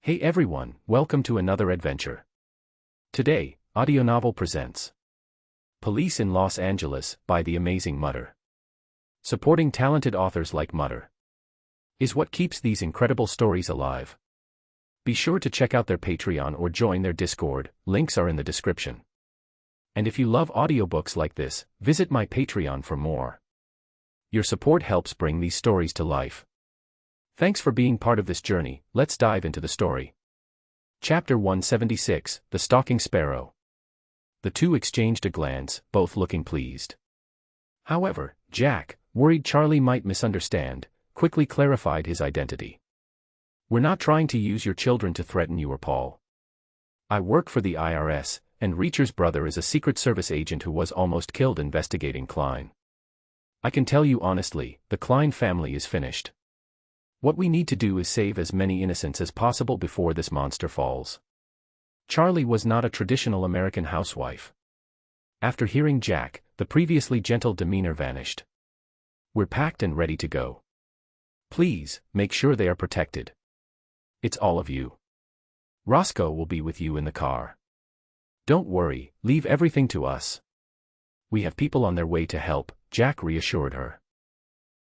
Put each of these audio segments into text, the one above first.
Hey everyone, welcome to another adventure. Today, Audio Novel presents Police in Los Angeles by the amazing Mutter. Supporting talented authors like Mutter is what keeps these incredible stories alive. Be sure to check out their Patreon or join their Discord, links are in the description. And if you love audiobooks like this, visit my Patreon for more. Your support helps bring these stories to life. Thanks for being part of this journey. Let's dive into the story. Chapter 176, The Stalking Sparrow. The two exchanged a glance, both looking pleased. However, Jack, worried Charlie might misunderstand, quickly clarified his identity. We're not trying to use your children to threaten you or Paul. I work for the IRS, and Reacher's brother is a Secret Service agent who was almost killed investigating Klein. I can tell you honestly, the Klein family is finished. What we need to do is save as many innocents as possible before this monster falls. Charlie was not a traditional American housewife. After hearing Jack, the previously gentle demeanor vanished. We're packed and ready to go. Please, make sure they are protected. It's all of you. Roscoe will be with you in the car. Don't worry, leave everything to us. We have people on their way to help, Jack reassured her.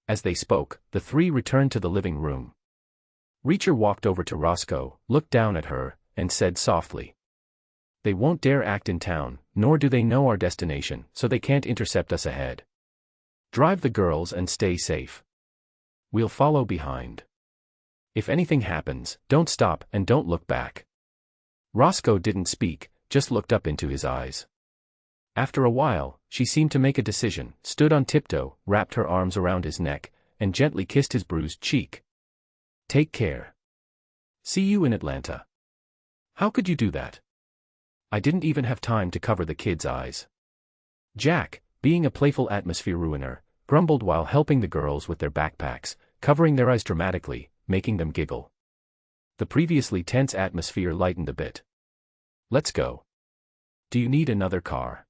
As they spoke, the three returned to the living room. Reacher walked over to Roscoe, looked down at her, and said softly, "They won't dare act in town, nor do they know our destination, so they can't intercept us ahead. Drive the girls and stay safe. We'll follow behind. If anything happens, don't stop and don't look back." Roscoe didn't speak, just looked up into his eyes. After a while, she seemed to make a decision, stood on tiptoe, wrapped her arms around his neck, and gently kissed his bruised cheek. "Take care. See you in Atlanta." "How could you do that?" "I didn't even have time to cover the kids' eyes." Jack, being a playful atmosphere ruiner, grumbled while helping the girls with their backpacks, covering their eyes dramatically, making them giggle. The previously tense atmosphere lightened a bit. "Let's go. Do you need another car?"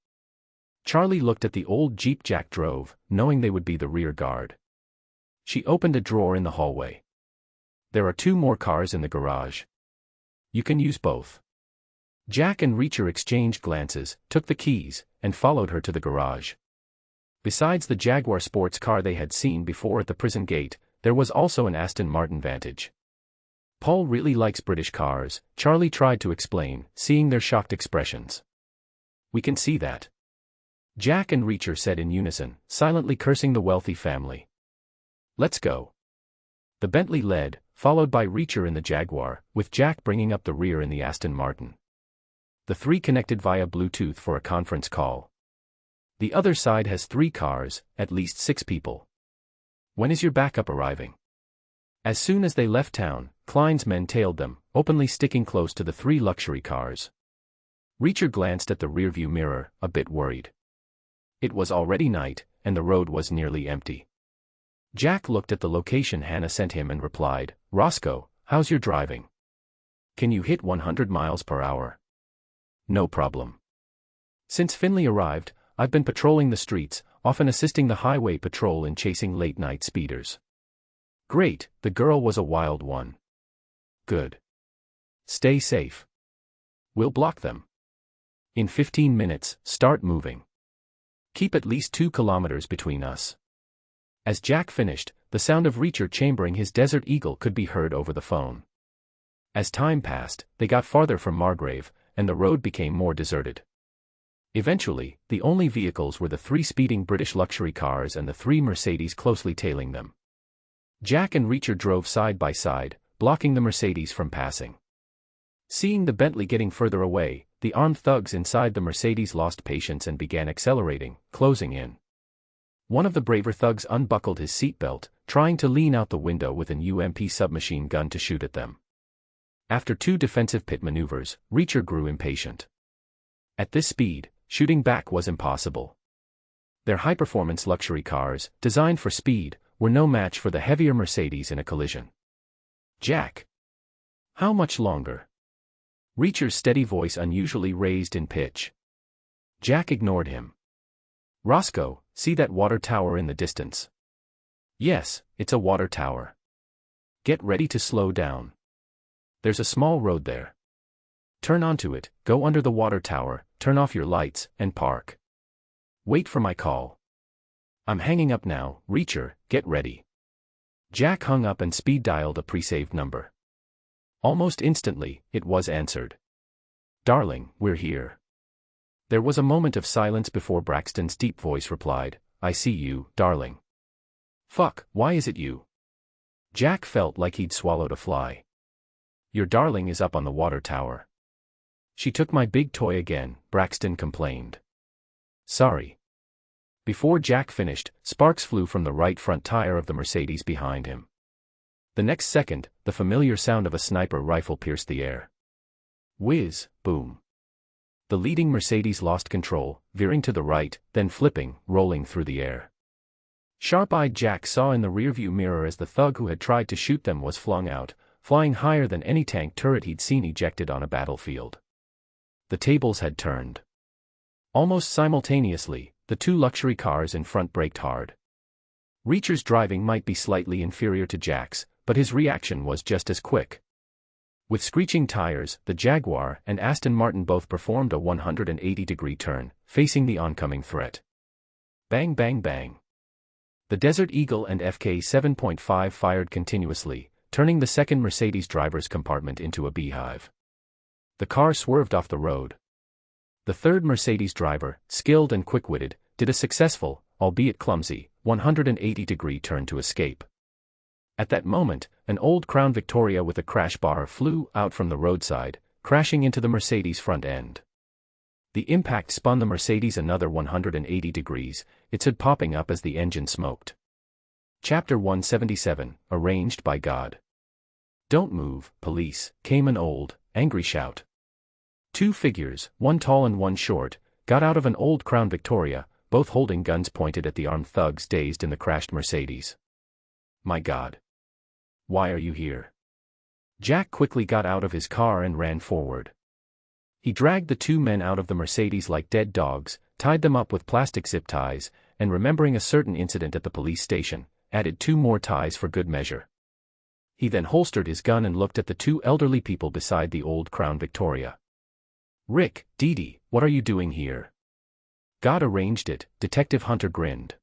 Charlie looked at the old Jeep Jack drove, knowing they would be the rear guard. She opened a drawer in the hallway. "There are 2 more cars in the garage. You can use both." Jack and Reacher exchanged glances, took the keys, and followed her to the garage. Besides the Jaguar sports car they had seen before at the prison gate, there was also an Aston Martin Vantage. "Paul really likes British cars," Charlie tried to explain, seeing their shocked expressions. "We can see that," Jack and Reacher said in unison, silently cursing the wealthy family. "Let's go." The Bentley led, followed by Reacher in the Jaguar, with Jack bringing up the rear in the Aston Martin. The three connected via Bluetooth for a conference call. "The other side has 3 cars, at least 6 people. When is your backup arriving?" As soon as they left town, Klein's men tailed them, openly sticking close to the 3 luxury cars. Reacher glanced at the rearview mirror, a bit worried. It was already night, and the road was nearly empty. Jack looked at the location Hannah sent him and replied, "Roscoe, how's your driving? Can you hit 100 miles per hour?" "No problem. Since Finley arrived, I've been patrolling the streets, often assisting the highway patrol in chasing late-night speeders." "Great, the girl was a wild one." "Good. Stay safe. We'll block them. In 15 minutes, start moving. Keep at least 2 kilometers between us." As Jack finished, the sound of Reacher chambering his Desert Eagle could be heard over the phone. As time passed, they got farther from Margrave, and the road became more deserted. Eventually, the only vehicles were the 3 speeding British luxury cars and the 3 Mercedes closely tailing them. Jack and Reacher drove side by side, blocking the Mercedes from passing. Seeing the Bentley getting further away, the armed thugs inside the Mercedes lost patience and began accelerating, closing in. One of the braver thugs unbuckled his seatbelt, trying to lean out the window with an UMP submachine gun to shoot at them. After 2 defensive pit maneuvers, Reacher grew impatient. At this speed, shooting back was impossible. Their high-performance luxury cars, designed for speed, were no match for the heavier Mercedes in a collision. "Jack! How much longer?" Reacher's steady voice unusually raised in pitch. Jack ignored him. "Roscoe, see that water tower in the distance?" "Yes, it's a water tower." "Get ready to slow down. There's a small road there. Turn onto it, go under the water tower, turn off your lights, and park. Wait for my call. I'm hanging up now, Reacher, get ready. Jack hung up and speed dialed a pre-saved number. Almost instantly, it was answered. Darling, we're here. There was a moment of silence before Braxton's deep voice replied, I see you, darling. Fuck, why is it you? Jack felt like he'd swallowed a fly. Your darling is up on the water tower. She took my big toy again, Braxton complained. Sorry. Before Jack finished, sparks flew from the right front tire of the Mercedes behind him. The next second, the familiar sound of a sniper rifle pierced the air. Whiz, boom. The leading Mercedes lost control, veering to the right, then flipping, rolling through the air. Sharp-eyed Jack saw in the rearview mirror as the thug who had tried to shoot them was flung out, flying higher than any tank turret he'd seen ejected on a battlefield. The tables had turned. Almost simultaneously, the two luxury cars in front braked hard. Reacher's driving might be slightly inferior to Jack's, but his reaction was just as quick. With screeching tires, the Jaguar and Aston Martin both performed a 180-degree turn, facing the oncoming threat. Bang bang bang. The Desert Eagle and FK 7.5 fired continuously, turning the second Mercedes driver's compartment into a beehive. The car swerved off the road. The third Mercedes driver, skilled and quick-witted, did a successful, albeit clumsy, 180-degree turn to escape. At that moment, an old Crown Victoria with a crash bar flew out from the roadside, crashing into the Mercedes front end. The impact spun the Mercedes another 180 degrees, its hood popping up as the engine smoked. Chapter 177, Arranged by God. Don't move, police, came an old, angry shout. Two figures, one tall and one short, got out of an old Crown Victoria, both holding guns pointed at the armed thugs dazed in the crashed Mercedes. My God. Why are you here? Jack quickly got out of his car and ran forward. He dragged the two men out of the Mercedes like dead dogs, tied them up with plastic zip ties, and remembering a certain incident at the police station, added two more ties for good measure. He then holstered his gun and looked at the two elderly people beside the old Crown Victoria. Rick, Dee Dee, what are you doing here? God arranged it, Detective Hunter grinned.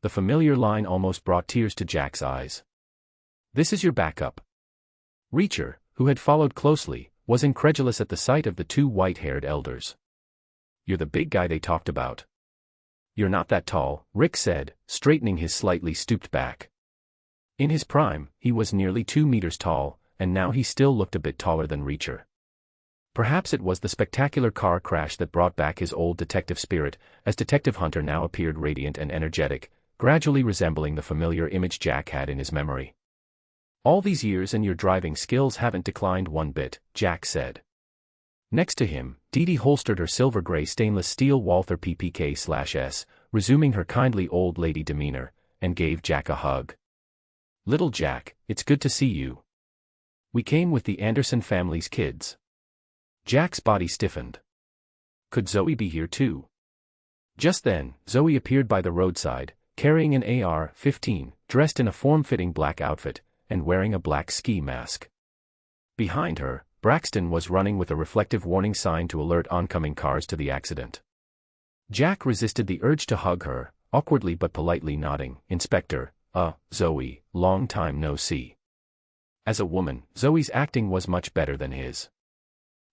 The familiar line almost brought tears to Jack's eyes. This is your backup. Reacher, who had followed closely, was incredulous at the sight of the two white-haired elders. You're the big guy they talked about. You're not that tall, Rick said, straightening his slightly stooped back. In his prime, he was nearly 2 meters tall, and now he still looked a bit taller than Reacher. Perhaps it was the spectacular car crash that brought back his old detective spirit, as Detective Hunter now appeared radiant and energetic, gradually resembling the familiar image Jack had in his memory. All these years and your driving skills haven't declined one bit, Jack said. Next to him, Dee Dee holstered her silver-gray stainless steel Walther PPK/S, resuming her kindly old lady demeanor, and gave Jack a hug. Little Jack, it's good to see you. We came with the Anderson family's kids. Jack's body stiffened. Could Zoe be here too? Just then, Zoe appeared by the roadside, carrying an AR-15, dressed in a form-fitting black outfit, and wearing a black ski mask. Behind her, Braxton was running with a reflective warning sign to alert oncoming cars to the accident. Jack resisted the urge to hug her, awkwardly but politely nodding, Inspector, Zoe, long time no see. As a woman, Zoe's acting was much better than his.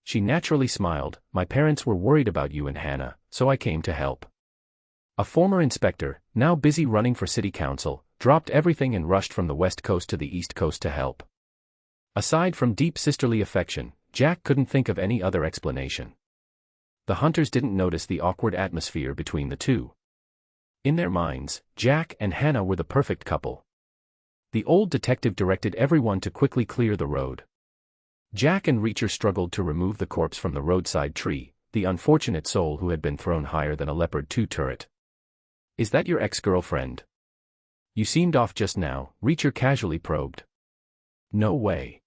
She naturally smiled, my parents were worried about you and Hannah, so I came to help. A former inspector, now busy running for city council, dropped everything and rushed from the west coast to the east coast to help. Aside from deep sisterly affection, Jack couldn't think of any other explanation. The hunters didn't notice the awkward atmosphere between the two. In their minds, Jack and Hannah were the perfect couple. The old detective directed everyone to quickly clear the road. Jack and Reacher struggled to remove the corpse from the roadside tree, the unfortunate soul who had been thrown higher than a Leopard 2 turret. Is that your ex-girlfriend? You seemed off just now, Reacher casually probed. No way.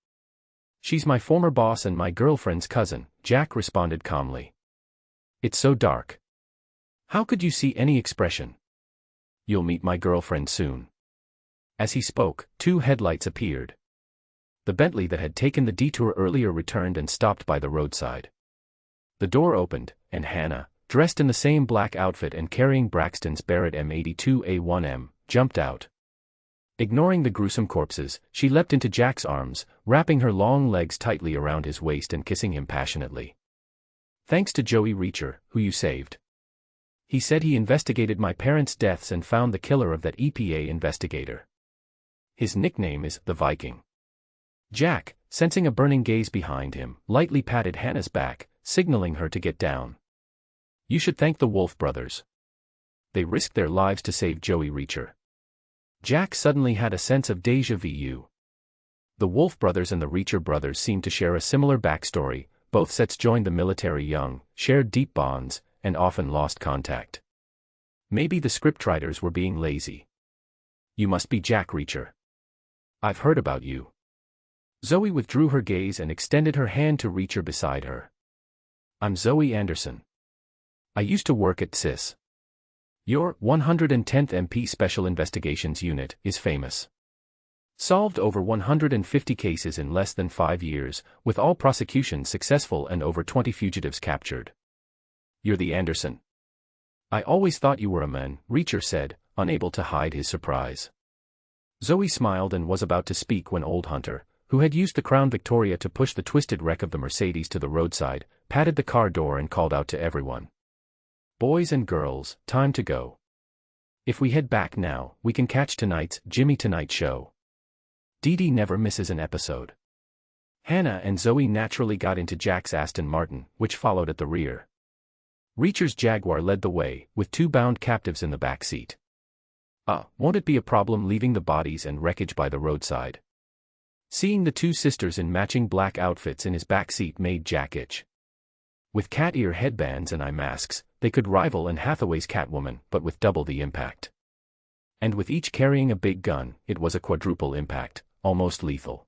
She's my former boss and my girlfriend's cousin, Jack responded calmly. It's so dark. How could you see any expression? You'll meet my girlfriend soon. As he spoke, two headlights appeared. The Bentley that had taken the detour earlier returned and stopped by the roadside. The door opened, and Hannah, dressed in the same black outfit and carrying Braxton's Barrett M82A1M, jumped out. Ignoring the gruesome corpses, she leapt into Jack's arms, wrapping her long legs tightly around his waist and kissing him passionately. "Thanks to Joey Reacher, who you saved. He said he investigated my parents' deaths and found the killer of that EPA investigator. His nickname is the Viking." Jack, sensing a burning gaze behind him, lightly patted Hannah's back, signaling her to get down. "You should thank the Wolf brothers. They risked their lives to save Joey Reacher." Jack suddenly had a sense of déjà vu. The Wolf brothers and the Reacher brothers seemed to share a similar backstory. Both sets joined the military young, shared deep bonds, and often lost contact. Maybe the scriptwriters were being lazy. "You must be Jack Reacher. I've heard about you." Zoe withdrew her gaze and extended her hand to Reacher beside her. "I'm Zoe Anderson. I used to work at SIS. Your 110th MP Special Investigations Unit is famous. Solved over 150 cases in less than 5 years, with all prosecutions successful and over 20 fugitives captured. You're the Anderson. I always thought you were a man," Reacher said, unable to hide his surprise. Zoe smiled and was about to speak when Old Hunter, who had used the Crown Victoria to push the twisted wreck of the Mercedes to the roadside, patted the car door and called out to everyone. "Boys and girls, time to go. If we head back now, we can catch tonight's Jimmy Tonight show. Dee Dee never misses an episode." Hannah and Zoe naturally got into Jack's Aston Martin, which followed at the rear. Reacher's Jaguar led the way, with 2 bound captives in the back seat. Won't it be a problem leaving the bodies and wreckage by the roadside? Seeing the 2 sisters in matching black outfits in his back seat made Jack itch. With cat ear headbands and eye masks, they could rival Anne Hathaway's Catwoman, but with double the impact. And with each carrying a big gun, it was a quadruple impact, almost lethal.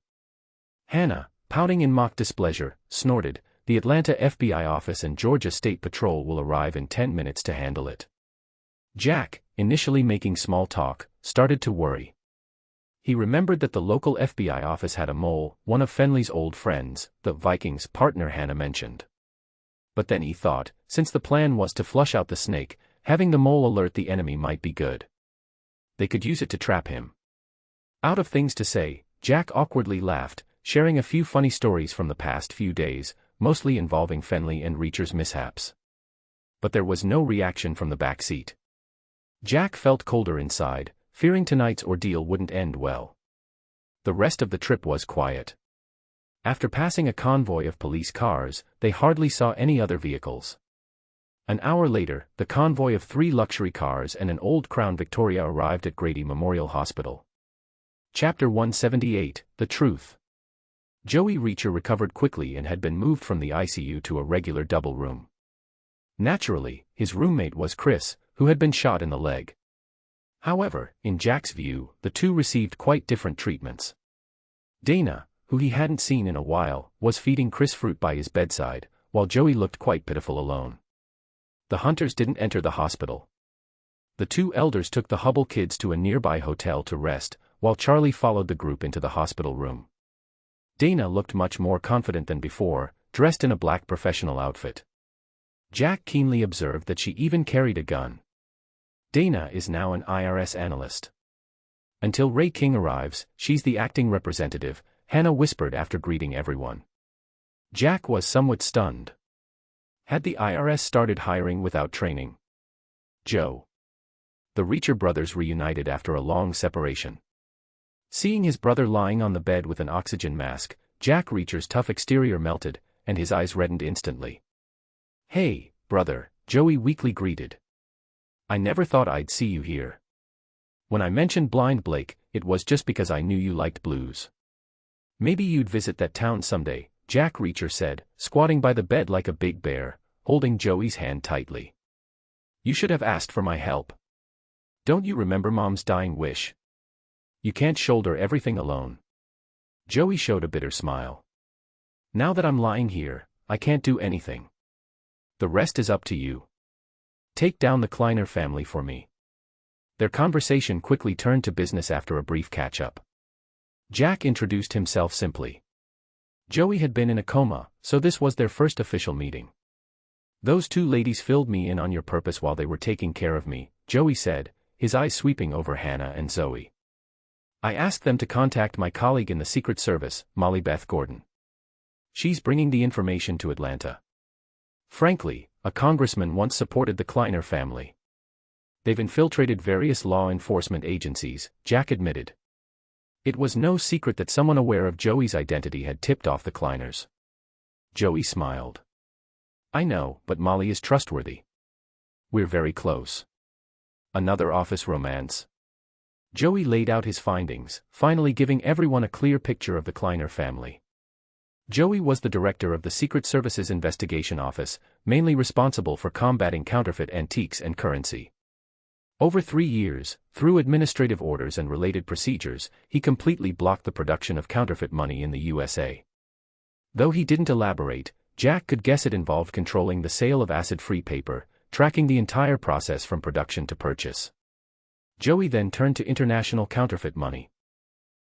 Hannah, pouting in mock displeasure, snorted, "The Atlanta FBI office and Georgia State Patrol will arrive in 10 minutes to handle it." Jack, initially making small talk, started to worry. He remembered that the local FBI office had a mole, one of Fenley's old friends, the Viking's partner Hannah mentioned. But then he thought, since the plan was to flush out the snake, having the mole alert the enemy might be good. They could use it to trap him. Out of things to say, Jack awkwardly laughed, sharing a few funny stories from the past few days, mostly involving Fenley and Reacher's mishaps. But there was no reaction from the back seat. Jack felt colder inside, fearing tonight's ordeal wouldn't end well. The rest of the trip was quiet. After passing a convoy of police cars, they hardly saw any other vehicles. An hour later, the convoy of 3 luxury cars and an old Crown Victoria arrived at Grady Memorial Hospital. Chapter 178, The Truth. Joey Reacher recovered quickly and had been moved from the ICU to a regular double room. Naturally, his roommate was Chris, who had been shot in the leg. However, in Jack's view, the 2 received quite different treatments. Dana, who he hadn't seen in a while, was feeding Chris fruit by his bedside, while Joey looked quite pitiful alone. The Hunters didn't enter the hospital. The 2 elders took the Hubble kids to a nearby hotel to rest, while Charlie followed the group into the hospital room. Dana looked much more confident than before, dressed in a black professional outfit. Jack keenly observed that she even carried a gun. Dana is now an IRS analyst. Until Ray King arrives, she's the acting representative, Hannah whispered after greeting everyone. Jack was somewhat stunned. Had the IRS started hiring without training? Joe. The Reacher brothers reunited after a long separation. Seeing his brother lying on the bed with an oxygen mask, Jack Reacher's tough exterior melted, and his eyes reddened instantly. "Hey, brother," Joey weakly greeted. "I never thought I'd see you here. When I mentioned Blind Blake, it was just because I knew you liked blues. Maybe you'd visit that town someday," Jack Reacher said, squatting by the bed like a big bear, holding Joey's hand tightly. "You should have asked for my help. Don't you remember Mom's dying wish? You can't shoulder everything alone." Joey showed a bitter smile. "Now that I'm lying here, I can't do anything. The rest is up to you. Take down the Kleiner family for me." Their conversation quickly turned to business after a brief catch-up. Jack introduced himself simply. Joey had been in a coma, so this was their first official meeting. "Those two ladies filled me in on your purpose while they were taking care of me," Joey said, his eyes sweeping over Hannah and Zoe. "I asked them to contact my colleague in the Secret Service, Molly Beth Gordon. She's bringing the information to Atlanta. Frankly, a congressman once supported the Kleiner family. They've infiltrated various law enforcement agencies," Jack admitted. It was no secret that someone aware of Joey's identity had tipped off the Kleiners. Joey smiled. "I know, but Molly is trustworthy. We're very close." Another office romance? Joey laid out his findings, finally giving everyone a clear picture of the Kleiner family. Joey was the director of the Secret Service's Investigation Office, mainly responsible for combating counterfeit antiques and currency. Over 3 years, through administrative orders and related procedures, he completely blocked the production of counterfeit money in the USA. Though he didn't elaborate, Jack could guess it involved controlling the sale of acid-free paper, tracking the entire process from production to purchase. Joey then turned to international counterfeit money.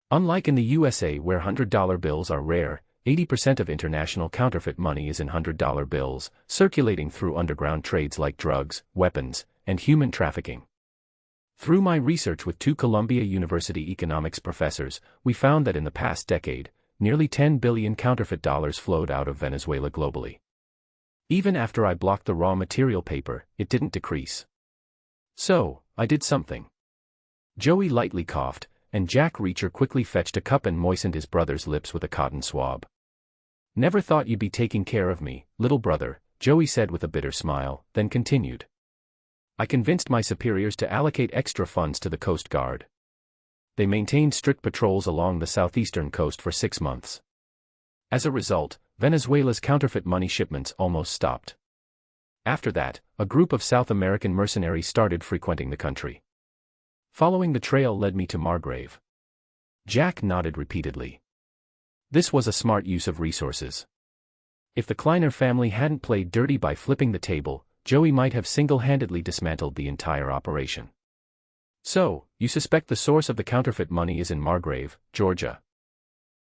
Unlike in the USA where $100 bills are rare, 80% of international counterfeit money is in $100 bills, circulating through underground trades like drugs, weapons, and human trafficking. Through my research with 2 Columbia University economics professors, we found that in the past decade, nearly 10 billion counterfeit dollars flowed out of Venezuela globally. Even after I blocked the raw material paper, it didn't decrease. So, I did something. Joey lightly coughed, and Jack Reacher quickly fetched a cup and moistened his brother's lips with a cotton swab. "Never thought you'd be taking care of me, little brother," Joey said with a bitter smile, then continued. "I convinced my superiors to allocate extra funds to the Coast Guard. They maintained strict patrols along the southeastern coast for 6 months. As a result, Venezuela's counterfeit money shipments almost stopped. After that, a group of South American mercenaries started frequenting the country. Following the trail led me to Margrave." Jack nodded repeatedly. This was a smart use of resources. If the Kleiner family hadn't played dirty by flipping the table, Joey might have single-handedly dismantled the entire operation. "So, you suspect the source of the counterfeit money is in Margrave, Georgia?"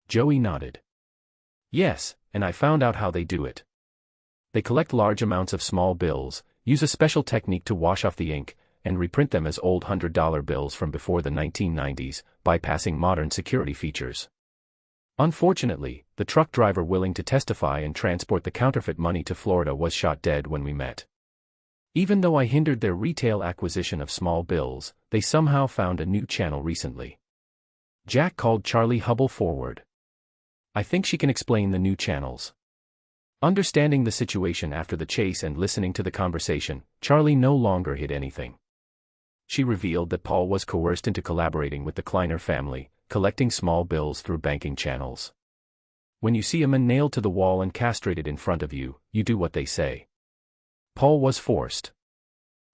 Joey nodded. "Yes, and I found out how they do it. They collect large amounts of small bills, use a special technique to wash off the ink, and reprint them as old $100 bills from before the 1990s, bypassing modern security features. Unfortunately, the truck driver willing to testify and transport the counterfeit money to Florida was shot dead when we met. Even though I hindered their retail acquisition of small bills, they somehow found a new channel recently." Jack called Charlie Hubble forward. "I think she can explain the new channels." Understanding the situation after the chase and listening to the conversation, Charlie no longer hid anything. She revealed that Paul was coerced into collaborating with the Kleiner family, collecting small bills through banking channels. When you see a man nailed to the wall and castrated in front of you, you do what they say. Paul was forced.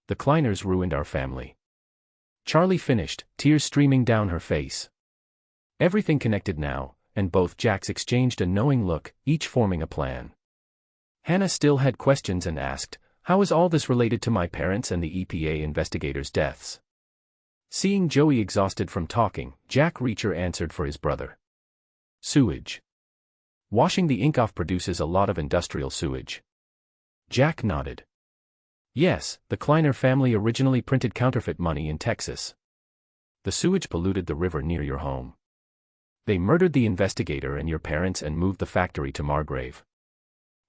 The Kleiners ruined our family. Charlie finished, tears streaming down her face. Everything connected now, and both Jacks exchanged a knowing look, each forming a plan. Hannah still had questions and asked, "How is all this related to my parents and the EPA investigators' deaths?" Seeing Joey exhausted from talking, Jack Reacher answered for his brother. "Sewage. Washing the ink off produces a lot of industrial sewage." Jack nodded. "Yes, the Kleiner family originally printed counterfeit money in Texas. The sewage polluted the river near your home. They murdered the investigator and your parents and moved the factory to Margrave."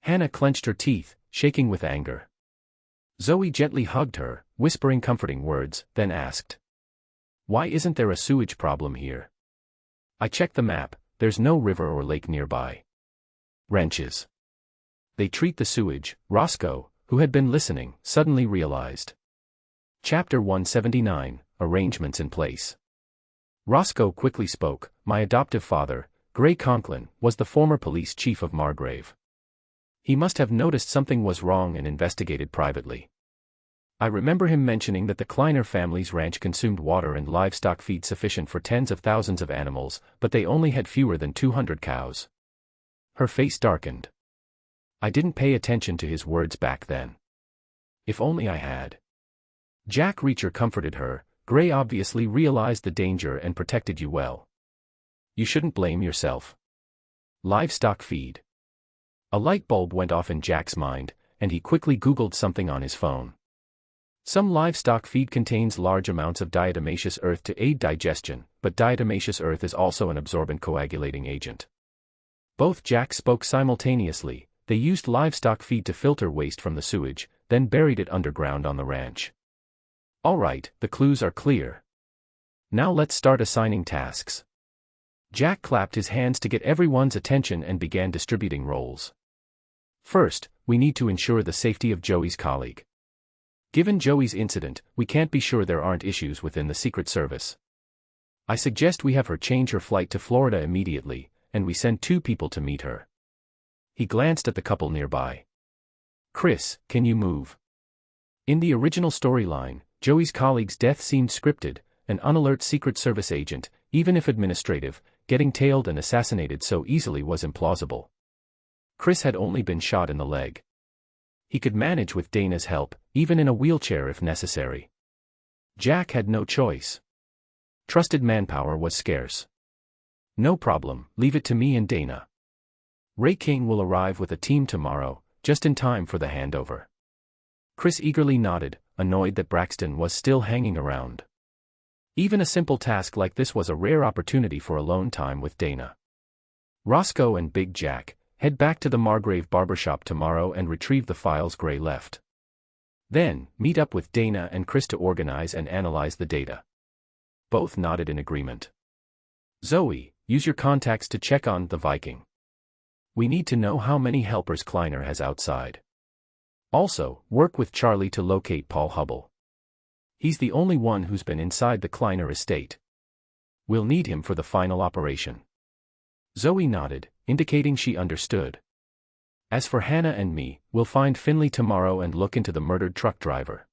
Hannah clenched her teeth, shaking with anger. Zoe gently hugged her, whispering comforting words, then asked, "Why isn't there a sewage problem here? I checked the map, there's no river or lake nearby." "Wrenches. They treat the sewage," Roscoe, who had been listening, suddenly realized. Chapter 179, Arrangements in Place. Roscoe quickly spoke. "My adoptive father, Gray Conklin, was the former police chief of Margrave. He must have noticed something was wrong and investigated privately. I remember him mentioning that the Kleiner family's ranch consumed water and livestock feed sufficient for tens of thousands of animals, but they only had fewer than 200 cows." Her face darkened. "I didn't pay attention to his words back then. If only I had." Jack Reacher comforted her. "Gray obviously realized the danger and protected you well. You shouldn't blame yourself. Livestock feed. A light bulb went off in Jack's mind, and he quickly Googled something on his phone. Some livestock feed contains large amounts of diatomaceous earth to aid digestion, but diatomaceous earth is also an absorbent coagulating agent. Both Jack spoke simultaneously. They used livestock feed to filter waste from the sewage, then buried it underground on the ranch. All right, the clues are clear. Now let's start assigning tasks. Jack clapped his hands to get everyone's attention and began distributing roles. First, we need to ensure the safety of Joey's colleague. Given Joey's incident, we can't be sure there aren't issues within the Secret Service. I suggest we have her change her flight to Florida immediately, and we send 2 people to meet her. He glanced at the couple nearby. Chris, can you move? In the original storyline, Joey's colleague's death seemed scripted, an unalert Secret Service agent, even if administrative, getting tailed and assassinated so easily was implausible. Chris had only been shot in the leg. He could manage with Dana's help, even in a wheelchair if necessary. Jack had no choice. Trusted manpower was scarce. No problem, leave it to me and Dana. Ray King will arrive with a team tomorrow, just in time for the handover. Chris eagerly nodded, annoyed that Braxton was still hanging around. Even a simple task like this was a rare opportunity for alone time with Dana. Roscoe and Big Jack, head back to the Margrave barbershop tomorrow and retrieve the files Gray left. Then, meet up with Dana and Chris to organize and analyze the data. Both nodded in agreement. Zoe, use your contacts to check on the Viking. We need to know how many helpers Kleiner has outside. Also, work with Charlie to locate Paul Hubble. He's the only one who's been inside the Kleiner estate. We'll need him for the final operation. Zoe nodded, indicating she understood. As for Hannah and me, we'll find Finley tomorrow and look into the murdered truck driver.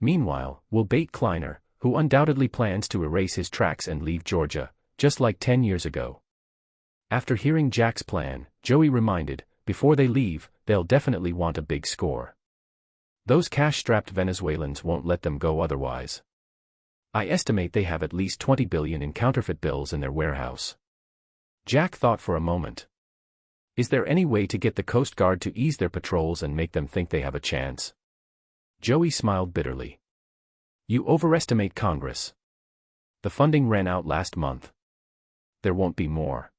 Meanwhile, we'll bait Kleiner, who undoubtedly plans to erase his tracks and leave Georgia, just like 10 years ago. After hearing Jack's plan, Joey reminded, before they leave, they'll definitely want a big score. Those cash-strapped Venezuelans won't let them go otherwise. I estimate they have at least 20 billion in counterfeit bills in their warehouse. Jack thought for a moment. Is there any way to get the Coast Guard to ease their patrols and make them think they have a chance? Joey smiled bitterly. You overestimate Congress. The funding ran out last month. There won't be more.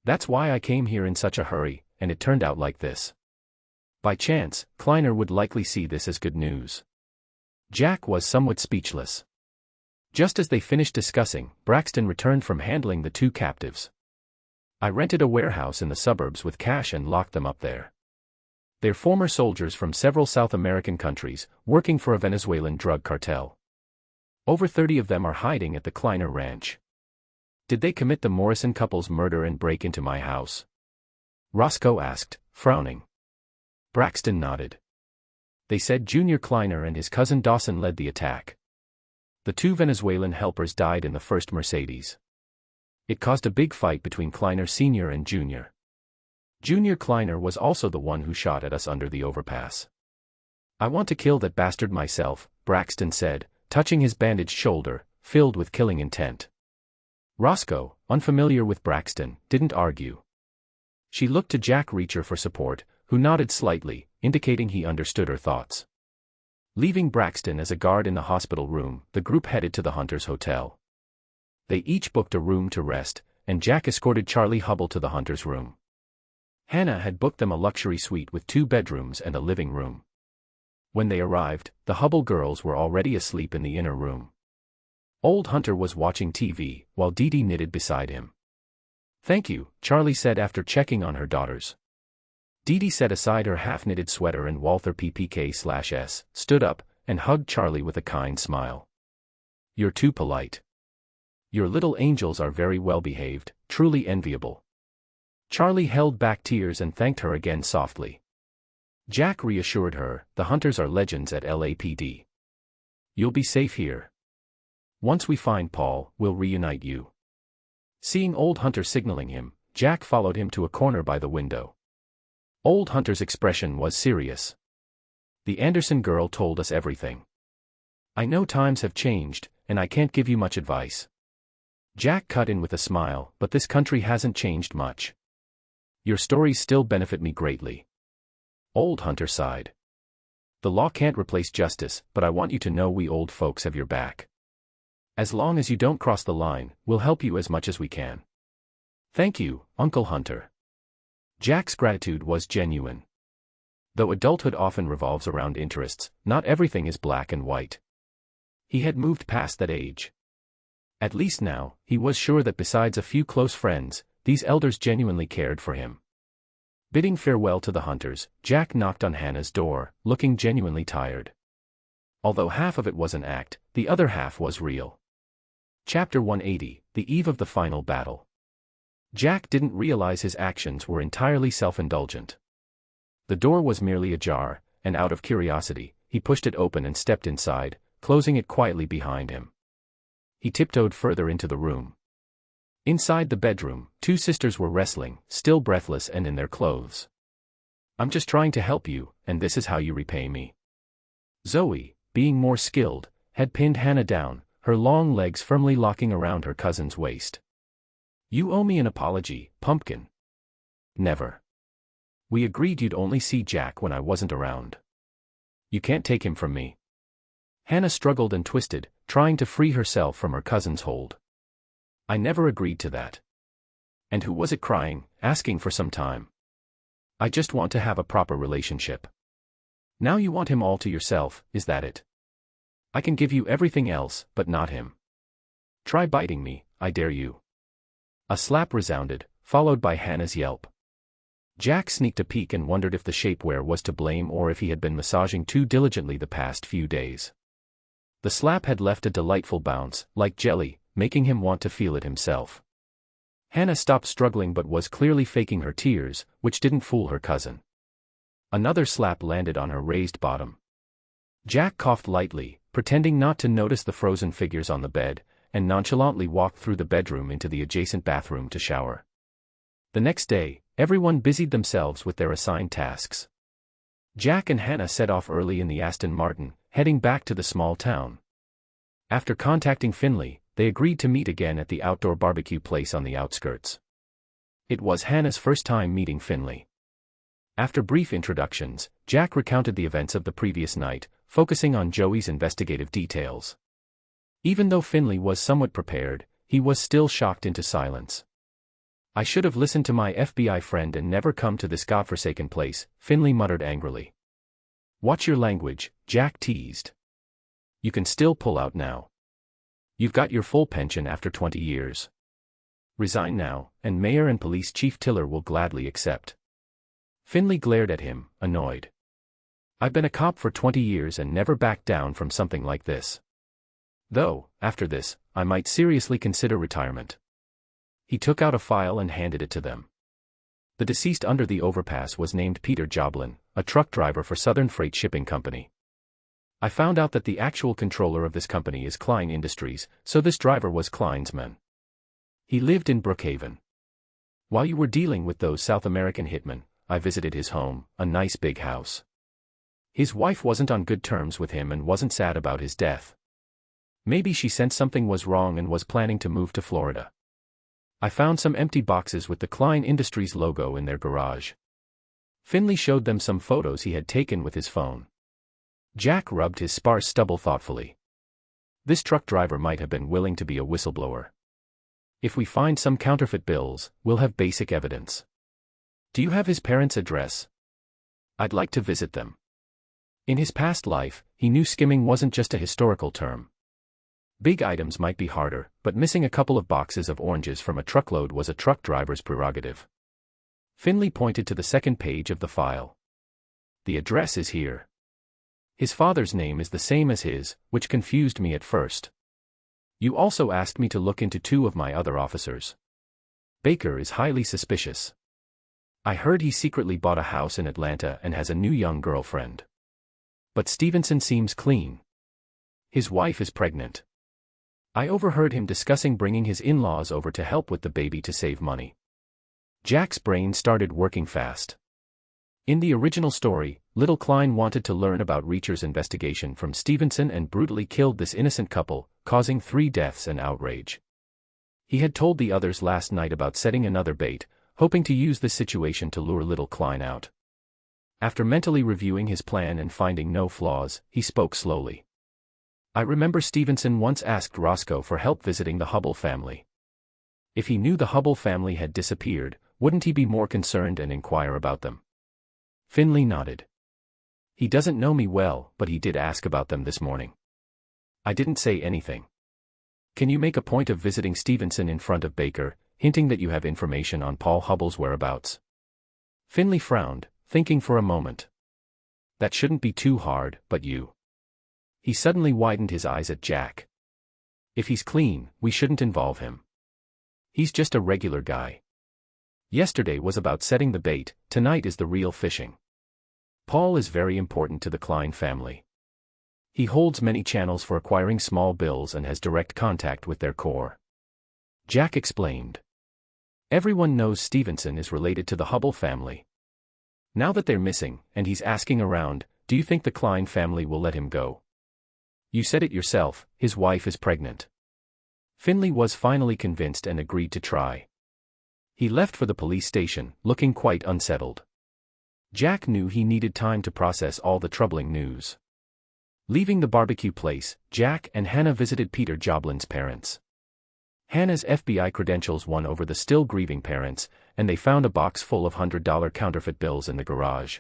That's why I came here in such a hurry, and it turned out like this. By chance, Kleiner would likely see this as good news. Jack was somewhat speechless. Just as they finished discussing, Braxton returned from handling the 2 captives. I rented a warehouse in the suburbs with cash and locked them up there. They're former soldiers from several South American countries, working for a Venezuelan drug cartel. Over 30 of them are hiding at the Kleiner ranch. Did they commit the Morrison couple's murder and break into my house? Roscoe asked, frowning. Braxton nodded. They said Junior Kleiner and his cousin Dawson led the attack. The 2 Venezuelan helpers died in the first Mercedes. It caused a big fight between Kleiner Sr. and Junior. Junior Kleiner was also the one who shot at us under the overpass. I want to kill that bastard myself, Braxton said, touching his bandaged shoulder, filled with killing intent. Roscoe, unfamiliar with Braxton, didn't argue. She looked to Jack Reacher for support, who nodded slightly, indicating he understood her thoughts. Leaving Braxton as a guard in the hospital room, the group headed to the Hunters Hotel. They each booked a room to rest, and Jack escorted Charlie Hubble to the Hunters' room. Hannah had booked them a luxury suite with 2 bedrooms and a living room. When they arrived, the Hubble girls were already asleep in the inner room. Old Hunter was watching TV, while Dee Dee knitted beside him. Thank you, Charlie said after checking on her daughters. Dee Dee set aside her half-knitted sweater and Walther PPK/S, stood up, and hugged Charlie with a kind smile. You're too polite. Your little angels are very well behaved, truly enviable. Charlie held back tears and thanked her again softly. Jack reassured her, the Hunters are legends at LAPD. You'll be safe here. Once we find Paul, we'll reunite you. Seeing Old Hunter signaling him, Jack followed him to a corner by the window. Old Hunter's expression was serious. The Anderson girl told us everything. I know times have changed, and I can't give you much advice. Jack cut in with a smile, but this country hasn't changed much. Your stories still benefit me greatly. Old Hunter sighed. The law can't replace justice, but I want you to know we old folks have your back. As long as you don't cross the line, we'll help you as much as we can. Thank you, Uncle Hunter. Jack's gratitude was genuine. Though adulthood often revolves around interests, not everything is black and white. He had moved past that age. At least now, he was sure that besides a few close friends, these elders genuinely cared for him. Bidding farewell to the hunters, Jack knocked on Hannah's door, looking genuinely tired. Although half of it was an act, the other half was real. Chapter 180, The Eve of the Final Battle. Jack didn't realize his actions were entirely self-indulgent. The door was merely ajar, and out of curiosity, he pushed it open and stepped inside, closing it quietly behind him. He tiptoed further into the room. Inside the bedroom, two sisters were wrestling, still breathless and in their clothes. I'm just trying to help you, and this is how you repay me. Zoe, being more skilled, had pinned Hannah down, her long legs firmly locking around her cousin's waist. You owe me an apology, Pumpkin. Never. We agreed you'd only see Jack when I wasn't around. You can't take him from me. Hannah struggled and twisted, trying to free herself from her cousin's hold. I never agreed to that. And who was it crying, asking for some time? I just want to have a proper relationship. Now you want him all to yourself, is that it? I can give you everything else, but not him. Try biting me, I dare you. A slap resounded, followed by Hannah's yelp. Jack sneaked a peek and wondered if the shapewear was to blame or if he had been massaging too diligently the past few days. The slap had left a delightful bounce, like jelly, making him want to feel it himself. Hannah stopped struggling but was clearly faking her tears, which didn't fool her cousin. Another slap landed on her raised bottom. Jack coughed lightly, pretending not to notice the frozen figures on the bed, and nonchalantly walked through the bedroom into the adjacent bathroom to shower. The next day, everyone busied themselves with their assigned tasks. Jack and Hannah set off early in the Aston Martin, heading back to the small town. After contacting Finley, they agreed to meet again at the outdoor barbecue place on the outskirts. It was Hannah's first time meeting Finley. After brief introductions, Jack recounted the events of the previous night, focusing on Joey's investigative details. Even though Finley was somewhat prepared, he was still shocked into silence. I should have listened to my FBI friend and never come to this godforsaken place, Finley muttered angrily. Watch your language, Jack teased. You can still pull out now. You've got your full pension after 20 years. Resign now, and Mayor and Police Chief Tiller will gladly accept. Finley glared at him, annoyed. I've been a cop for 20 years and never backed down from something like this. Though, after this, I might seriously consider retirement. He took out a file and handed it to them. The deceased under the overpass was named Peter Joblin, a truck driver for Southern Freight Shipping Company. I found out that the actual controller of this company is Klein Industries, so this driver was Klein's man. He lived in Brookhaven. While you were dealing with those South American hitmen, I visited his home, a nice big house. His wife wasn't on good terms with him and wasn't sad about his death. Maybe she sensed something was wrong and was planning to move to Florida. I found some empty boxes with the Klein Industries logo in their garage. Finley showed them some photos he had taken with his phone. Jack rubbed his sparse stubble thoughtfully. This truck driver might have been willing to be a whistleblower. If we find some counterfeit bills, we'll have basic evidence. Do you have his parents' address? I'd like to visit them. In his past life, he knew skimming wasn't just a historical term. Big items might be harder, but missing a couple of boxes of oranges from a truckload was a truck driver's prerogative. Finley pointed to the second page of the file. The address is here. His father's name is the same as his, which confused me at first. You also asked me to look into two of my other officers. Baker is highly suspicious. I heard he secretly bought a house in Atlanta and has a new young girlfriend. But Stevenson seems clean. His wife is pregnant. I overheard him discussing bringing his in-laws over to help with the baby to save money. Jack's brain started working fast. In the original story, Little Klein wanted to learn about Reacher's investigation from Stevenson and brutally killed this innocent couple, causing 3 deaths and outrage. He had told the others last night about setting another bait, hoping to use this situation to lure little Klein out. After mentally reviewing his plan and finding no flaws, he spoke slowly. I remember Stevenson once asked Roscoe for help visiting the Hubble family. If he knew the Hubble family had disappeared, wouldn't he be more concerned and inquire about them? Finley nodded. He doesn't know me well, but he did ask about them this morning. I didn't say anything. Can you make a point of visiting Stevenson in front of Baker, hinting that you have information on Paul Hubble's whereabouts? Finley frowned, thinking for a moment. That shouldn't be too hard, but you. He suddenly widened his eyes at Jack. If he's clean, we shouldn't involve him. He's just a regular guy. Yesterday was about setting the bait, tonight is the real fishing. Paul is very important to the Klein family. He holds many channels for acquiring small bills and has direct contact with their core. Jack explained. Everyone knows Stevenson is related to the Hubble family. Now that they're missing, and he's asking around, do you think the Klein family will let him go? You said it yourself, his wife is pregnant. Finley was finally convinced and agreed to try. He left for the police station, looking quite unsettled. Jack knew he needed time to process all the troubling news. Leaving the barbecue place, Jack and Hannah visited Peter Joblin's parents. Hannah's FBI credentials won over the still grieving parents, and they found a box full of $100 counterfeit bills in the garage.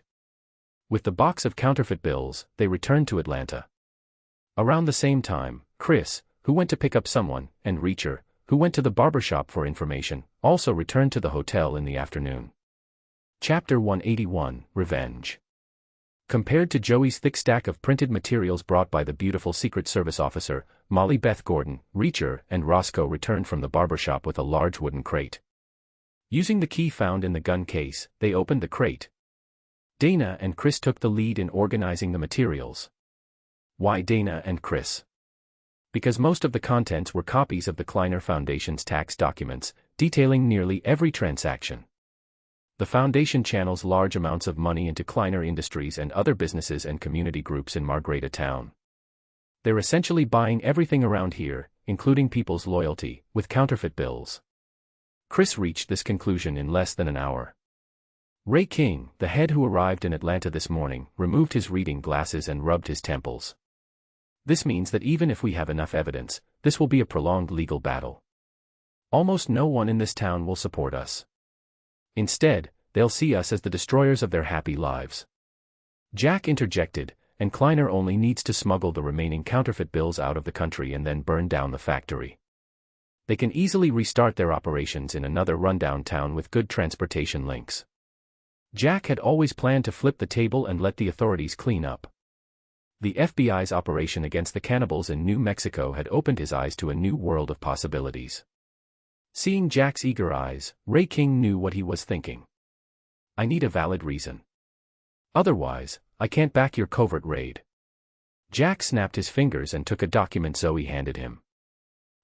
With the box of counterfeit bills, they returned to Atlanta. Around the same time, Chris, who went to pick up someone, and Reacher, who went to the barbershop for information, also returned to the hotel in the afternoon. Chapter 181, Revenge. Compared to Joey's thick stack of printed materials brought by the beautiful Secret Service officer, Molly Beth Gordon, Reacher, and Roscoe returned from the barbershop with a large wooden crate. Using the key found in the gun case, they opened the crate. Dana and Chris took the lead in organizing the materials. Why Dana and Chris? Because most of the contents were copies of the Kleiner Foundation's tax documents, detailing nearly every transaction. The foundation channels large amounts of money into Kleiner Industries and other businesses and community groups in Margrave town. They're essentially buying everything around here, including people's loyalty, with counterfeit bills. Chris reached this conclusion in less than an hour. Ray King, the head who arrived in Atlanta this morning, removed his reading glasses and rubbed his temples. This means that even if we have enough evidence, this will be a prolonged legal battle. Almost no one in this town will support us. Instead, they'll see us as the destroyers of their happy lives. Jack interjected, and Kleiner only needs to smuggle the remaining counterfeit bills out of the country and then burn down the factory. They can easily restart their operations in another rundown town with good transportation links. Jack had always planned to flip the table and let the authorities clean up. The FBI's operation against the cannibals in New Mexico had opened his eyes to a new world of possibilities. Seeing Jack's eager eyes, Ray King knew what he was thinking. I need a valid reason. Otherwise, I can't back your covert raid. Jack snapped his fingers and took a document Zoe handed him.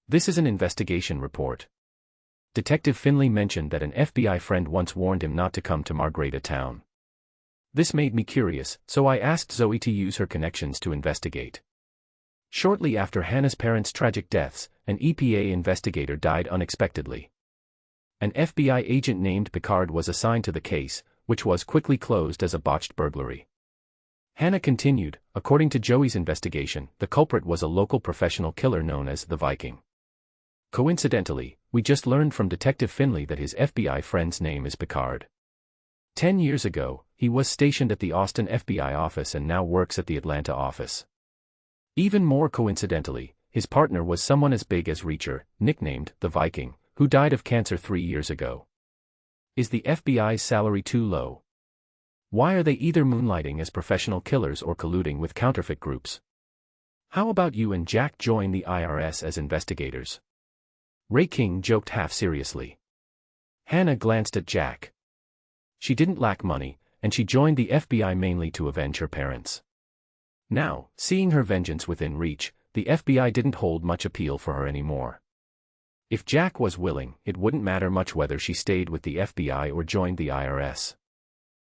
This is an investigation report. Detective Finley mentioned that an FBI friend once warned him not to come to Margrave town. This made me curious, so I asked Zoe to use her connections to investigate. Shortly after Hannah's parents' tragic deaths, an EPA investigator died unexpectedly. An FBI agent named Picard was assigned to the case, which was quickly closed as a botched burglary. Hannah continued, according to Joey's investigation, the culprit was a local professional killer known as the Viking. Coincidentally, we just learned from Detective Finley that his FBI friend's name is Picard. 10 years ago, he was stationed at the Austin FBI office and now works at the Atlanta office. Even more coincidentally, his partner was someone as big as Reacher, nicknamed the Viking, who died of cancer 3 years ago. Is the FBI's salary too low? Why are they either moonlighting as professional killers or colluding with counterfeit groups? How about you and Jack join the IRS as investigators? Ray King joked half seriously. Hannah glanced at Jack. She didn't lack money, and she joined the FBI mainly to avenge her parents. Now, seeing her vengeance within reach, the FBI didn't hold much appeal for her anymore. If Jack was willing, it wouldn't matter much whether she stayed with the FBI or joined the IRS.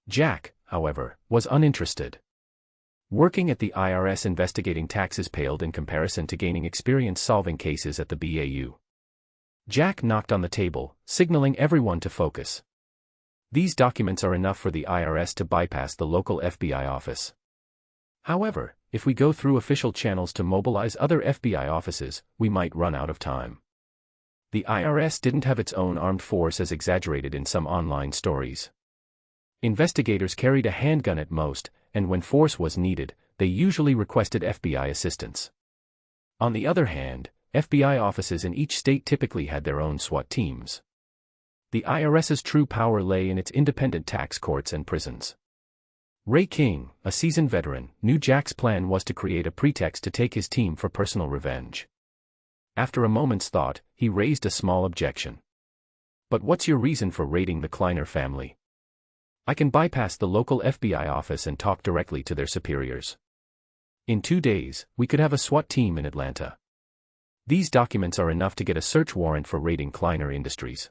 Jack, however, was uninterested. Working at the IRS investigating taxes paled in comparison to gaining experience solving cases at the BAU. Jack knocked on the table, signaling everyone to focus. These documents are enough for the IRS to bypass the local FBI office. However, if we go through official channels to mobilize other FBI offices, we might run out of time. The IRS didn't have its own armed force as exaggerated in some online stories. Investigators carried a handgun at most, and when force was needed, they usually requested FBI assistance. On the other hand, FBI offices in each state typically had their own SWAT teams. The IRS's true power lay in its independent tax courts and prisons. Ray King, a seasoned veteran, knew Jack's plan was to create a pretext to take his team for personal revenge. After a moment's thought, he raised a small objection. "But what's your reason for raiding the Kleiner family? I can bypass the local FBI office and talk directly to their superiors. In 2 days, we could have a SWAT team in Atlanta. These documents are enough to get a search warrant for raiding Kleiner Industries.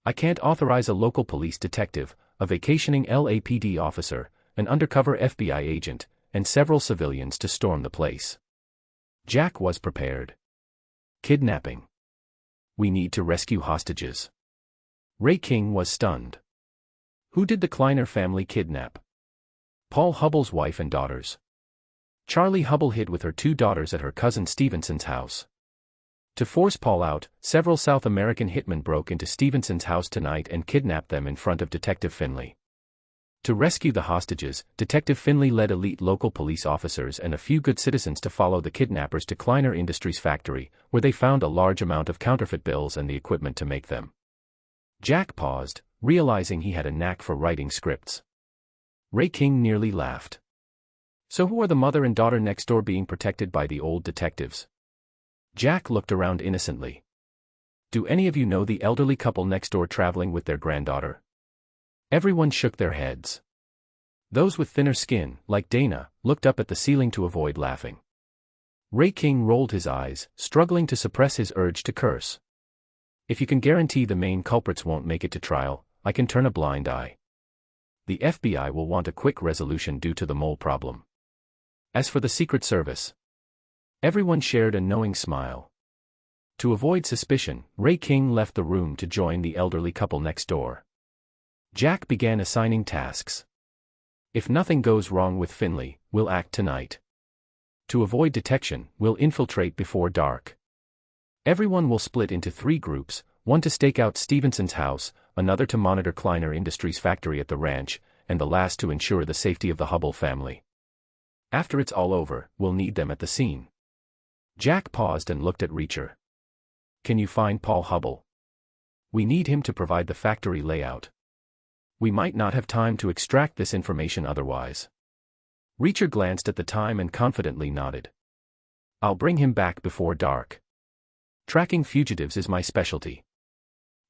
I can't authorize a local police detective, a vacationing LAPD officer, an undercover FBI agent, and several civilians to storm the place." Jack was prepared. Kidnapping. We need to rescue hostages. Ray King was stunned. Who did the Kleiner family kidnap? Paul Hubbell's wife and daughters. Charlie Hubbell hid with her 2 daughters at her cousin Stevenson's house. To force Paul out, several South American hitmen broke into Stevenson's house tonight and kidnapped them in front of Detective Finley. To rescue the hostages, Detective Finley led elite local police officers and a few good citizens to follow the kidnappers to Kleiner Industries factory, where they found a large amount of counterfeit bills and the equipment to make them. Jack paused, realizing he had a knack for writing scripts. Ray King nearly laughed. So who are the mother and daughter next door being protected by the old detectives? Jack looked around innocently. Do any of you know the elderly couple next door traveling with their granddaughter? Everyone shook their heads. Those with thinner skin, like Dana, looked up at the ceiling to avoid laughing. Ray King rolled his eyes, struggling to suppress his urge to curse. If you can guarantee the main culprits won't make it to trial, I can turn a blind eye. The FBI will want a quick resolution due to the mole problem. As for the Secret Service, everyone shared a knowing smile. To avoid suspicion, Ray King left the room to join the elderly couple next door. Jack began assigning tasks. If nothing goes wrong with Finley, we'll act tonight. To avoid detection, we'll infiltrate before dark. Everyone will split into 3 groups, one to stake out Stevenson's house, another to monitor Kleiner Industries factory at the ranch, and the last to ensure the safety of the Hubbell family. After it's all over, we'll need them at the scene. Jack paused and looked at Reacher. Can you find Paul Hubbell? We need him to provide the factory layout. We might not have time to extract this information otherwise. Reacher glanced at the time and confidently nodded. I'll bring him back before dark. Tracking fugitives is my specialty.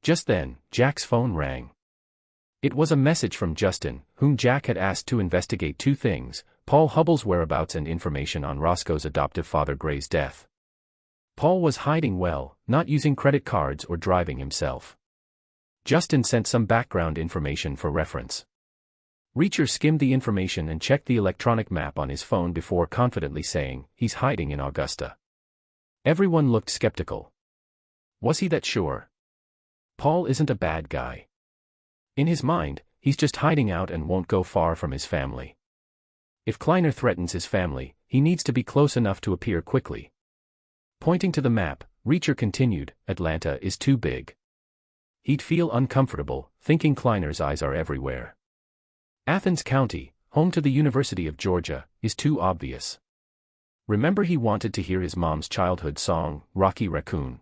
Just then, Jack's phone rang. It was a message from Justin, whom Jack had asked to investigate 2 things, Paul Hubbell's whereabouts and information on Roscoe's adoptive father Gray's death. Paul was hiding well, not using credit cards or driving himself. Justin sent some background information for reference. Reacher skimmed the information and checked the electronic map on his phone before confidently saying, he's hiding in Augusta. Everyone looked skeptical. Was he that sure? Paul isn't a bad guy. In his mind, he's just hiding out and won't go far from his family. If Kleiner threatens his family, he needs to be close enough to appear quickly. Pointing to the map, Reacher continued, Atlanta is too big. He'd feel uncomfortable, thinking Kleiner's eyes are everywhere. Athens County, home to the University of Georgia, is too obvious. Remember he wanted to hear his mom's childhood song, Rocky Raccoon.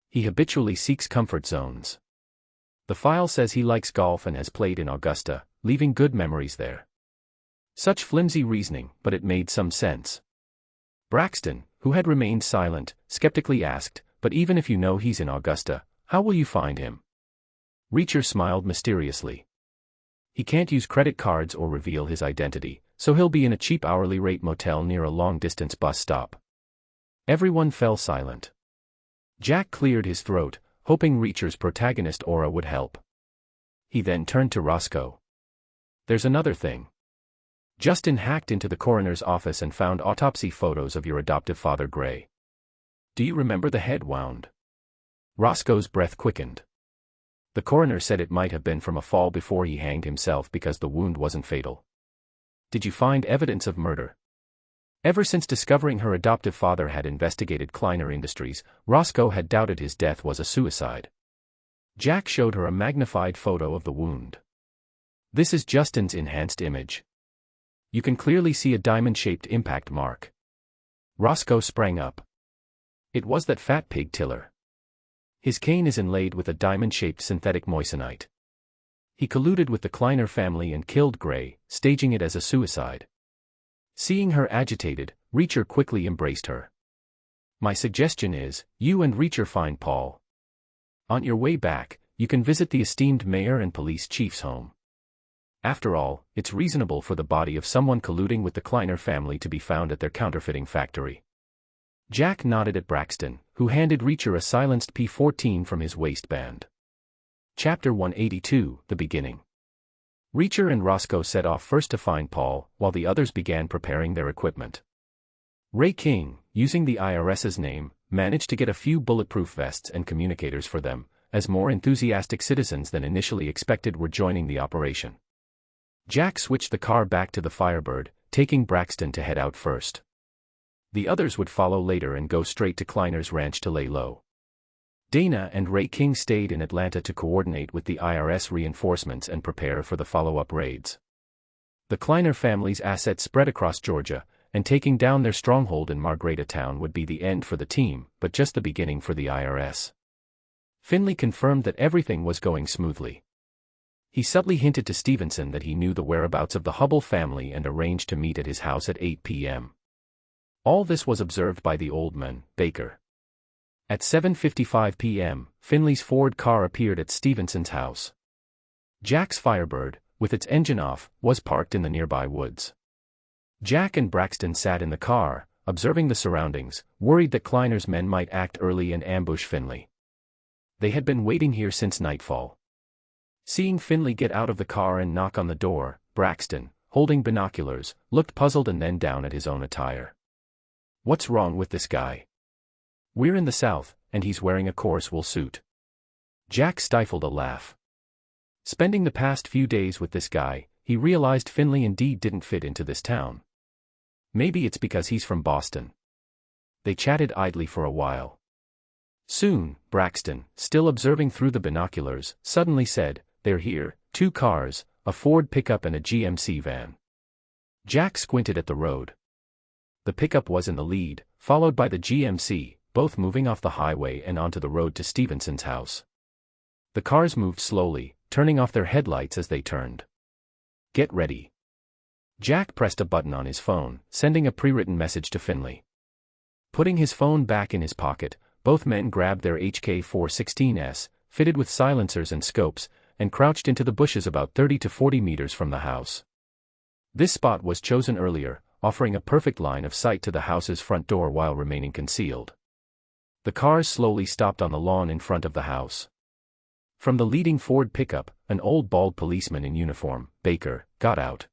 He habitually seeks comfort zones. The file says he likes golf and has played in Augusta, leaving good memories there. Such flimsy reasoning, but it made some sense. Braxton, who had remained silent, skeptically asked, but even if you know he's in Augusta, how will you find him? Reacher smiled mysteriously. He can't use credit cards or reveal his identity, so he'll be in a cheap hourly rate motel near a long-distance bus stop. Everyone fell silent. Jack cleared his throat, hoping Reacher's protagonist aura would help. He then turned to Roscoe. There's another thing. Justin hacked into the coroner's office and found autopsy photos of your adoptive father Gray. Do you remember the head wound? Roscoe's breath quickened. The coroner said it might have been from a fall before he hanged himself because the wound wasn't fatal. Did you find evidence of murder? Ever since discovering her adoptive father had investigated Kleiner Industries, Roscoe had doubted his death was a suicide. Jack showed her a magnified photo of the wound. This is Justin's enhanced image. You can clearly see a diamond-shaped impact mark. Roscoe sprang up. It was that fat pig Tiller. His cane is inlaid with a diamond-shaped synthetic moissanite. He colluded with the Kleiner family and killed Gray, staging it as a suicide. Seeing her agitated, Reacher quickly embraced her. My suggestion is, you and Reacher find Paul. On your way back, you can visit the esteemed mayor and police chief's home. After all, it's reasonable for the body of someone colluding with the Kleiner family to be found at their counterfeiting factory. Jack nodded at Braxton, who handed Reacher a silenced P-14 from his waistband. Chapter 182, The Beginning. Reacher and Roscoe set off first to find Paul, while the others began preparing their equipment. Ray King, using the IRS's name, managed to get a few bulletproof vests and communicators for them, as more enthusiastic citizens than initially expected were joining the operation. Jack switched the car back to the Firebird, taking Braxton to head out first. The others would follow later and go straight to Kleiner's ranch to lay low. Dana and Ray King stayed in Atlanta to coordinate with the IRS reinforcements and prepare for the follow-up raids. The Kleiner family's assets spread across Georgia, and taking down their stronghold in Margrave town would be the end for the team, but just the beginning for the IRS. Finley confirmed that everything was going smoothly. He subtly hinted to Stevenson that he knew the whereabouts of the Hubble family and arranged to meet at his house at 8 p.m. All this was observed by the old man, Baker. At 7:55 p.m., Finley's Ford car appeared at Stevenson's house. Jack's Firebird, with its engine off, was parked in the nearby woods. Jack and Braxton sat in the car, observing the surroundings, worried that Kleiner's men might act early and ambush Finley. They had been waiting here since nightfall. Seeing Finley get out of the car and knock on the door, Braxton, holding binoculars, looked puzzled and then down at his own attire. What's wrong with this guy? We're in the South, and he's wearing a coarse wool suit. Jack stifled a laugh. Spending the past few days with this guy, he realized Finley indeed didn't fit into this town. Maybe it's because he's from Boston. They chatted idly for a while. Soon, Braxton, still observing through the binoculars, suddenly said, "They're here, 2 cars, a Ford pickup and a GMC van." Jack squinted at the road. The pickup was in the lead, followed by the GMC, both moving off the highway and onto the road to Stevenson's house. The cars moved slowly, turning off their headlights as they turned. "Get ready." Jack pressed a button on his phone, sending a pre-written message to Finley. Putting his phone back in his pocket, both men grabbed their HK-416s, fitted with silencers and scopes, and crouched into the bushes about 30 to 40 meters from the house. This spot was chosen earlier, offering a perfect line of sight to the house's front door while remaining concealed. The cars slowly stopped on the lawn in front of the house. From the leading Ford pickup, an old bald policeman in uniform, Baker, got out.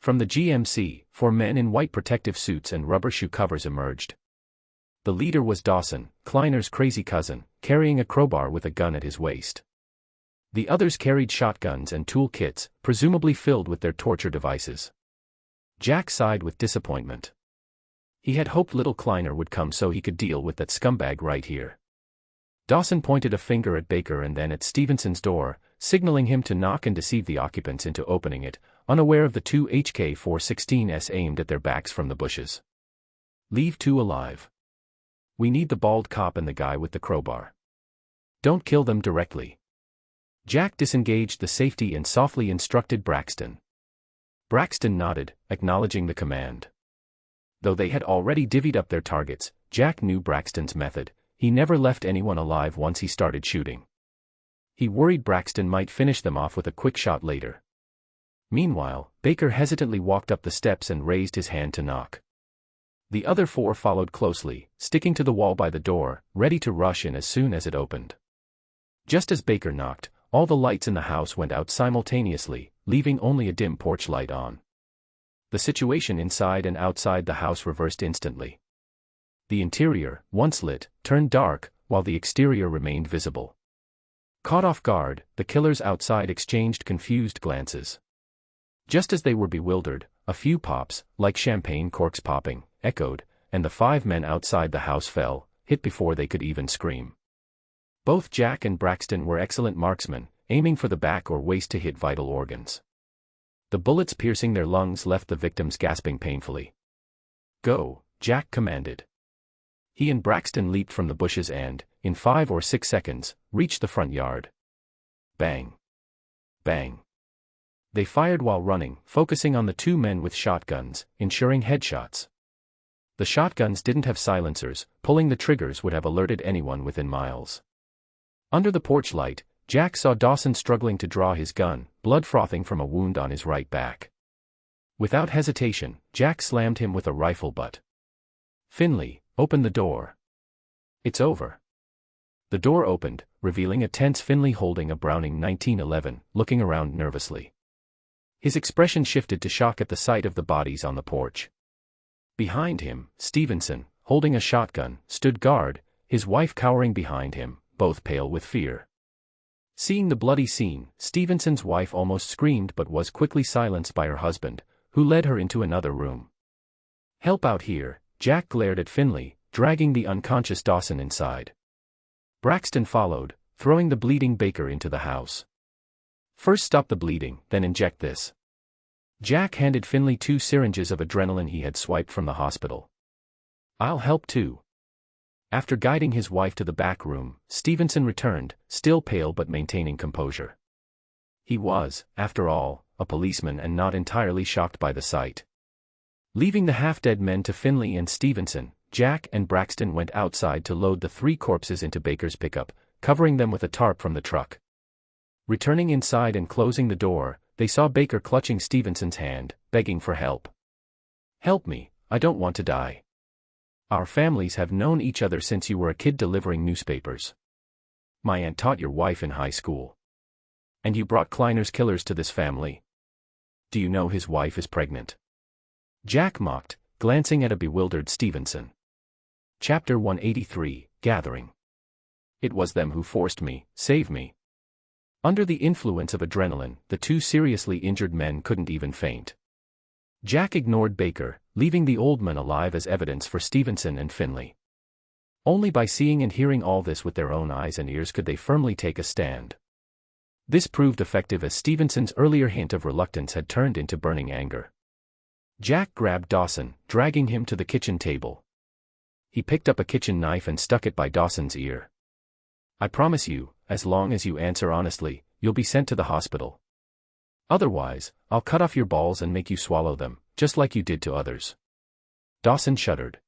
From the GMC, 4 men in white protective suits and rubber shoe covers emerged. The leader was Dawson, Kleiner's crazy cousin, carrying a crowbar with a gun at his waist. The others carried shotguns and tool kits, presumably filled with their torture devices. Jack sighed with disappointment. He had hoped little Kleiner would come so he could deal with that scumbag right here. Dawson pointed a finger at Baker and then at Stevenson's door, signaling him to knock and deceive the occupants into opening it, unaware of the 2 HK-416s aimed at their backs from the bushes. "Leave 2 alive. We need the bald cop and the guy with the crowbar. Don't kill them directly." Jack disengaged the safety and softly instructed Braxton. Braxton nodded, acknowledging the command. Though they had already divvied up their targets, Jack knew Braxton's method. He never left anyone alive once he started shooting. He worried Braxton might finish them off with a quick shot later. Meanwhile, Baker hesitantly walked up the steps and raised his hand to knock. The other 4 followed closely, sticking to the wall by the door, ready to rush in as soon as it opened. Just as Baker knocked, all the lights in the house went out simultaneously, leaving only a dim porch light on. The situation inside and outside the house reversed instantly. The interior, once lit, turned dark, while the exterior remained visible. Caught off guard, the killers outside exchanged confused glances. Just as they were bewildered, a few pops, like champagne corks popping, echoed, and the 5 men outside the house fell, hit before they could even scream. Both Jack and Braxton were excellent marksmen, aiming for the back or waist to hit vital organs. The bullets piercing their lungs left the victims gasping painfully. "Go," Jack commanded. He and Braxton leaped from the bushes and, in 5 or 6 seconds, reached the front yard. Bang. Bang. They fired while running, focusing on the 2 men with shotguns, ensuring headshots. The shotguns didn't have silencers, pulling the triggers would have alerted anyone within miles. Under the porch light, Jack saw Dawson struggling to draw his gun, blood frothing from a wound on his right back. Without hesitation, Jack slammed him with a rifle butt. "Finley, open the door." "It's over." The door opened, revealing a tense Finley holding a Browning 1911, looking around nervously. His expression shifted to shock at the sight of the bodies on the porch. Behind him, Stevenson, holding a shotgun, stood guard, his wife cowering behind him, both pale with fear. Seeing the bloody scene, Stevenson's wife almost screamed but was quickly silenced by her husband, who led her into another room. "Help out here," Jack glared at Finley, dragging the unconscious Dawson inside. Braxton followed, throwing the bleeding Baker into the house. "First stop the bleeding, then inject this." Jack handed Finley 2 syringes of adrenaline he had swiped from the hospital. "I'll help too." After guiding his wife to the back room, Stevenson returned, still pale but maintaining composure. He was, after all, a policeman and not entirely shocked by the sight. Leaving the half-dead men to Finley and Stevenson, Jack and Braxton went outside to load the 3 corpses into Baker's pickup, covering them with a tarp from the truck. Returning inside and closing the door, they saw Baker clutching Stevenson's hand, begging for help. "Help me, I don't want to die. Our families have known each other since you were a kid delivering newspapers. My aunt taught your wife in high school. And you brought Kleiner's killers to this family. Do you know his wife is pregnant?" Jack mocked, glancing at a bewildered Stevenson. Chapter 183, Gathering. "It was them who forced me, save me." Under the influence of adrenaline, the 2 seriously injured men couldn't even faint. Jack ignored Baker, leaving the old man alive as evidence for Stevenson and Finley. Only by seeing and hearing all this with their own eyes and ears could they firmly take a stand. This proved effective as Stevenson's earlier hint of reluctance had turned into burning anger. Jack grabbed Dawson, dragging him to the kitchen table. He picked up a kitchen knife and stuck it by Dawson's ear. "I promise you, as long as you answer honestly, you'll be sent to the hospital. Otherwise, I'll cut off your balls and make you swallow them, just like you did to others." Dawson shuddered.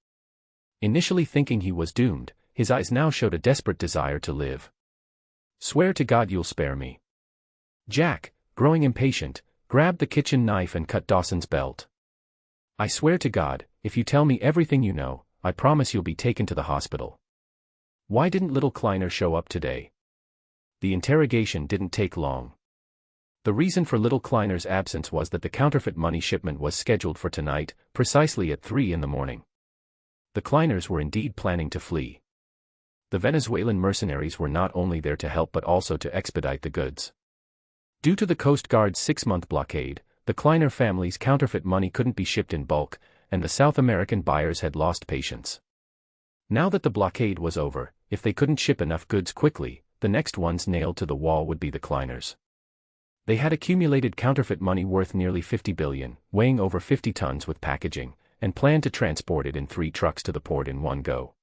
Initially thinking he was doomed, his eyes now showed a desperate desire to live. "Swear to God you'll spare me." Jack, growing impatient, grabbed the kitchen knife and cut Dawson's belt. "I swear to God, if you tell me everything you know, I promise you'll be taken to the hospital." "Why didn't little Kleiner show up today?" The interrogation didn't take long. The reason for little Kleiner's absence was that the counterfeit money shipment was scheduled for tonight, precisely at 3 in the morning. The Kleiners were indeed planning to flee. The Venezuelan mercenaries were not only there to help but also to expedite the goods. Due to the Coast Guard's 6-month blockade, the Kleiner family's counterfeit money couldn't be shipped in bulk, and the South American buyers had lost patience. Now that the blockade was over, if they couldn't ship enough goods quickly, the next ones nailed to the wall would be the Kleiners. They had accumulated counterfeit money worth nearly 50 billion, weighing over 50 tons with packaging, and planned to transport it in 3 trucks to the port in one go.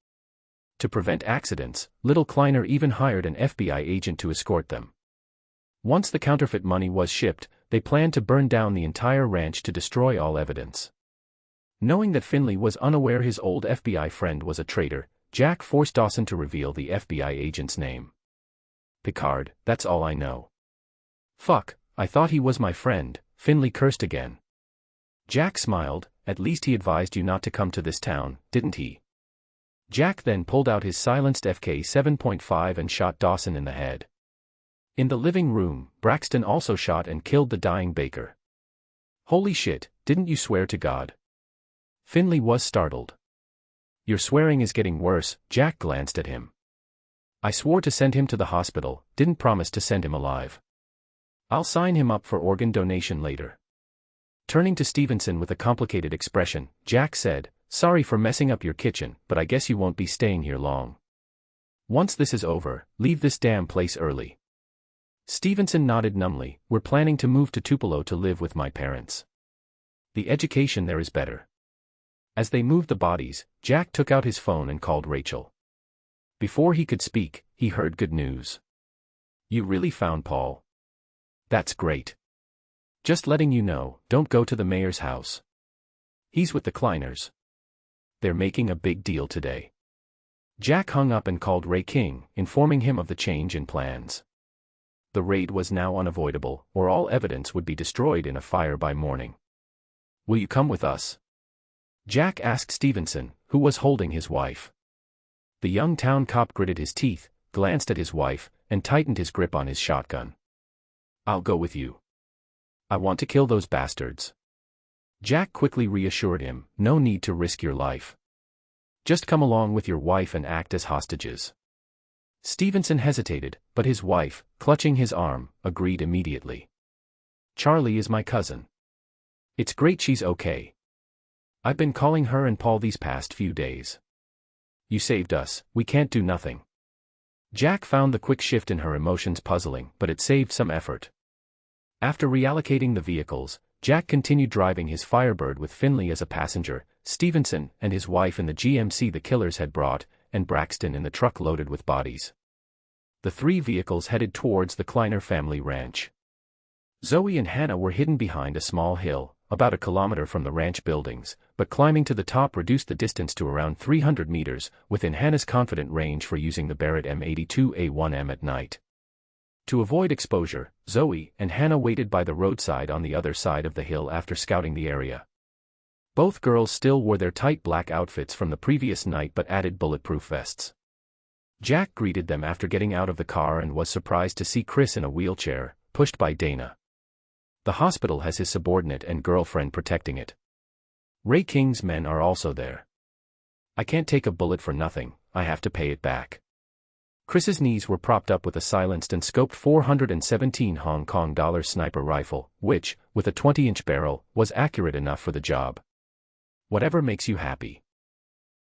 To prevent accidents, little Kleiner even hired an FBI agent to escort them. Once the counterfeit money was shipped, they planned to burn down the entire ranch to destroy all evidence. Knowing that Finley was unaware his old FBI friend was a traitor, Jack forced Dawson to reveal the FBI agent's name. "Picard, that's all I know." "Fuck, I thought he was my friend," Finley cursed again. Jack smiled, "At least he advised you not to come to this town, didn't he?" Jack then pulled out his silenced FK-7.5 and shot Dawson in the head. In the living room, Braxton also shot and killed the dying Baker. "Holy shit, didn't you swear to God?" Finley was startled. "Your swearing is getting worse," Jack glanced at him. I swore to send him to the hospital, didn't promise to send him alive. I'll sign him up for organ donation later. Turning to Stevenson with a complicated expression, Jack said, "Sorry for messing up your kitchen, but I guess you won't be staying here long. Once this is over, leave this damn place early." Stevenson nodded numbly. "We're planning to move to Tupelo to live with my parents. The education there is better." As they moved the bodies, Jack took out his phone and called Rachel. Before he could speak, he heard good news. "You really found Paul? That's great. Just letting you know, don't go to the mayor's house. He's with the Kleiners. They're making a big deal today." Jack hung up and called Ray King, informing him of the change in plans. The raid was now unavoidable, or all evidence would be destroyed in a fire by morning. "Will you come with us?" Jack asked Stevenson, who was holding his wife. The young town cop gritted his teeth, glanced at his wife, and tightened his grip on his shotgun. "I'll go with you. I want to kill those bastards." Jack quickly reassured him, "No need to risk your life. Just come along with your wife and act as hostages." Stevenson hesitated, but his wife, clutching his arm, agreed immediately. "Charlie is my cousin. It's great she's okay. I've been calling her and Paul these past few days. You saved us, we can't do nothing." Jack found the quick shift in her emotions puzzling, but it saved some effort. After reallocating the vehicles, Jack continued driving his Firebird with Finley as a passenger, Stevenson and his wife in the GMC the killers had brought, and Braxton in the truck loaded with bodies. The three vehicles headed towards the Kleiner family ranch. Zoe and Hannah were hidden behind a small hill, about a kilometer from the ranch buildings, but climbing to the top reduced the distance to around 300 meters, within Hannah's confident range for using the Barrett M82A1M at night. To avoid exposure, Zoe and Hannah waited by the roadside on the other side of the hill after scouting the area. Both girls still wore their tight black outfits from the previous night but added bulletproof vests. Jack greeted them after getting out of the car and was surprised to see Chris in a wheelchair, pushed by Dana. The hospital has his subordinate and girlfriend protecting it. Ray King's men are also there. "I can't take a bullet for nothing, I have to pay it back." Chris's knees were propped up with a silenced and scoped 417 Hong Kong dollar sniper rifle, which, with a 20-inch barrel, was accurate enough for the job. "Whatever makes you happy."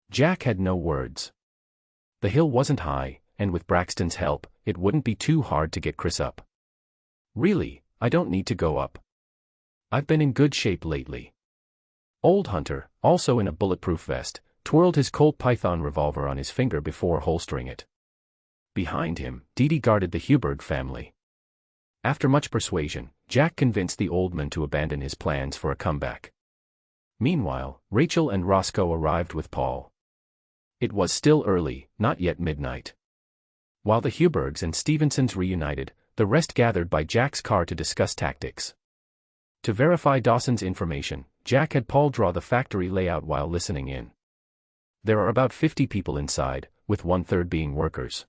Jack had no words. The hill wasn't high, and with Braxton's help, it wouldn't be too hard to get Chris up. "Really, I don't need to go up. I've been in good shape lately." Old Hunter, also in a bulletproof vest, twirled his Colt Python revolver on his finger before holstering it. Behind him, Dee Dee guarded the Huberg family. After much persuasion, Jack convinced the old man to abandon his plans for a comeback. Meanwhile, Rachel and Roscoe arrived with Paul. It was still early, not yet midnight. While the Hubergs and Stevensons reunited, the rest gathered by Jack's car to discuss tactics. To verify Dawson's information, Jack had Paul draw the factory layout while listening in. There are about 50 people inside, with 1/3 being workers.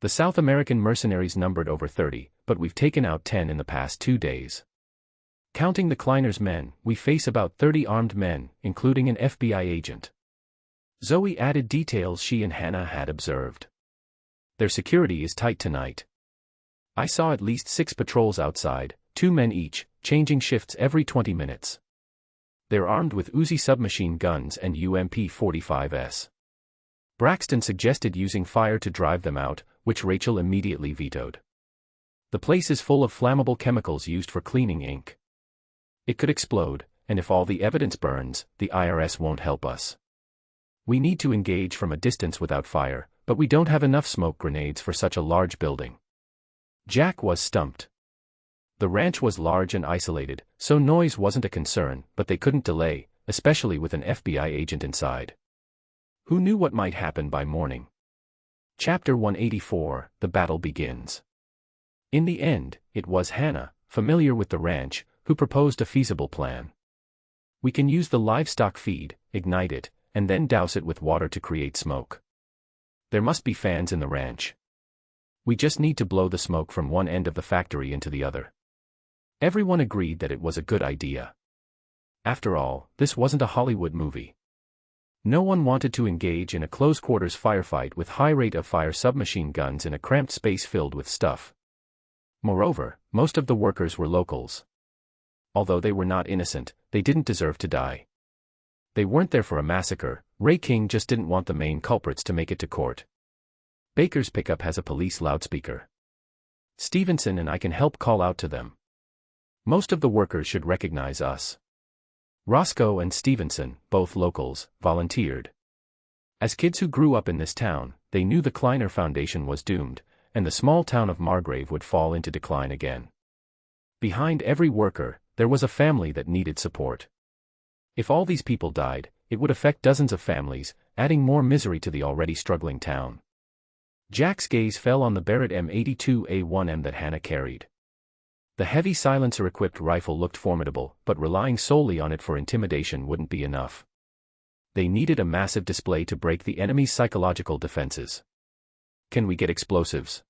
The South American mercenaries numbered over 30, but we've taken out 10 in the past 2 days. Counting the Kleiners' men, we face about 30 armed men, including an FBI agent. Zoe added details she and Hannah had observed. Their security is tight tonight. I saw at least 6 patrols outside, 2 men each, changing shifts every 20 minutes. They're armed with Uzi submachine guns and UMP-45s. Braxton suggested using fire to drive them out, which Rachel immediately vetoed. The place is full of flammable chemicals used for cleaning ink. It could explode, and if all the evidence burns, the IRS won't help us. We need to engage from a distance without fire, but we don't have enough smoke grenades for such a large building. Jack was stumped. The ranch was large and isolated, so noise wasn't a concern, but they couldn't delay, especially with an FBI agent inside. Who knew what might happen by morning? Chapter 184, The Battle Begins. In the end, it was Hannah, familiar with the ranch, who proposed a feasible plan. We can use the livestock feed, ignite it, and then douse it with water to create smoke. There must be fans in the ranch. We just need to blow the smoke from one end of the factory into the other. Everyone agreed that it was a good idea. After all, this wasn't a Hollywood movie. No one wanted to engage in a close-quarters firefight with high rate-of-fire submachine guns in a cramped space filled with stuff. Moreover, most of the workers were locals. Although they were not innocent, they didn't deserve to die. They weren't there for a massacre. Ray King just didn't want the main culprits to make it to court. Baker's pickup has a police loudspeaker. Stevenson and I can help call out to them. Most of the workers should recognize us. Roscoe and Stevenson, both locals, volunteered. As kids who grew up in this town, they knew the Kleiner Foundation was doomed, and the small town of Margrave would fall into decline again. Behind every worker, there was a family that needed support. If all these people died, it would affect dozens of families, adding more misery to the already struggling town. Jack's gaze fell on the Barrett M82A1M that Hannah carried. The heavy silencer-equipped rifle looked formidable, but relying solely on it for intimidation wouldn't be enough. They needed a massive display to break the enemy's psychological defenses. Can we get explosives?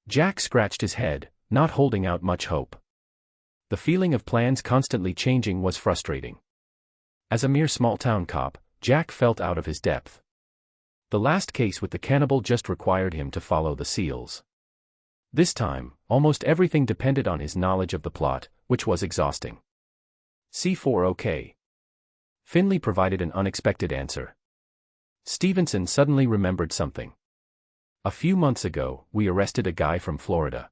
Jack scratched his head, not holding out much hope. The feeling of plans constantly changing was frustrating. As a mere small-town cop, Jack felt out of his depth. The last case with the cannibal just required him to follow the seals. This time, almost everything depended on his knowledge of the plot, which was exhausting. C4 OK. Finley provided an unexpected answer. Stevenson suddenly remembered something. A few months ago, we arrested a guy from Florida.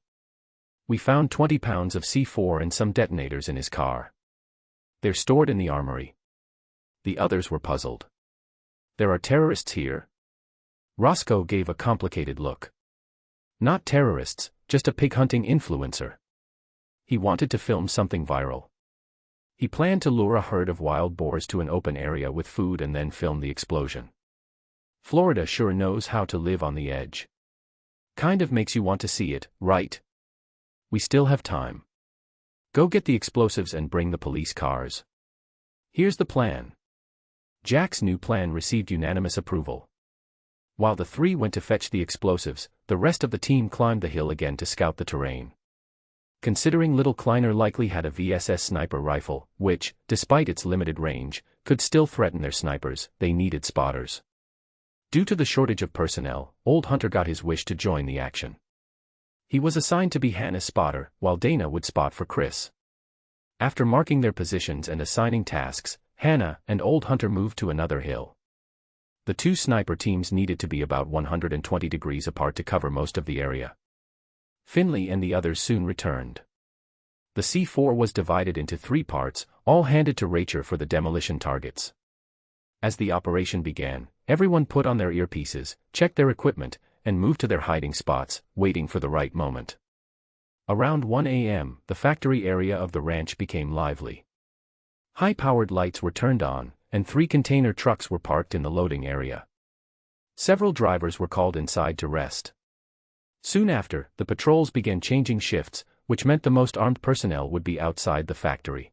We found 20 pounds of C4 and some detonators in his car. They're stored in the armory. The others were puzzled. There are terrorists here? Roscoe gave a complicated look. Not terrorists, just a pig-hunting influencer. He wanted to film something viral. He planned to lure a herd of wild boars to an open area with food and then film the explosion. Florida sure knows how to live on the edge. Kind of makes you want to see it, right? We still have time. Go get the explosives and bring the police cars. Here's the plan. Jack's new plan received unanimous approval. While the three went to fetch the explosives, the rest of the team climbed the hill again to scout the terrain. Considering Little Kleiner likely had a VSS sniper rifle, which, despite its limited range, could still threaten their snipers, they needed spotters. Due to the shortage of personnel, Old Hunter got his wish to join the action. He was assigned to be Hannah's spotter, while Dana would spot for Chris. After marking their positions and assigning tasks, Hannah and Old Hunter moved to another hill. The two sniper teams needed to be about 120 degrees apart to cover most of the area. Finley and the others soon returned. The C4 was divided into 3 parts, all handed to Rachel for the demolition targets. As the operation began, everyone put on their earpieces, checked their equipment, and moved to their hiding spots, waiting for the right moment. Around 1 a.m., the factory area of the ranch became lively. High-powered lights were turned on, and 3 container trucks were parked in the loading area. Several drivers were called inside to rest. Soon after, the patrols began changing shifts, which meant the most armed personnel would be outside the factory.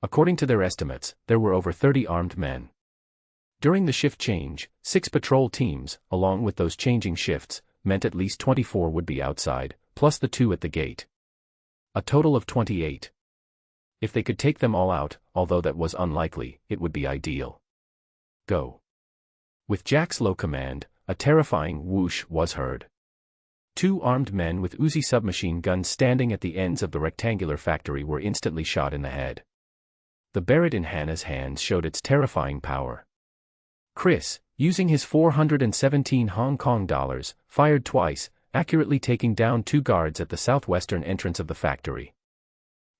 According to their estimates, there were over 30 armed men. During the shift change, 6 patrol teams, along with those changing shifts, meant at least 24 would be outside, plus the 2 at the gate. A total of 28. If they could take them all out, although that was unlikely, it would be ideal. Go. With Jack's low command, a terrifying whoosh was heard. 2 armed men with Uzi submachine guns standing at the ends of the rectangular factory were instantly shot in the head. The Barrett in Hannah's hands showed its terrifying power. Chris, using his 417 Hong Kong dollars, fired twice, accurately taking down 2 guards at the southwestern entrance of the factory.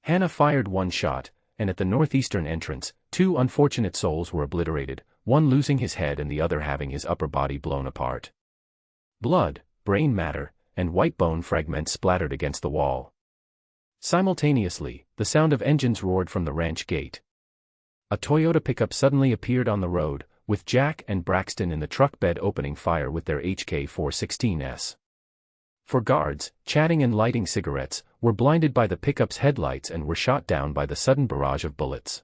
Hannah fired 1 shot, and at the northeastern entrance, 2 unfortunate souls were obliterated, one losing his head and the other having his upper body blown apart. Blood, brain matter, and white bone fragments splattered against the wall. Simultaneously, the sound of engines roared from the ranch gate. A Toyota pickup suddenly appeared on the road, with Jack and Braxton in the truck bed opening fire with their HK-416s. 4 guards, chatting and lighting cigarettes, were blinded by the pickup's headlights and were shot down by the sudden barrage of bullets.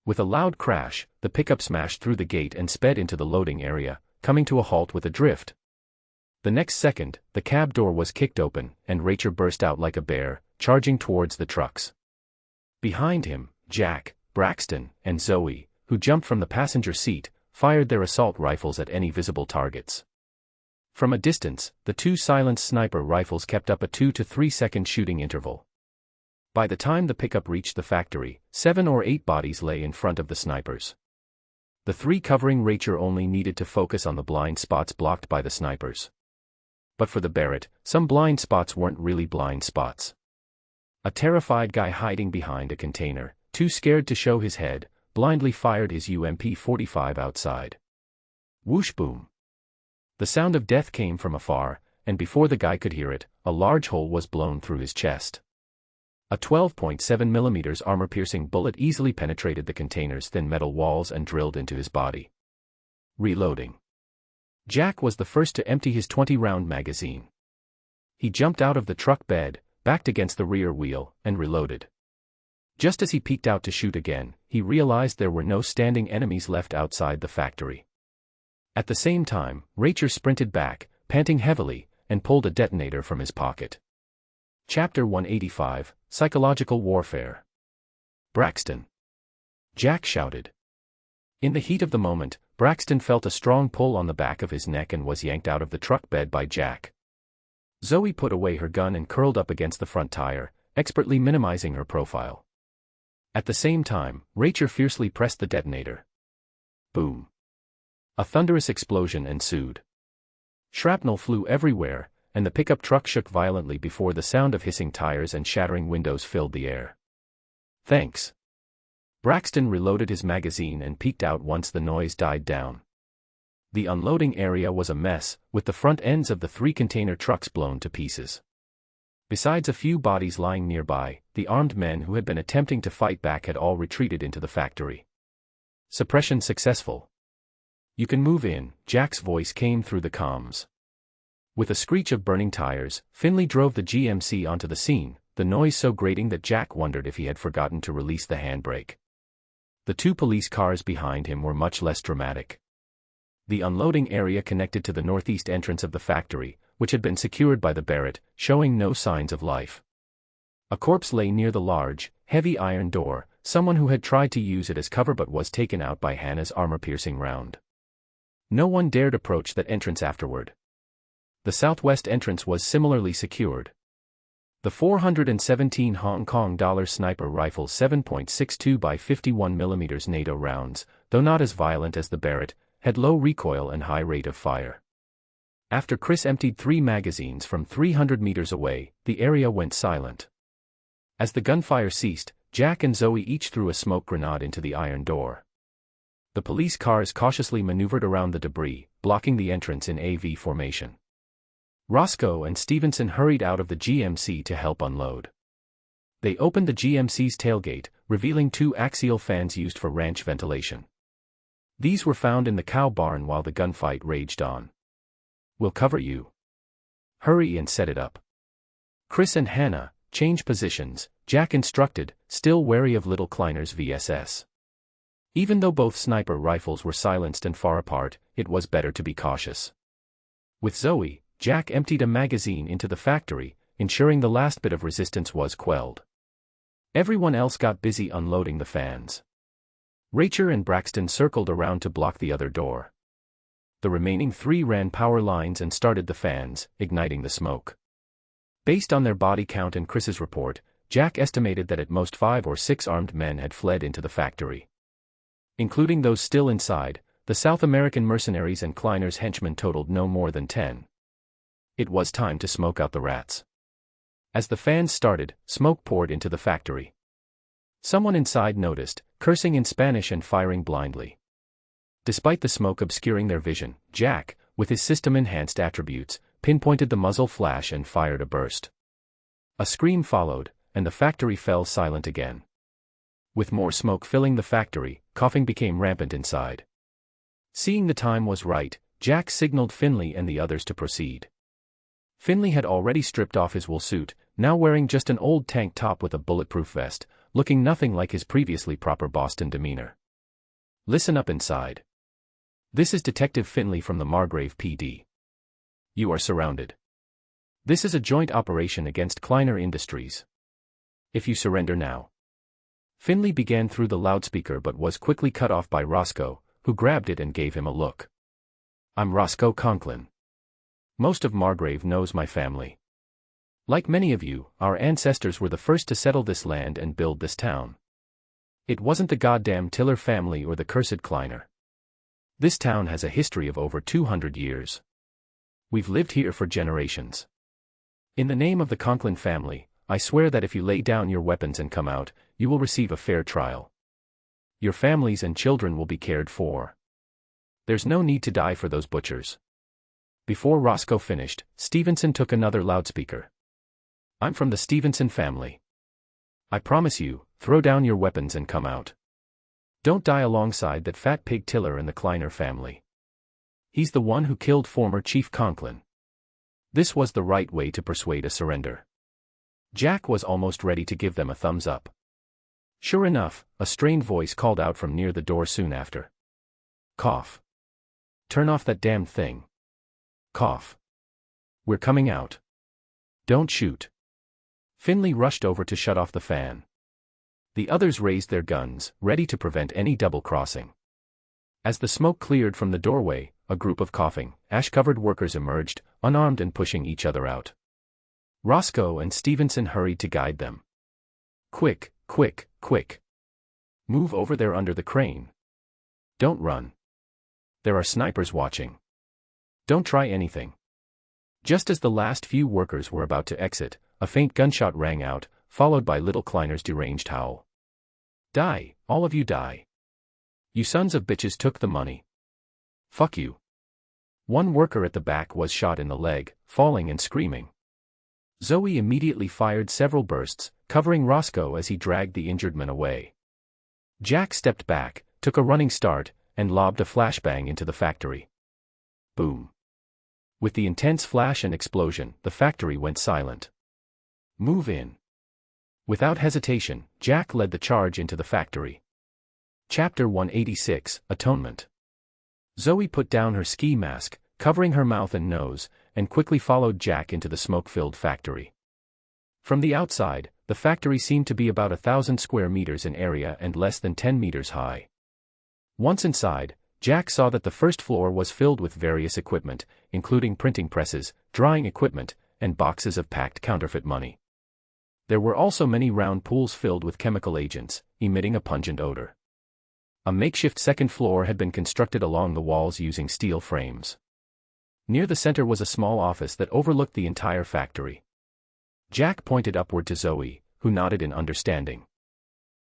With a loud crash, the pickup smashed through the gate and sped into the loading area, coming to a halt with a drift. The next second, the cab door was kicked open, and Rachel burst out like a bear, charging towards the trucks. Behind him, Jack, Braxton, and Zoe, who jumped from the passenger seat, fired their assault rifles at any visible targets. From a distance, the two silenced sniper rifles kept up a 2 to 3 second shooting interval. By the time the pickup reached the factory, 7 or 8 bodies lay in front of the snipers. The 3 covering Rachel only needed to focus on the blind spots blocked by the snipers. But for the Barrett, some blind spots weren't really blind spots. A terrified guy hiding behind a container, too scared to show his head, blindly fired his UMP-45 outside. Whoosh boom. The sound of death came from afar, and before the guy could hear it, a large hole was blown through his chest. A 12.7mm armor-piercing bullet easily penetrated the container's thin metal walls and drilled into his body. Reloading. Jack was the first to empty his 20-round magazine. He jumped out of the truck bed, backed against the rear wheel, and reloaded. Just as he peeked out to shoot again, he realized there were no standing enemies left outside the factory. At the same time, Rachel sprinted back, panting heavily, and pulled a detonator from his pocket. Chapter 185, Psychological Warfare. Braxton. Jack shouted. In the heat of the moment, Braxton felt a strong pull on the back of his neck and was yanked out of the truck bed by Jack. Zoe put away her gun and curled up against the front tire, expertly minimizing her profile. At the same time, Rachel fiercely pressed the detonator. Boom. A thunderous explosion ensued. Shrapnel flew everywhere, and the pickup truck shook violently before the sound of hissing tires and shattering windows filled the air. Thanks. Braxton reloaded his magazine and peeked out once the noise died down. The unloading area was a mess, with the front ends of the 3 container trucks blown to pieces. Besides a few bodies lying nearby, the armed men who had been attempting to fight back had all retreated into the factory. Suppression successful. You can move in, Jack's voice came through the comms. With a screech of burning tires, Finley drove the GMC onto the scene, the noise so grating that Jack wondered if he had forgotten to release the handbrake. The 2 police cars behind him were much less dramatic. The unloading area connected to the northeast entrance of the factory, which had been secured by the Barrett, showing no signs of life. A corpse lay near the large, heavy iron door, someone who had tried to use it as cover but was taken out by Hannah's armor-piercing round. No one dared approach that entrance afterward. The southwest entrance was similarly secured. The 417 Hong Kong dollar sniper rifle 7.62 by 51mm NATO rounds, though not as violent as the Barrett, had low recoil and high rate of fire. After Chris emptied 3 magazines from 300 meters away, the area went silent. As the gunfire ceased, Jack and Zoe each threw a smoke grenade into the iron door. The police cars cautiously maneuvered around the debris, blocking the entrance in AV formation. Roscoe and Stevenson hurried out of the GMC to help unload. They opened the GMC's tailgate, revealing 2 axial fans used for ranch ventilation. These were found in the cow barn while the gunfight raged on. We'll cover you. Hurry and set it up. Chris and Hannah, change positions, Jack instructed, still wary of little Kleiner's VSS. Even though both sniper rifles were silenced and far apart, it was better to be cautious. With Zoe, Jack emptied a magazine into the factory, ensuring the last bit of resistance was quelled. Everyone else got busy unloading the fans. Rachel and Braxton circled around to block the other door. The remaining 3 ran power lines and started the fans, igniting the smoke. Based on their body count and Chris's report, Jack estimated that at most 5 or 6 armed men had fled into the factory. Including those still inside, the South American mercenaries and Kleiner's henchmen totaled no more than 10. It was time to smoke out the rats. As the fans started, smoke poured into the factory. Someone inside noticed, cursing in Spanish and firing blindly. Despite the smoke obscuring their vision, Jack, with his system-enhanced attributes, pinpointed the muzzle flash and fired a burst. A scream followed, and the factory fell silent again. With more smoke filling the factory, coughing became rampant inside. Seeing the time was right, Jack signaled Finley and the others to proceed. Finley had already stripped off his wool suit, now wearing just an old tank top with a bulletproof vest, looking nothing like his previously proper Boston demeanor. Listen up inside. This is Detective Finley from the Margrave PD. You are surrounded. This is a joint operation against Kleiner Industries. If you surrender now. Finley began through the loudspeaker but was quickly cut off by Roscoe, who grabbed it and gave him a look. "I'm Roscoe Conklin. Most of Margrave knows my family. Like many of you, our ancestors were the first to settle this land and build this town. It wasn't the goddamn Tiller family or the cursed Kleiner. This town has a history of over 200 years. We've lived here for generations. In the name of the Conklin family, I swear that if you lay down your weapons and come out, you will receive a fair trial. Your families and children will be cared for. There's no need to die for those butchers." Before Roscoe finished, Stevenson took another loudspeaker. "I'm from the Stevenson family. I promise you, throw down your weapons and come out. Don't die alongside that fat pig Tiller and the Kleiner family. He's the one who killed former Chief Conklin." This was the right way to persuade a surrender. Jack was almost ready to give them a thumbs up. Sure enough, a strained voice called out from near the door soon after. "Cough. Turn off that damn thing. Cough. We're coming out. Don't shoot." Finley rushed over to shut off the fan. The others raised their guns, ready to prevent any double-crossing. As the smoke cleared from the doorway, a group of coughing, ash-covered workers emerged, unarmed and pushing each other out. Roscoe and Stevenson hurried to guide them. "Quick, quick, quick. Move over there under the crane. Don't run. There are snipers watching. Don't try anything." Just as the last few workers were about to exit, a faint gunshot rang out, followed by Little Kleiner's deranged howl. "Die, all of you die. You sons of bitches took the money. Fuck you." One worker at the back was shot in the leg, falling and screaming. Zoe immediately fired several bursts, covering Roscoe as he dragged the injured man away. Jack stepped back, took a running start, and lobbed a flashbang into the factory. Boom. With the intense flash and explosion, the factory went silent. "Move in." Without hesitation, Jack led the charge into the factory. Chapter 186, Atonement. Zoe put down her ski mask, covering her mouth and nose, and quickly followed Jack into the smoke-filled factory. From the outside, the factory seemed to be about 1,000 square meters in area and less than 10 meters high. Once inside, Jack saw that the first floor was filled with various equipment, including printing presses, drying equipment, and boxes of packed counterfeit money. There were also many round pools filled with chemical agents, emitting a pungent odor. A makeshift second floor had been constructed along the walls using steel frames. Near the center was a small office that overlooked the entire factory. Jack pointed upward to Zoe, who nodded in understanding.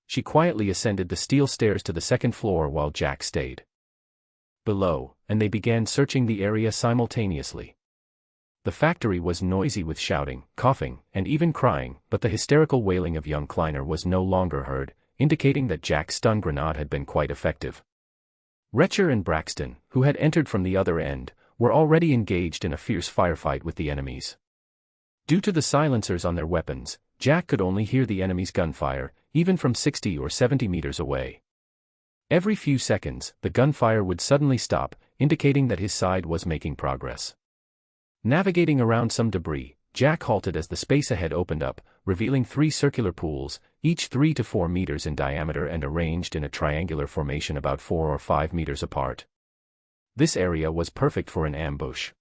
She quietly ascended the steel stairs to the second floor while Jack stayed below, and they began searching the area simultaneously. The factory was noisy with shouting, coughing, and even crying, but the hysterical wailing of young Kleiner was no longer heard, indicating that Jack's stun grenade had been quite effective. Retcher and Braxton, who had entered from the other end, were already engaged in a fierce firefight with the enemies. Due to the silencers on their weapons, Jack could only hear the enemy's gunfire, even from 60 or 70 meters away. Every few seconds, the gunfire would suddenly stop, indicating that his side was making progress. Navigating around some debris, Jack halted as the space ahead opened up, revealing 3 circular pools, each 3 to 4 meters in diameter and arranged in a triangular formation about 4 or 5 meters apart. This area was perfect for an ambush.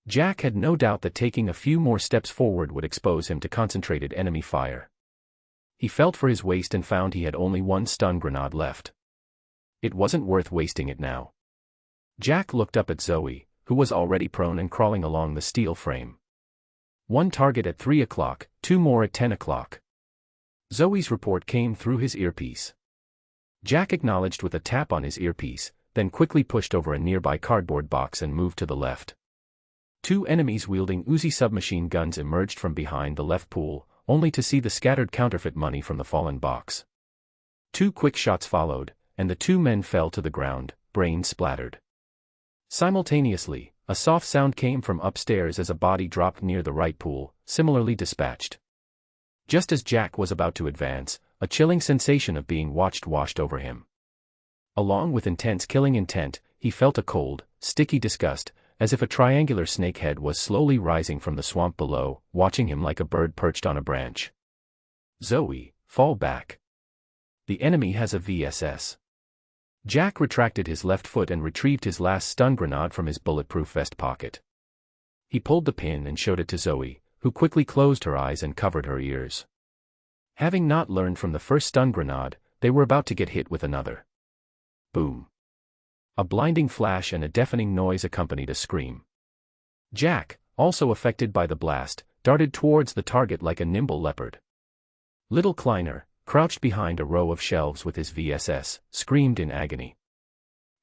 Jack had no doubt that taking a few more steps forward would expose him to concentrated enemy fire. He felt for his waist and found he had only one stun grenade left. It wasn't worth wasting it now. Jack looked up at Zoe, who was already prone and crawling along the steel frame. 1 target at 3 o'clock, 2 more at 10 o'clock. Zoe's report came through his earpiece. Jack acknowledged with a tap on his earpiece, then quickly pushed over a nearby cardboard box and moved to the left. 2 enemies wielding Uzi submachine guns emerged from behind the left pool, only to see the scattered counterfeit money from the fallen box. 2 quick shots followed, and the 2 men fell to the ground, brains splattered. Simultaneously, a soft sound came from upstairs as a body dropped near the right pool, similarly dispatched. Just as Jack was about to advance, a chilling sensation of being watched washed over him. Along with intense killing intent, he felt a cold, sticky disgust, as if a triangular snakehead was slowly rising from the swamp below, watching him like a bird perched on a branch. Zoe, fall back. The enemy has a VSS. Jack retracted his left foot and retrieved his last stun grenade from his bulletproof vest pocket. He pulled the pin and showed it to Zoe, who quickly closed her eyes and covered her ears. Having not learned from the first stun grenade, they were about to get hit with another. Boom. A blinding flash and a deafening noise accompanied a scream. Jack, also affected by the blast, darted towards the target like a nimble leopard. Little Kleiner, crouched behind a row of shelves with his VSS, screamed in agony.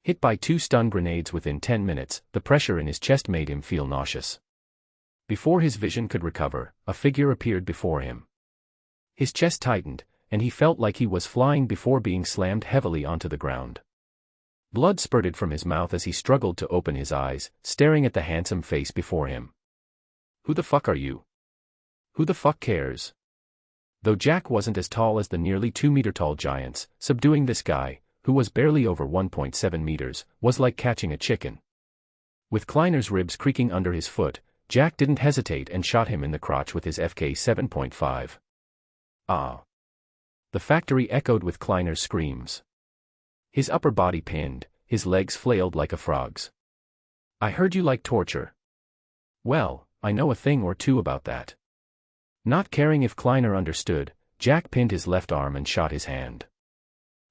Hit by 2 stun grenades within 10 minutes, the pressure in his chest made him feel nauseous. Before his vision could recover, a figure appeared before him. His chest tightened, and he felt like he was flying before being slammed heavily onto the ground. Blood spurted from his mouth as he struggled to open his eyes, staring at the handsome face before him. Who the fuck are you? Who the fuck cares? Though Jack wasn't as tall as the nearly 2-meter-tall giants, subduing this guy, who was barely over 1.7 meters, was like catching a chicken. With Kleiner's ribs creaking under his foot, Jack didn't hesitate and shot him in the crotch with his FK 7.5. Ah! The factory echoed with Kleiner's screams. His upper body pinned, his legs flailed like a frog's. I heard you like torture. Well, I know a thing or two about that. Not caring if Kleiner understood, Jack pinned his left arm and shot his hand.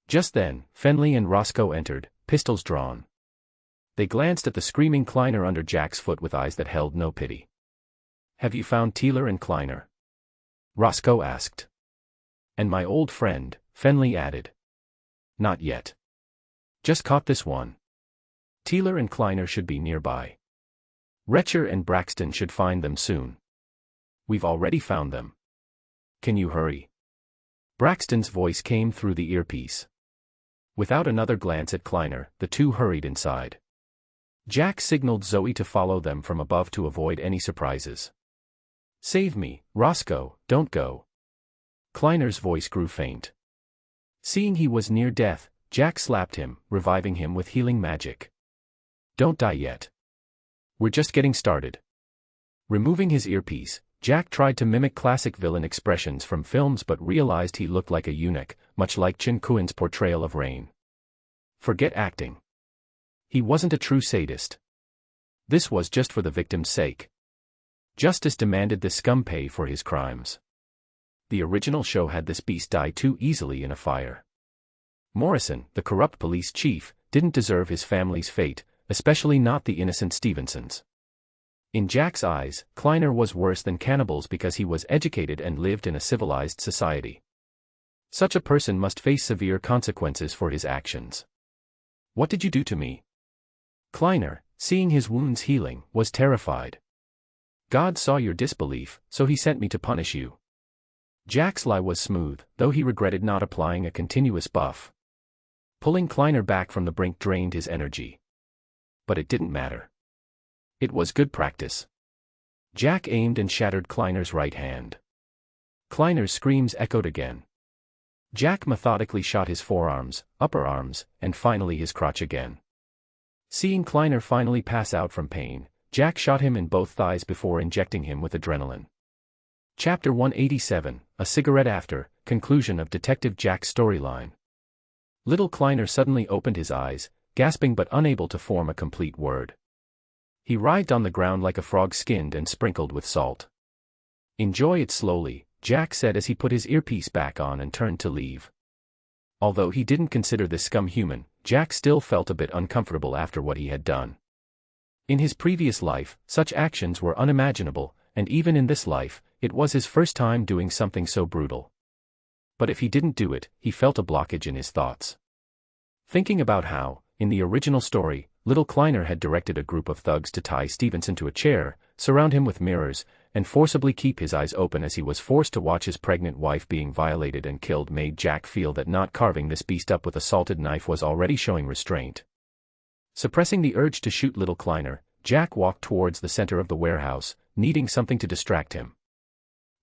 Just then, Fenley and Roscoe entered, pistols drawn. They glanced at the screaming Kleiner under Jack's foot with eyes that held no pity. Have you found Teeler and Kleiner? Roscoe asked. And my old friend, Fenley added. Not yet. Just caught this one. Teeler and Kleiner should be nearby. Retcher and Braxton should find them soon. We've already found them. Can you hurry? Braxton's voice came through the earpiece. Without another glance at Kleiner, the two hurried inside. Jack signaled Zoe to follow them from above to avoid any surprises. Save me, Roscoe, don't go. Kleiner's voice grew faint. Seeing he was near death, Jack slapped him, reviving him with healing magic. Don't die yet. We're just getting started. Removing his earpiece, Jack tried to mimic classic villain expressions from films but realized he looked like a eunuch, much like Chin Kuin's portrayal of Rain. Forget acting. He wasn't a true sadist. This was just for the victim's sake. Justice demanded this scum pay for his crimes. The original show had this beast die too easily in a fire. Morrison, the corrupt police chief, didn't deserve his family's fate, especially not the innocent Stevensons. In Jack's eyes, Kleiner was worse than cannibals because he was educated and lived in a civilized society. Such a person must face severe consequences for his actions. What did you do to me? Kleiner, seeing his wounds healing, was terrified. God saw your disbelief, so he sent me to punish you. Jack's lie was smooth, though he regretted not applying a continuous buff. Pulling Kleiner back from the brink drained his energy. But it didn't matter. It was good practice. Jack aimed and shattered Kleiner's right hand. Kleiner's screams echoed again. Jack methodically shot his forearms, upper arms, and finally his crotch again. Seeing Kleiner finally pass out from pain, Jack shot him in both thighs before injecting him with adrenaline. Chapter 187, A Cigarette After, Conclusion of Detective Jack's Storyline. Little Kleiner suddenly opened his eyes, gasping but unable to form a complete word. He writhed on the ground like a frog skinned and sprinkled with salt. Enjoy it slowly, Jack said as he put his earpiece back on and turned to leave. Although he didn't consider this scum human, Jack still felt a bit uncomfortable after what he had done. In his previous life, such actions were unimaginable, and even in this life, it was his first time doing something so brutal. But if he didn't do it, he felt a blockage in his thoughts. Thinking about how, in the original story, Little Kleiner had directed a group of thugs to tie Stevenson to a chair, surround him with mirrors, and forcibly keep his eyes open as he was forced to watch his pregnant wife being violated and killed made Jack feel that not carving this beast up with a salted knife was already showing restraint. Suppressing the urge to shoot Little Kleiner, Jack walked towards the center of the warehouse, needing something to distract him.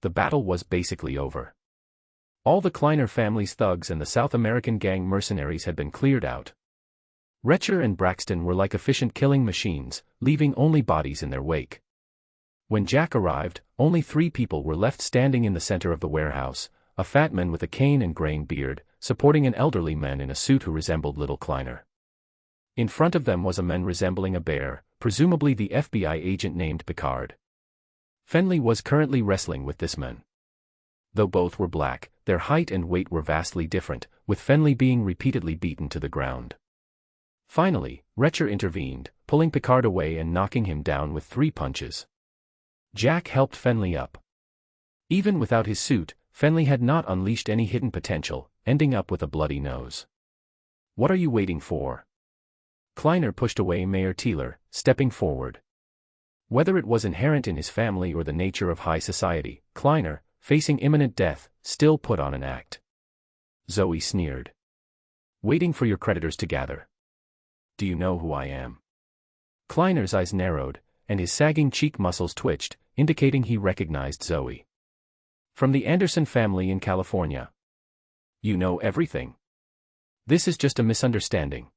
The battle was basically over. All the Kleiner family's thugs and the South American gang mercenaries had been cleared out. Retcher and Braxton were like efficient killing machines, leaving only bodies in their wake. When Jack arrived, only 3 people were left standing in the center of the warehouse, a fat man with a cane and graying beard, supporting an elderly man in a suit who resembled little Kleiner. In front of them was a man resembling a bear, presumably the FBI agent named Picard. Fenley was currently wrestling with this man. Though both were black, their height and weight were vastly different, with Fenley being repeatedly beaten to the ground. Finally, Retcher intervened, pulling Picard away and knocking him down with 3 punches. Jack helped Fenley up. Even without his suit, Fenley had not unleashed any hidden potential, ending up with a bloody nose. "What are you waiting for?" Kleiner pushed away Mayor Teeler, stepping forward. Whether it was inherent in his family or the nature of high society, Kleiner, facing imminent death, still put on an act. Zoe sneered. "Waiting for your creditors to gather. Do you know who I am?" Kleiner's eyes narrowed, and his sagging cheek muscles twitched, indicating he recognized Zoe. "From the Anderson family in California. You know everything. This is just a misunderstanding.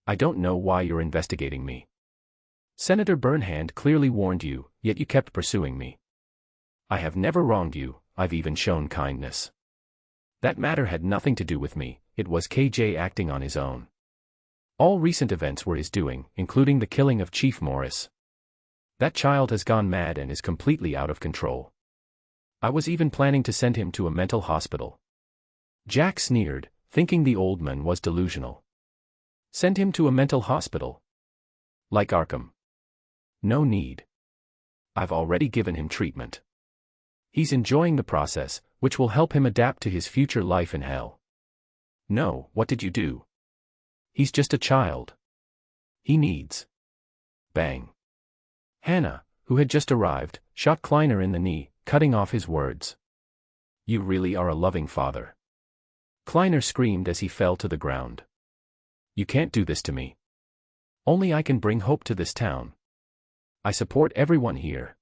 I don't know why you're investigating me. Senator Burnhand clearly warned you, yet you kept pursuing me. I have never wronged you, I've even shown kindness. That matter had nothing to do with me, it was KJ acting on his own. All recent events were his doing, including the killing of Chief Morris. That child has gone mad and is completely out of control. I was even planning to send him to a mental hospital." Jack sneered, thinking the old man was delusional. "Send him to a mental hospital? Like Arkham? No need. I've already given him treatment. He's enjoying the process, which will help him adapt to his future life in hell." "No, what did you do? He's just a child. He needs..." Bang. Hannah, who had just arrived, shot Kleiner in the knee, cutting off his words. "You really are a loving father." Kleiner screamed as he fell to the ground. "You can't do this to me. Only I can bring hope to this town. I support everyone here.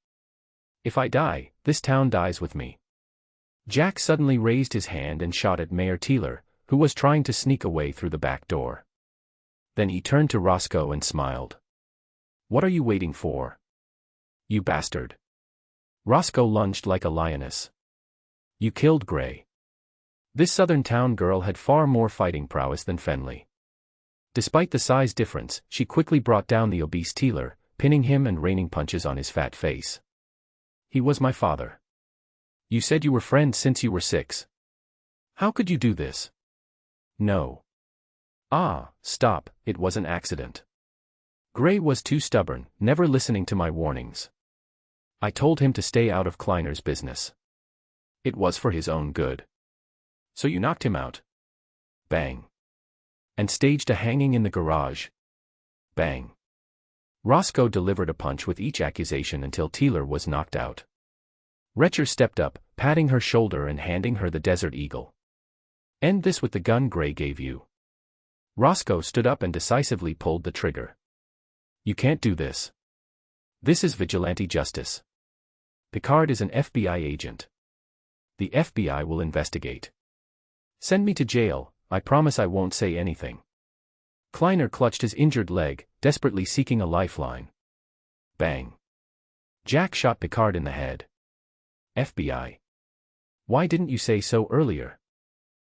If I die, this town dies with me." Jack suddenly raised his hand and shot at Mayor Teeler, who was trying to sneak away through the back door. Then he turned to Roscoe and smiled. "What are you waiting for? You bastard." Roscoe lunged like a lioness. "You killed Gray." This southern town girl had far more fighting prowess than Fenley. Despite the size difference, she quickly brought down the obese Teeler, pinning him and raining punches on his fat face. "He was my father. You said you were friends since you were 6. How could you do this?" "No." "Ah, stop, it was an accident. Gray was too stubborn, never listening to my warnings. I told him to stay out of Kleiner's business. It was for his own good. So you knocked him out." Bang. "And staged a hanging in the garage." Bang. Roscoe delivered a punch with each accusation until Teeler was knocked out. Retcher stepped up, patting her shoulder and handing her the Desert Eagle. "End this with the gun Gray gave you." Roscoe stood up and decisively pulled the trigger. "You can't do this. This is vigilante justice. Picard is an FBI agent. The FBI will investigate. Send me to jail, I promise I won't say anything." Kleiner clutched his injured leg, desperately seeking a lifeline. Bang. Jack shot Picard in the head. "FBI. Why didn't you say so earlier?"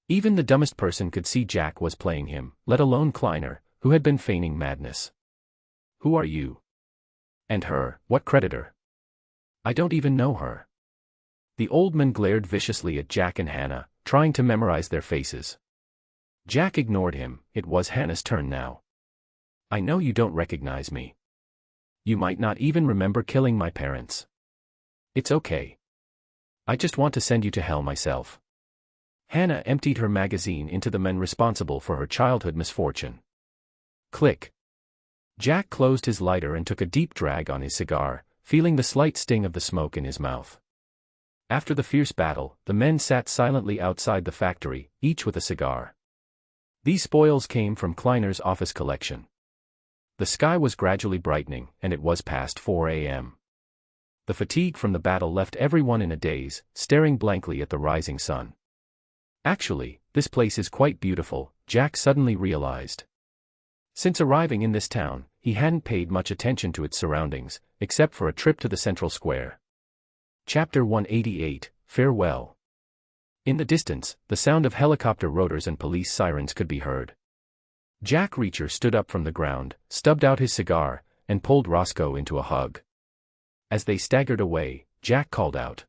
Even the dumbest person could see Jack was playing him, let alone Kleiner, who had been feigning madness. "Who are you? And her, what creditor? I don't even know her." The old man glared viciously at Jack and Hannah, trying to memorize their faces. Jack ignored him, it was Hannah's turn now. "I know you don't recognize me. You might not even remember killing my parents. It's okay. I just want to send you to hell myself." Hannah emptied her magazine into the men responsible for her childhood misfortune. Click. Jack closed his lighter and took a deep drag on his cigar, feeling the slight sting of the smoke in his mouth. After the fierce battle, the men sat silently outside the factory, each with a cigar. These spoils came from Kleiner's office collection. The sky was gradually brightening, and it was past 4 a.m. The fatigue from the battle left everyone in a daze, staring blankly at the rising sun. Actually, this place is quite beautiful, Jack suddenly realized. Since arriving in this town, he hadn't paid much attention to its surroundings, except for a trip to the central square. Chapter 188, Farewell. In the distance, the sound of helicopter rotors and police sirens could be heard. Jack Reacher stood up from the ground, stubbed out his cigar, and pulled Roscoe into a hug. As they staggered away, Jack called out,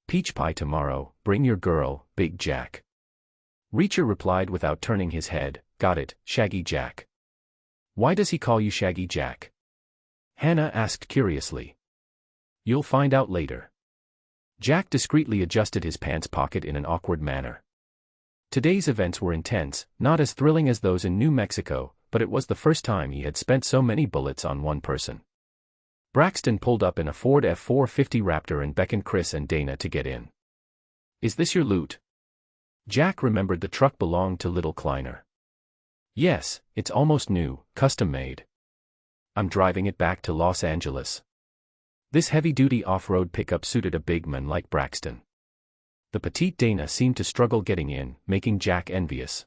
"Peach pie tomorrow, bring your girl, Big Jack." Reacher replied without turning his head, "Got it, Shaggy Jack." "Why does he call you Shaggy Jack?" Hannah asked curiously. "You'll find out later." Jack discreetly adjusted his pants pocket in an awkward manner. Today's events were intense, not as thrilling as those in New Mexico, but it was the first time he had spent so many bullets on one person. Braxton pulled up in a Ford F-450 Raptor and beckoned Chris and Dana to get in. "Is this your loot?" Jack remembered the truck belonged to Little Kleiner. "Yes, it's almost new, custom-made. I'm driving it back to Los Angeles." This heavy-duty off-road pickup suited a big man like Braxton. The petite Dana seemed to struggle getting in, making Jack envious.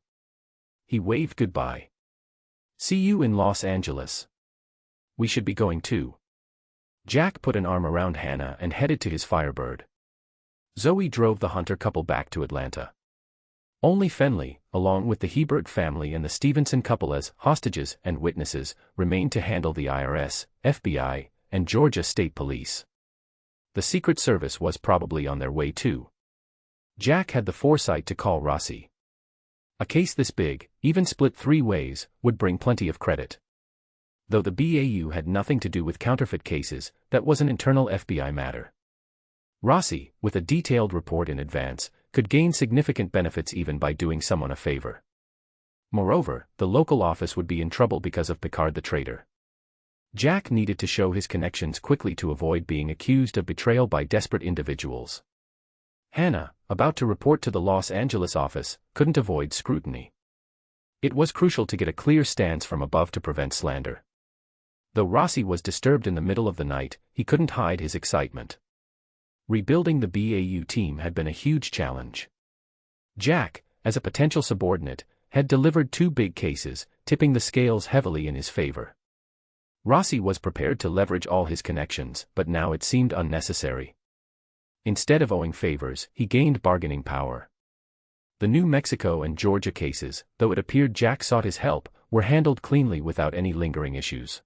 He waved goodbye. "See you in Los Angeles. We should be going too." Jack put an arm around Hannah and headed to his Firebird. Zoe drove the Hunter couple back to Atlanta. Only Fenley, along with the Hebert family and the Stevenson couple as hostages and witnesses, remained to handle the IRS, FBI, and Georgia State Police. The Secret Service was probably on their way too. Jack had the foresight to call Rossi. A case this big, even split 3 ways, would bring plenty of credit. Though the BAU had nothing to do with counterfeit cases, that was an internal FBI matter. Rossi, with a detailed report in advance, could gain significant benefits even by doing someone a favor. Moreover, the local office would be in trouble because of Picard the traitor. Jack needed to show his connections quickly to avoid being accused of betrayal by desperate individuals. Hannah, about to report to the Los Angeles office, couldn't avoid scrutiny. It was crucial to get a clear stance from above to prevent slander. Though Rossi was disturbed in the middle of the night, he couldn't hide his excitement. Rebuilding the BAU team had been a huge challenge. Jack, as a potential subordinate, had delivered 2 big cases, tipping the scales heavily in his favor. Rossi was prepared to leverage all his connections, but now it seemed unnecessary. Instead of owing favors, he gained bargaining power. The New Mexico and Georgia cases, though it appeared Jack sought his help, were handled cleanly without any lingering issues.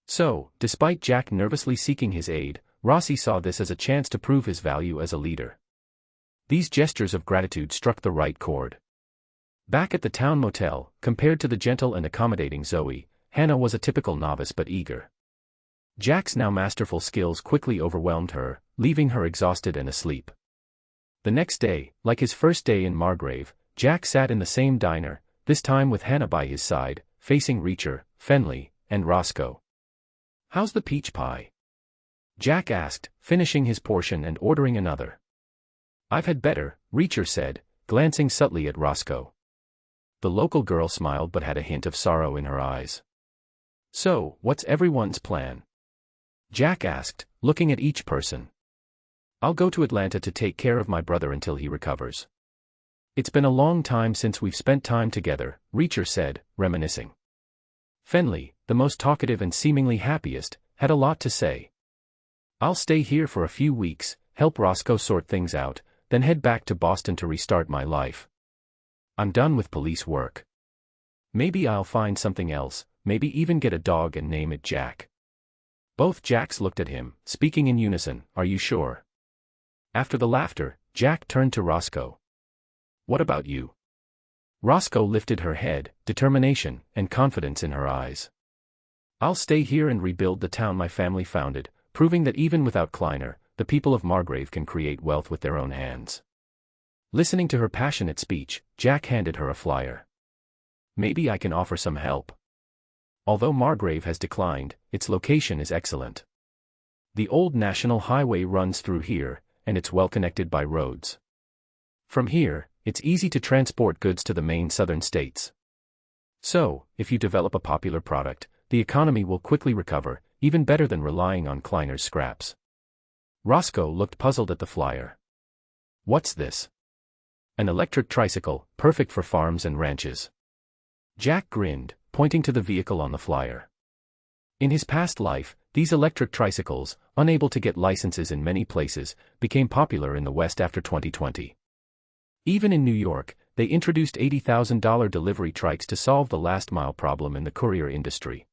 So, despite Jack nervously seeking his aid, Rossi saw this as a chance to prove his value as a leader. These gestures of gratitude struck the right chord. Back at the town motel, compared to the gentle and accommodating Zoe, Hannah was a typical novice but eager. Jack's now masterful skills quickly overwhelmed her, leaving her exhausted and asleep. The next day, like his first day in Margrave, Jack sat in the same diner, this time with Hannah by his side, facing Reacher, Fenley, and Roscoe. "How's the peach pie?" Jack asked, finishing his portion and ordering another. "I've had better," Reacher said, glancing subtly at Roscoe. The local girl smiled but had a hint of sorrow in her eyes. "So, what's everyone's plan?" Jack asked, looking at each person. "I'll go to Atlanta to take care of my brother until he recovers." "It's been a long time since we've spent time together," Reacher said, reminiscing. Fenley, the most talkative and seemingly happiest, had a lot to say. "I'll stay here for a few weeks, help Roscoe sort things out, then head back to Boston to restart my life. I'm done with police work. Maybe I'll find something else, maybe even get a dog and name it Jack." Both Jacks looked at him, speaking in unison, "Are you sure?" After the laughter, Jack turned to Roscoe. "What about you?" Roscoe lifted her head, determination and confidence in her eyes. "I'll stay here and rebuild the town my family founded, proving that even without Kleiner, the people of Margrave can create wealth with their own hands." Listening to her passionate speech, Jack handed her a flyer. "Maybe I can offer some help. Although Margrave has declined, its location is excellent. The old national highway runs through here, and it's well connected by roads. From here, it's easy to transport goods to the main southern states. So, if you develop a popular product, the economy will quickly recover, even better than relying on Kleiner's scraps." Roscoe looked puzzled at the flyer. "What's this?" "An electric tricycle, perfect for farms and ranches." Jack grinned, pointing to the vehicle on the flyer. In his past life, these electric tricycles, unable to get licenses in many places, became popular in the West after 2020. Even in New York, they introduced $80,000 delivery trikes to solve the last-mile problem in the courier industry.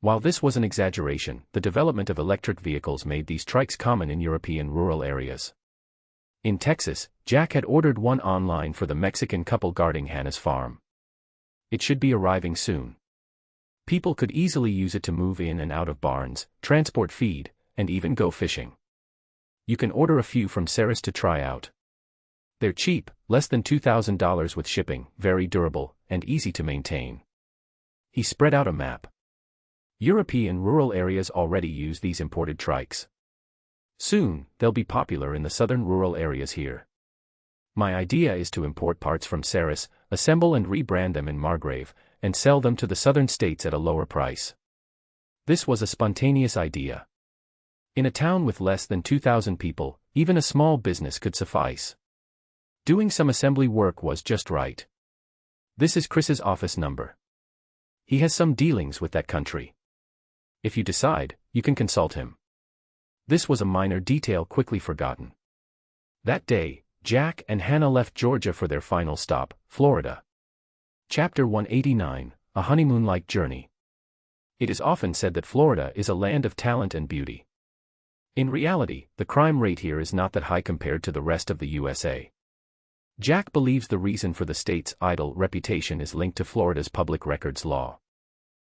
While this was an exaggeration, the development of electric vehicles made these trikes common in European rural areas. In Texas, Jack had ordered one online for the Mexican couple guarding Hannah's farm. It should be arriving soon. People could easily use it to move in and out of barns, transport feed, and even go fishing. You can order a few from Saris to try out. They're cheap, less than $2,000 with shipping, very durable, and easy to maintain. He spread out a map. European rural areas already use these imported trikes. Soon, they'll be popular in the southern rural areas here. My idea is to import parts from Saris, assemble and rebrand them in Margrave, and sell them to the southern states at a lower price. This was a spontaneous idea. In a town with less than 2,000 people, even a small business could suffice. Doing some assembly work was just right. This is Chris's office number. He has some dealings with that country. If you decide, you can consult him. This was a minor detail quickly forgotten. That day, Jack and Hannah left Georgia for their final stop, Florida. Chapter 189, A Honeymoon-like Journey. It is often said that Florida is a land of talent and beauty. In reality, the crime rate here is not that high compared to the rest of the USA. Jack believes the reason for the state's idle reputation is linked to Florida's public records law.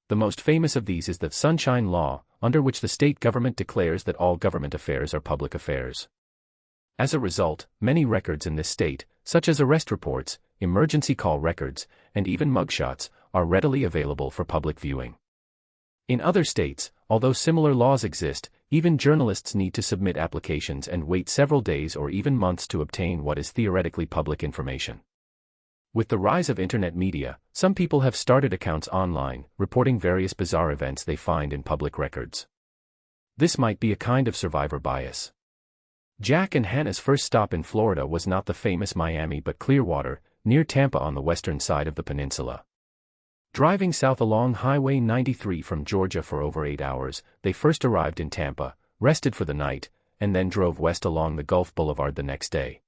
The most famous of these is the Sunshine Law, under which the state government declares that all government affairs are public affairs. As a result, many records in this state, such as arrest reports, emergency call records, and even mugshots, are readily available for public viewing. In other states, although similar laws exist, even journalists need to submit applications and wait several days or even months to obtain what is theoretically public information. With the rise of internet media, some people have started accounts online, reporting various bizarre events they find in public records. This might be a kind of survivor bias. Jack and Hannah's first stop in Florida was not the famous Miami but Clearwater, near Tampa on the western side of the peninsula. Driving south along Highway 93 from Georgia for over 8 hours, they first arrived in Tampa, rested for the night, and then drove west along the Gulf Boulevard the next day.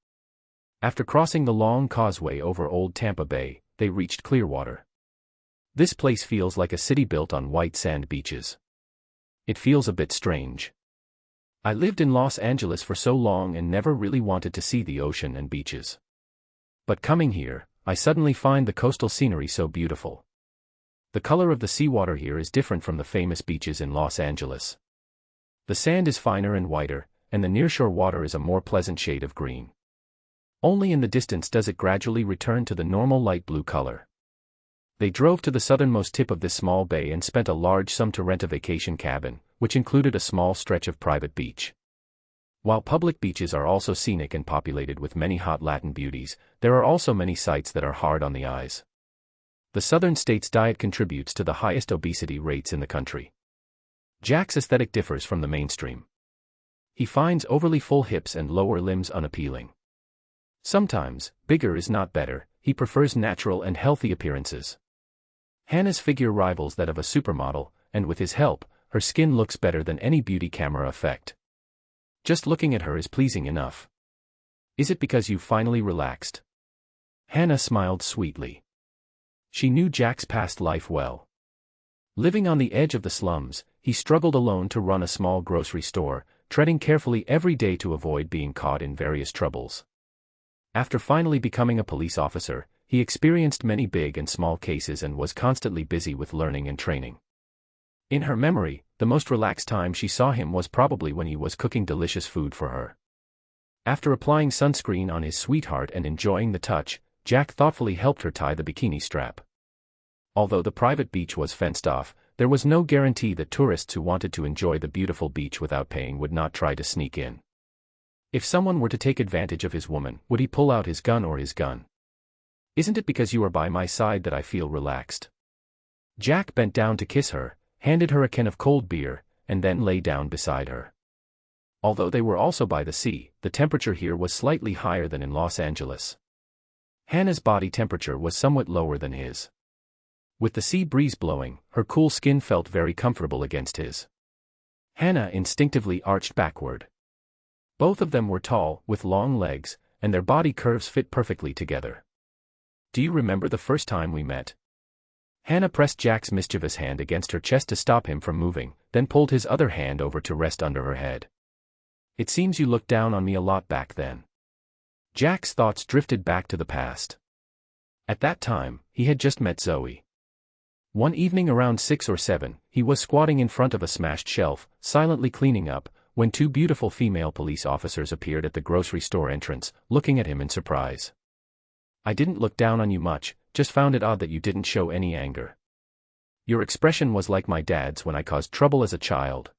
After crossing the long causeway over Old Tampa Bay, they reached Clearwater. This place feels like a city built on white sand beaches. It feels a bit strange. I lived in Los Angeles for so long and never really wanted to see the ocean and beaches. But coming here, I suddenly find the coastal scenery so beautiful. The color of the seawater here is different from the famous beaches in Los Angeles. The sand is finer and whiter, and the nearshore water is a more pleasant shade of green. Only in the distance does it gradually return to the normal light blue color. They drove to the southernmost tip of this small bay and spent a large sum to rent a vacation cabin, which included a small stretch of private beach. While public beaches are also scenic and populated with many hot Latin beauties, there are also many sights that are hard on the eyes. The southern state's diet contributes to the highest obesity rates in the country. Jack's aesthetic differs from the mainstream. He finds overly full hips and lower limbs unappealing. Sometimes, bigger is not better, he prefers natural and healthy appearances. Hannah's figure rivals that of a supermodel, and with his help, her skin looks better than any beauty camera effect. Just looking at her is pleasing enough. Is it because you've finally relaxed? Hannah smiled sweetly. She knew Jack's past life well. Living on the edge of the slums, he struggled alone to run a small grocery store, treading carefully every day to avoid being caught in various troubles. After finally becoming a police officer, he experienced many big and small cases and was constantly busy with learning and training. In her memory, the most relaxed time she saw him was probably when he was cooking delicious food for her. After applying sunscreen on his sweetheart and enjoying the touch, Jack thoughtfully helped her tie the bikini strap. Although the private beach was fenced off, there was no guarantee that tourists who wanted to enjoy the beautiful beach without paying would not try to sneak in. If someone were to take advantage of his woman, would he pull out his gun or his gun? Isn't it because you are by my side that I feel relaxed? Jack bent down to kiss her, handed her a can of cold beer, and then lay down beside her. Although they were also by the sea, the temperature here was slightly higher than in Los Angeles. Hannah's body temperature was somewhat lower than his. With the sea breeze blowing, her cool skin felt very comfortable against his. Hannah instinctively arched backward. Both of them were tall, with long legs, and their body curves fit perfectly together. Do you remember the first time we met? Hannah pressed Jack's mischievous hand against her chest to stop him from moving, then pulled his other hand over to rest under her head. It seems you looked down on me a lot back then. Jack's thoughts drifted back to the past. At that time, he had just met Zoe. One evening around 6 or 7, he was squatting in front of a smashed shelf, silently cleaning up, when 2 beautiful female police officers appeared at the grocery store entrance, looking at him in surprise. I didn't look down on you much, just found it odd that you didn't show any anger. Your expression was like my dad's when I caused trouble as a child.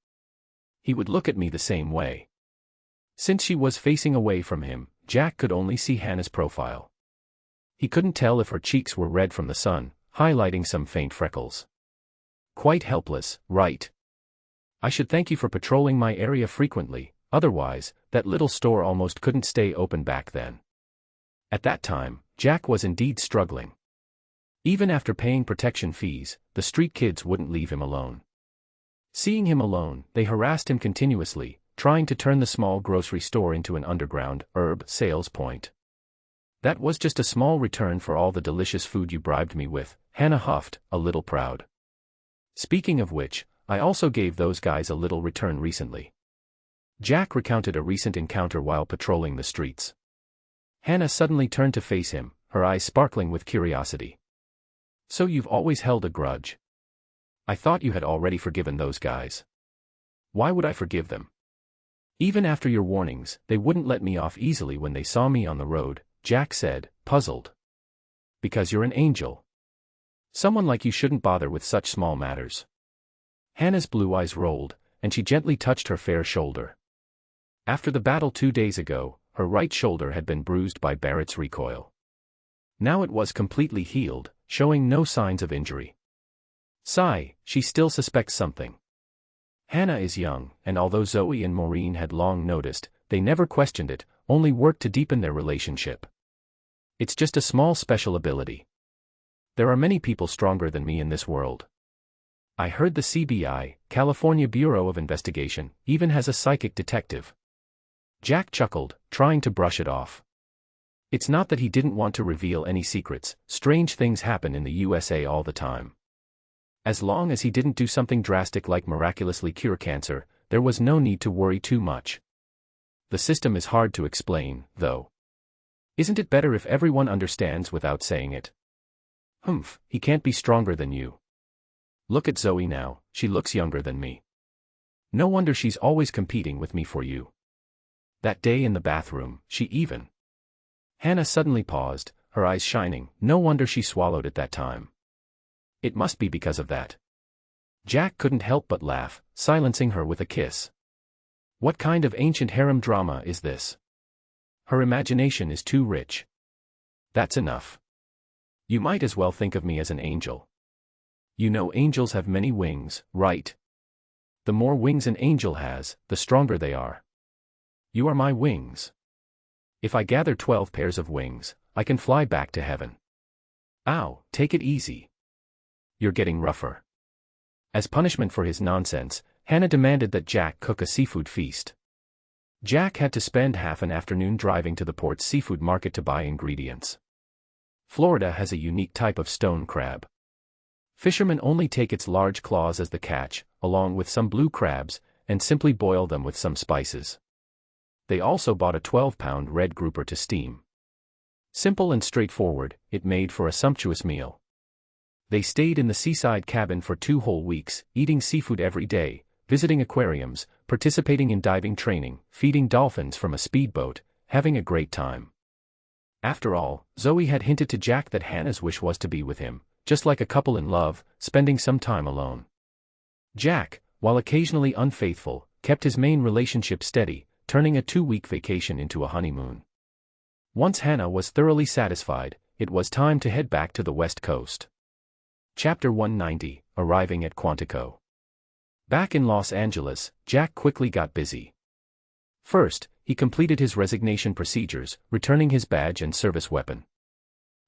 He would look at me the same way. Since she was facing away from him, Jack could only see Hannah's profile. He couldn't tell if her cheeks were red from the sun, highlighting some faint freckles. Quite helpless, right? I should thank you for patrolling my area frequently, otherwise, that little store almost couldn't stay open back then. At that time, Jack was indeed struggling. Even after paying protection fees, the street kids wouldn't leave him alone. Seeing him alone, they harassed him continuously, trying to turn the small grocery store into an underground herb sales point. That was just a small return for all the delicious food you bribed me with, Hannah huffed, a little proud. Speaking of which, I also gave those guys a little return recently. Jack recounted a recent encounter while patrolling the streets. Hannah suddenly turned to face him, her eyes sparkling with curiosity. So you've always held a grudge? I thought you had already forgiven those guys. Why would I forgive them? Even after your warnings, they wouldn't let me off easily when they saw me on the road, Jack said, puzzled. Because you're an angel. Someone like you shouldn't bother with such small matters. Hannah's blue eyes rolled, and she gently touched her fair shoulder. After the battle 2 days ago, her right shoulder had been bruised by Barrett's recoil. Now it was completely healed, showing no signs of injury. Sigh, she still suspects something. Hannah is young, and although Zoe and Maureen had long noticed, they never questioned it, only worked to deepen their relationship. It's just a small special ability. There are many people stronger than me in this world. I heard the CBI, California Bureau of Investigation, even has a psychic detective. Jack chuckled, trying to brush it off. It's not that he didn't want to reveal any secrets, strange things happen in the USA all the time. As long as he didn't do something drastic like miraculously cure cancer, there was no need to worry too much. The system is hard to explain, though. Isn't it better if everyone understands without saying it? Humph, he can't be stronger than you. Look at Zoe now, she looks younger than me. No wonder she's always competing with me for you. That day in the bathroom, she even. Hannah suddenly paused, her eyes shining, no wonder she swallowed at that time. It must be because of that. Jack couldn't help but laugh, silencing her with a kiss. What kind of ancient harem drama is this? Her imagination is too rich. That's enough. You might as well think of me as an angel. You know angels have many wings, right? The more wings an angel has, the stronger they are. You are my wings. If I gather 12 pairs of wings, I can fly back to heaven. Ow, take it easy. You're getting rougher. As punishment for his nonsense, Hannah demanded that Jack cook a seafood feast. Jack had to spend half an afternoon driving to the port's seafood market to buy ingredients. Florida has a unique type of stone crab. Fishermen only take its large claws as the catch, along with some blue crabs, and simply boil them with some spices. They also bought a 12-pound red grouper to steam. Simple and straightforward, it made for a sumptuous meal. They stayed in the seaside cabin for 2 whole weeks, eating seafood every day, visiting aquariums, participating in diving training, feeding dolphins from a speedboat, having a great time. After all, Zoe had hinted to Jack that Hannah's wish was to be with him, just like a couple in love, spending some time alone. Jack, while occasionally unfaithful, kept his main relationship steady, turning a 2-week vacation into a honeymoon. Once Hannah was thoroughly satisfied, it was time to head back to the West Coast. Chapter 190, Arriving at Quantico. Back in Los Angeles, Jack quickly got busy. First, he completed his resignation procedures, returning his badge and service weapon.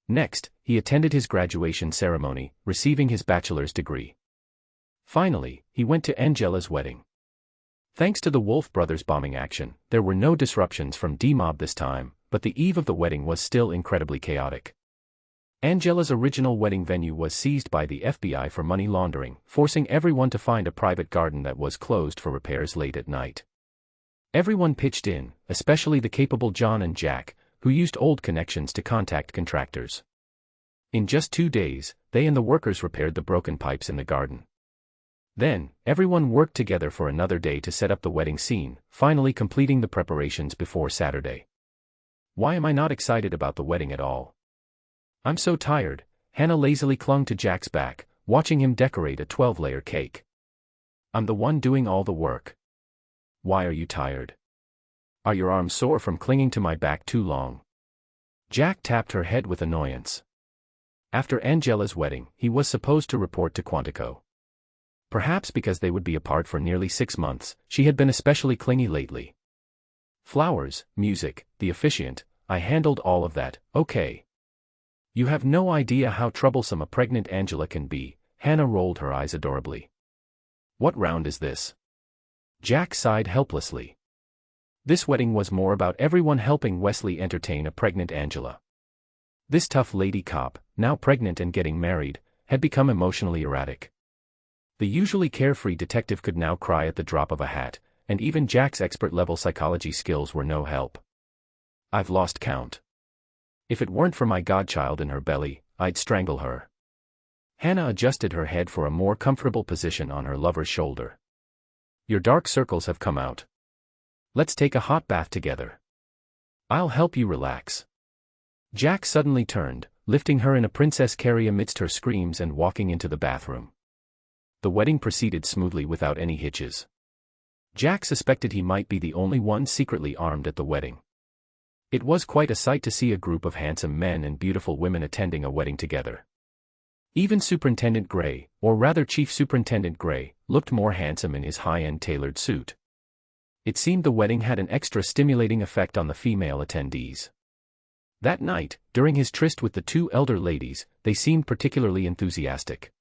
Next, he attended his graduation ceremony, receiving his bachelor's degree. Finally, he went to Angela's wedding. Thanks to the Wolf Brothers bombing action, there were no disruptions from D-Mob this time, but the eve of the wedding was still incredibly chaotic. Angela's original wedding venue was seized by the FBI for money laundering, forcing everyone to find a private garden that was closed for repairs late at night. Everyone pitched in, especially the capable John and Jack, who used old connections to contact contractors. In just 2 days, they and the workers repaired the broken pipes in the garden. Then, everyone worked together for another day to set up the wedding scene, finally completing the preparations before Saturday. Why am I not excited about the wedding at all? I'm so tired. Hannah lazily clung to Jack's back, watching him decorate a 12-layer cake. I'm the one doing all the work. Why are you tired? Are your arms sore from clinging to my back too long? Jack tapped her head with annoyance. After Angela's wedding, he was supposed to report to Quantico. Perhaps because they would be apart for nearly 6 months, she had been especially clingy lately. Flowers, music, the officiant, I handled all of that, okay. You have no idea how troublesome a pregnant Angela can be. Hannah rolled her eyes adorably. What round is this? Jack sighed helplessly. This wedding was more about everyone helping Wesley entertain a pregnant Angela. This tough lady cop, now pregnant and getting married, had become emotionally erratic. The usually carefree detective could now cry at the drop of a hat, and even Jack's expert-level psychology skills were no help. I've lost count. If it weren't for my godchild in her belly, I'd strangle her. Hannah adjusted her head for a more comfortable position on her lover's shoulder. Your dark circles have come out. Let's take a hot bath together. I'll help you relax. Jack suddenly turned, lifting her in a princess carry amidst her screams and walking into the bathroom. The wedding proceeded smoothly without any hitches. Jack suspected he might be the only one secretly armed at the wedding. It was quite a sight to see a group of handsome men and beautiful women attending a wedding together. Even Superintendent Gray, or rather Chief Superintendent Gray, looked more handsome in his high-end tailored suit. It seemed the wedding had an extra stimulating effect on the female attendees. That night, during his tryst with the 2 elder ladies, they seemed particularly enthusiastic.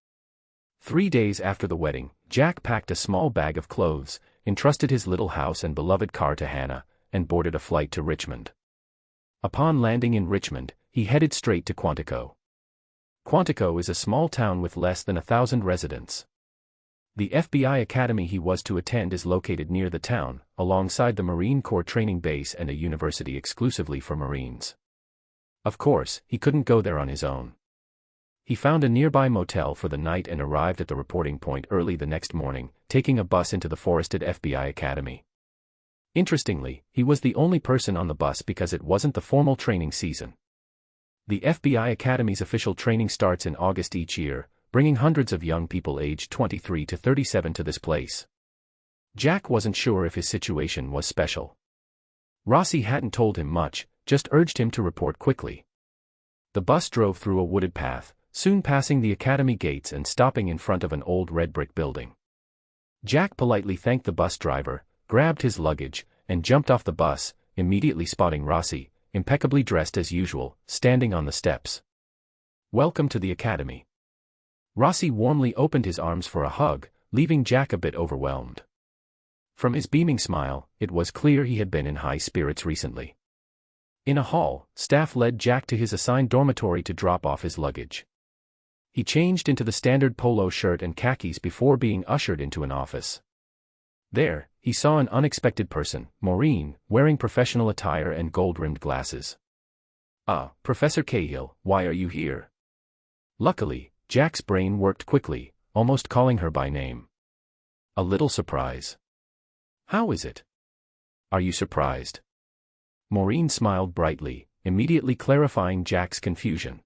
3 days after the wedding, Jack packed a small bag of clothes, entrusted his little house and beloved car to Hannah, and boarded a flight to Richmond. Upon landing in Richmond, he headed straight to Quantico. Quantico is a small town with less than 1,000 residents. The FBI academy he was to attend is located near the town, alongside the Marine Corps training base and a university exclusively for Marines. Of course, he couldn't go there on his own. He found a nearby motel for the night and arrived at the reporting point early the next morning, taking a bus into the forested FBI academy. Interestingly, he was the only person on the bus because it wasn't the formal training season. The FBI Academy's official training starts in August each year, bringing hundreds of young people aged 23 to 37 to this place. Jack wasn't sure if his situation was special. Rossi hadn't told him much, just urged him to report quickly. The bus drove through a wooded path, soon passing the academy gates and stopping in front of an old red brick building. Jack politely thanked the bus driver, grabbed his luggage, and jumped off the bus, immediately spotting Rossi, impeccably dressed as usual, standing on the steps. Welcome to the academy. Rossi warmly opened his arms for a hug, leaving Jack a bit overwhelmed. From his beaming smile, it was clear he had been in high spirits recently. In a hall, staff led Jack to his assigned dormitory to drop off his luggage. He changed into the standard polo shirt and khakis before being ushered into an office. There, he saw an unexpected person, Maureen, wearing professional attire and gold-rimmed glasses. "Ah, Professor Cahill, why are you here?" Luckily, Jack's brain worked quickly, almost calling her by name. "A little surprise." "How is it?" "Are you surprised?" Maureen smiled brightly, immediately clarifying Jack's confusion.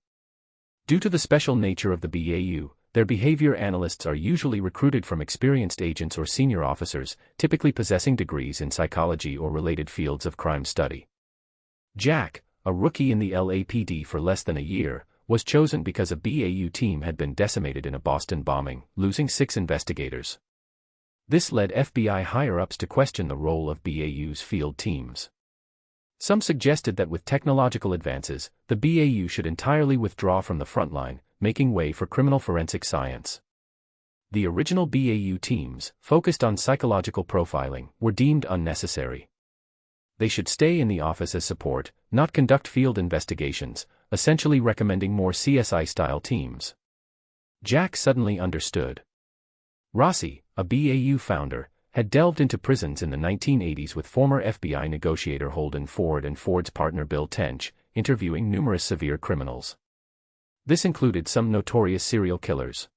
Due to the special nature of the BAU, their behavior analysts are usually recruited from experienced agents or senior officers, typically possessing degrees in psychology or related fields of crime study. Jack, a rookie in the LAPD for less than a year, was chosen because a BAU team had been decimated in a Boston bombing, losing 6 investigators. This led FBI higher-ups to question the role of BAU's field teams. Some suggested that with technological advances, the BAU should entirely withdraw from the front line, making way for criminal forensic science. The original BAU teams, focused on psychological profiling, were deemed unnecessary. They should stay in the office as support, not conduct field investigations, essentially recommending more CSI-style teams. Jack suddenly understood. Rossi, a BAU founder, had delved into prisons in the 1980s with former FBI negotiator Holden Ford and Ford's partner Bill Tench, interviewing numerous severe criminals. This included some notorious serial killers.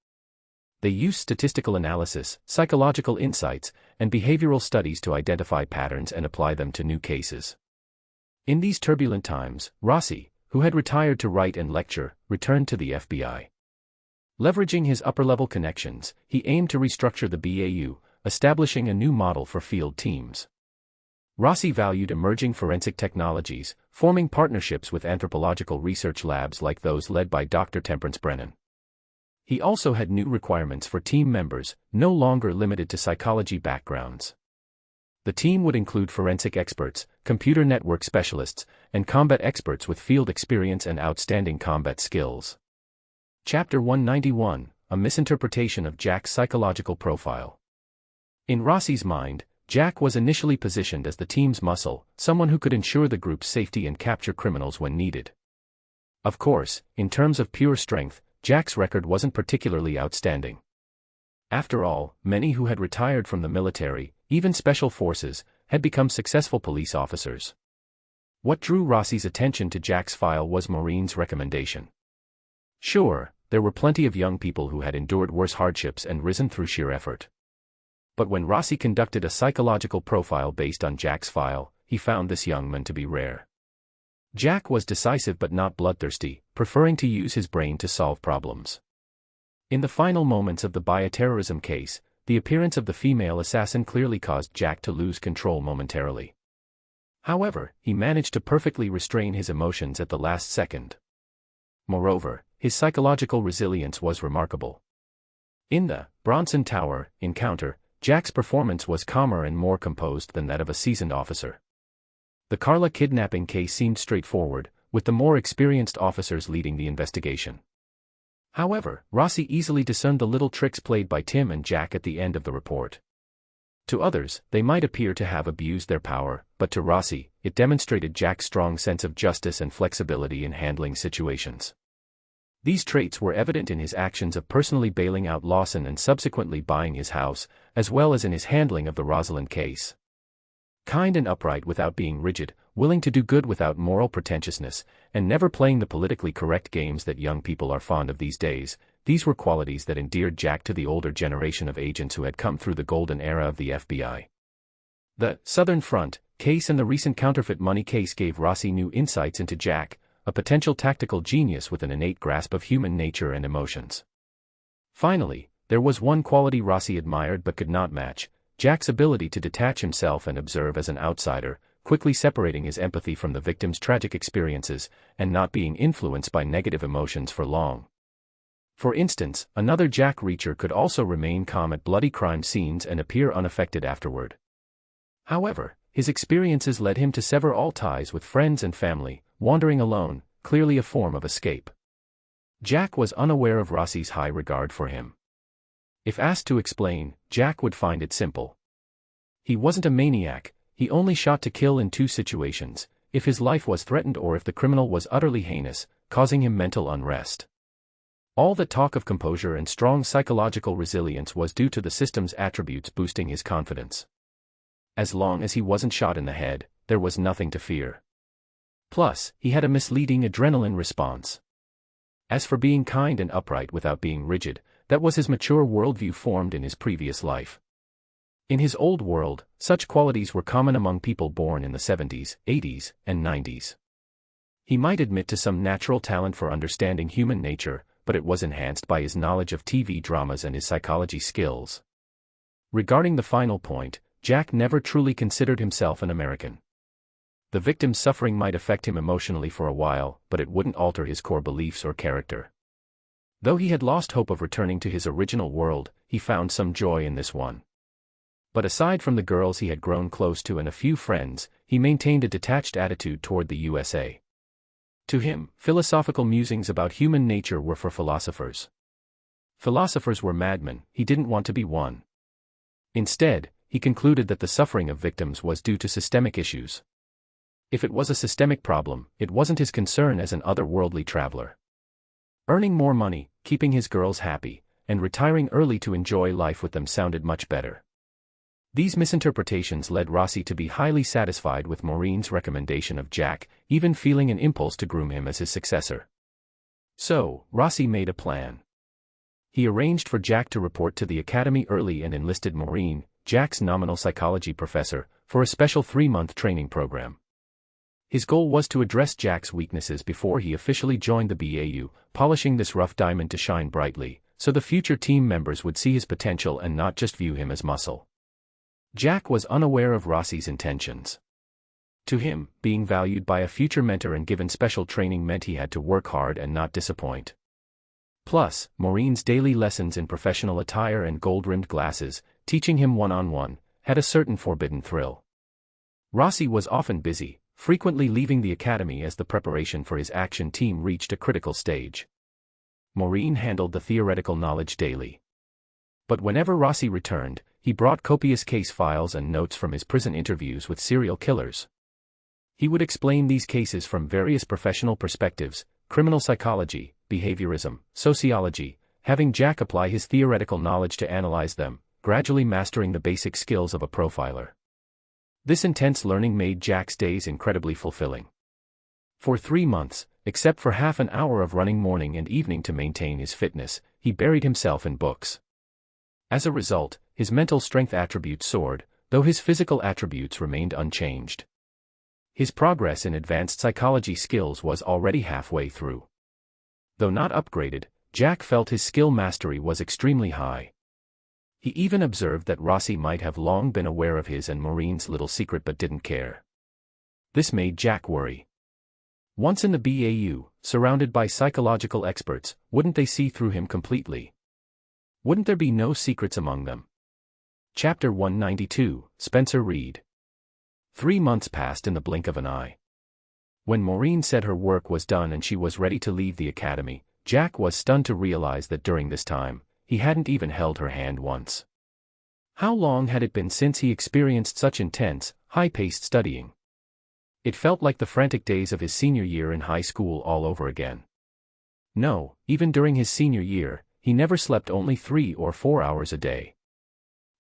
They used statistical analysis, psychological insights, and behavioral studies to identify patterns and apply them to new cases. In these turbulent times, Rossi, who had retired to write and lecture, returned to the FBI. Leveraging his upper-level connections, he aimed to restructure the BAU, establishing a new model for field teams. Rossi valued emerging forensic technologies, forming partnerships with anthropological research labs like those led by Dr. Temperance Brennan. He also had new requirements for team members, no longer limited to psychology backgrounds. The team would include forensic experts, computer network specialists, and combat experts with field experience and outstanding combat skills. Chapter 191, A Misinterpretation of Jack's Psychological Profile. In Rossi's mind, Jack was initially positioned as the team's muscle, someone who could ensure the group's safety and capture criminals when needed. Of course, in terms of pure strength, Jack's record wasn't particularly outstanding. After all, many who had retired from the military, even special forces, had become successful police officers. What drew Rossi's attention to Jack's file was Maureen's recommendation. Sure, there were plenty of young people who had endured worse hardships and risen through sheer effort. But when Rossi conducted a psychological profile based on Jack's file, he found this young man to be rare. Jack was decisive but not bloodthirsty, preferring to use his brain to solve problems. In the final moments of the bioterrorism case, the appearance of the female assassin clearly caused Jack to lose control momentarily. However, he managed to perfectly restrain his emotions at the last second. Moreover, his psychological resilience was remarkable. In the Bronson Tower encounter, Jack's performance was calmer and more composed than that of a seasoned officer. The Carla kidnapping case seemed straightforward, with the more experienced officers leading the investigation. However, Rossi easily discerned the little tricks played by Tim and Jack at the end of the report. To others, they might appear to have abused their power, but to Rossi, it demonstrated Jack's strong sense of justice and flexibility in handling situations. These traits were evident in his actions of personally bailing out Lawson and subsequently buying his house, as well as in his handling of the Rosalind case. Kind and upright without being rigid, willing to do good without moral pretentiousness, and never playing the politically correct games that young people are fond of these days, these were qualities that endeared Jack to the older generation of agents who had come through the golden era of the FBI. The Southern Front case and the recent counterfeit money case gave Rossi new insights into Jack, a potential tactical genius with an innate grasp of human nature and emotions. Finally, there was one quality Rossi admired but could not match: Jack's ability to detach himself and observe as an outsider, quickly separating his empathy from the victim's tragic experiences, and not being influenced by negative emotions for long. For instance, another Jack Reacher could also remain calm at bloody crime scenes and appear unaffected afterward. However, his experiences led him to sever all ties with friends and family, wandering alone, clearly a form of escape. Jack was unaware of Rossi's high regard for him. If asked to explain, Jack would find it simple. He wasn't a maniac, he only shot to kill in two situations: if his life was threatened or if the criminal was utterly heinous, causing him mental unrest. All that talk of composure and strong psychological resilience was due to the system's attributes boosting his confidence. As long as he wasn't shot in the head, there was nothing to fear. Plus, he had a misleading adrenaline response. As for being kind and upright without being rigid, that was his mature worldview formed in his previous life. In his old world, such qualities were common among people born in the 70s, 80s, and 90s. He might admit to some natural talent for understanding human nature, but it was enhanced by his knowledge of TV dramas and his psychology skills. Regarding the final point, Jack never truly considered himself an American. The victim's suffering might affect him emotionally for a while, but it wouldn't alter his core beliefs or character. Though he had lost hope of returning to his original world, he found some joy in this one. But aside from the girls he had grown close to and a few friends, he maintained a detached attitude toward the USA. To him, philosophical musings about human nature were for philosophers. Philosophers were madmen, he didn't want to be one. Instead, he concluded that the suffering of victims was due to systemic issues. If it was a systemic problem, it wasn't his concern as an otherworldly traveler. Earning more money, keeping his girls happy, and retiring early to enjoy life with them sounded much better. These misinterpretations led Rossi to be highly satisfied with Maureen's recommendation of Jack, even feeling an impulse to groom him as his successor. So, Rossi made a plan. He arranged for Jack to report to the academy early and enlisted Maureen, Jack's nominal psychology professor, for a special 3-month training program. His goal was to address Jack's weaknesses before he officially joined the BAU, polishing this rough diamond to shine brightly, so the future team members would see his potential and not just view him as muscle. Jack was unaware of Rossi's intentions. To him, being valued by a future mentor and given special training meant he had to work hard and not disappoint. Plus, Maureen's daily lessons in professional attire and gold-rimmed glasses, teaching him one-on-one, had a certain forbidden thrill. Rossi was often busy, frequently leaving the academy as the preparation for his action team reached a critical stage. Maureen handled the theoretical knowledge daily. But whenever Rossi returned, he brought copious case files and notes from his prison interviews with serial killers. He would explain these cases from various professional perspectives: criminal psychology, behaviorism, sociology, having Jack apply his theoretical knowledge to analyze them, gradually mastering the basic skills of a profiler. This intense learning made Jack's days incredibly fulfilling. For 3 months, except for half an hour of running morning and evening to maintain his fitness, he buried himself in books. As a result, his mental strength attributes soared, though his physical attributes remained unchanged. His progress in advanced psychology skills was already halfway through. Though not upgraded, Jack felt his skill mastery was extremely high. He even observed that Rossi might have long been aware of his and Maureen's little secret but didn't care. This made Jack worry. Once in the BAU, surrounded by psychological experts, wouldn't they see through him completely? Wouldn't there be no secrets among them? Chapter 192, Spencer Reed. 3 months passed in the blink of an eye. When Maureen said her work was done and she was ready to leave the academy, Jack was stunned to realize that during this time, he hadn't even held her hand once. How long had it been since he experienced such intense, high-paced studying? It felt like the frantic days of his senior year in high school all over again. No, even during his senior year, he never slept only 3 or 4 hours a day.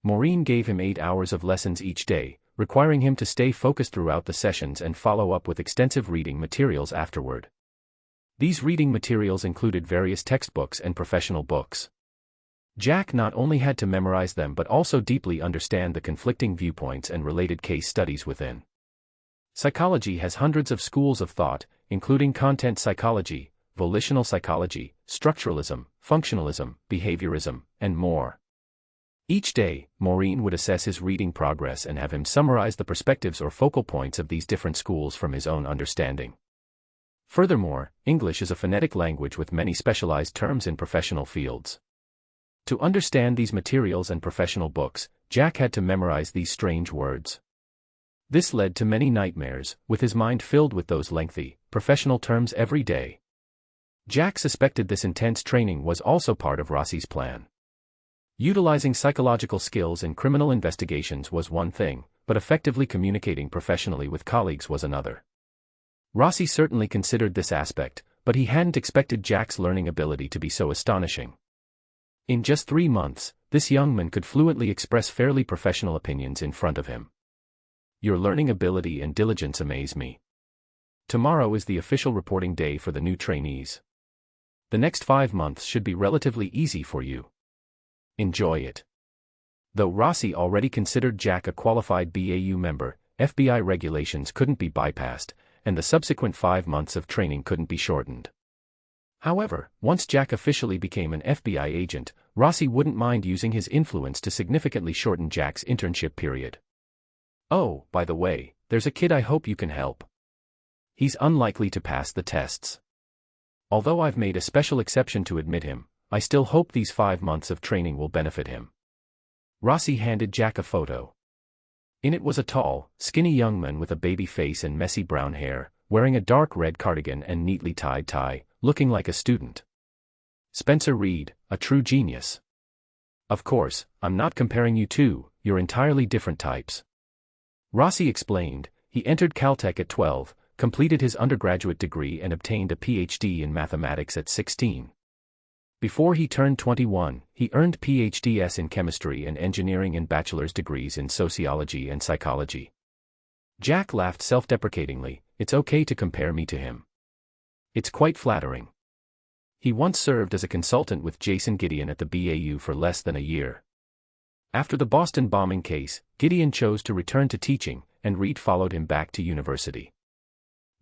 Maureen gave him 8 hours of lessons each day, requiring him to stay focused throughout the sessions and follow up with extensive reading materials afterward. These reading materials included various textbooks and professional books. Jack not only had to memorize them but also deeply understand the conflicting viewpoints and related case studies within. Psychology has hundreds of schools of thought, including content psychology, volitional psychology, structuralism, functionalism, behaviorism, and more. Each day, Maureen would assess his reading progress and have him summarize the perspectives or focal points of these different schools from his own understanding. Furthermore, English is a phonetic language with many specialized terms in professional fields. To understand these materials and professional books, Jack had to memorize these strange words. This led to many nightmares, with his mind filled with those lengthy, professional terms every day. Jack suspected this intense training was also part of Rossi's plan. Utilizing psychological skills in criminal investigations was one thing, but effectively communicating professionally with colleagues was another. Rossi certainly considered this aspect, but he hadn't expected Jack's learning ability to be so astonishing. In just 3 months, this young man could fluently express fairly professional opinions in front of him. Your learning ability and diligence amaze me. Tomorrow is the official reporting day for the new trainees. The next 5 months should be relatively easy for you. Enjoy it. Though Rossi already considered Jack a qualified BAU member, FBI regulations couldn't be bypassed, and the subsequent 5 months of training couldn't be shortened. However, once Jack officially became an FBI agent, Rossi wouldn't mind using his influence to significantly shorten Jack's internship period. Oh, by the way, there's a kid I hope you can help. He's unlikely to pass the tests. Although I've made a special exception to admit him, I still hope these 5 months of training will benefit him. Rossi handed Jack a photo. In it was a tall, skinny young man with a baby face and messy brown hair, wearing a dark red cardigan and neatly tied tie, looking like a student. Spencer Reed, a true genius. Of course, I'm not comparing you two, you're entirely different types. Rossi explained, he entered Caltech at 12, completed his undergraduate degree and obtained a PhD in mathematics at 16. Before he turned 21, he earned PhDs in chemistry and engineering and bachelor's degrees in sociology and psychology. Jack laughed self-deprecatingly. It's okay to compare me to him. It's quite flattering. He once served as a consultant with Jason Gideon at the BAU for less than a year. After the Boston bombing case, Gideon chose to return to teaching, and Reed followed him back to university.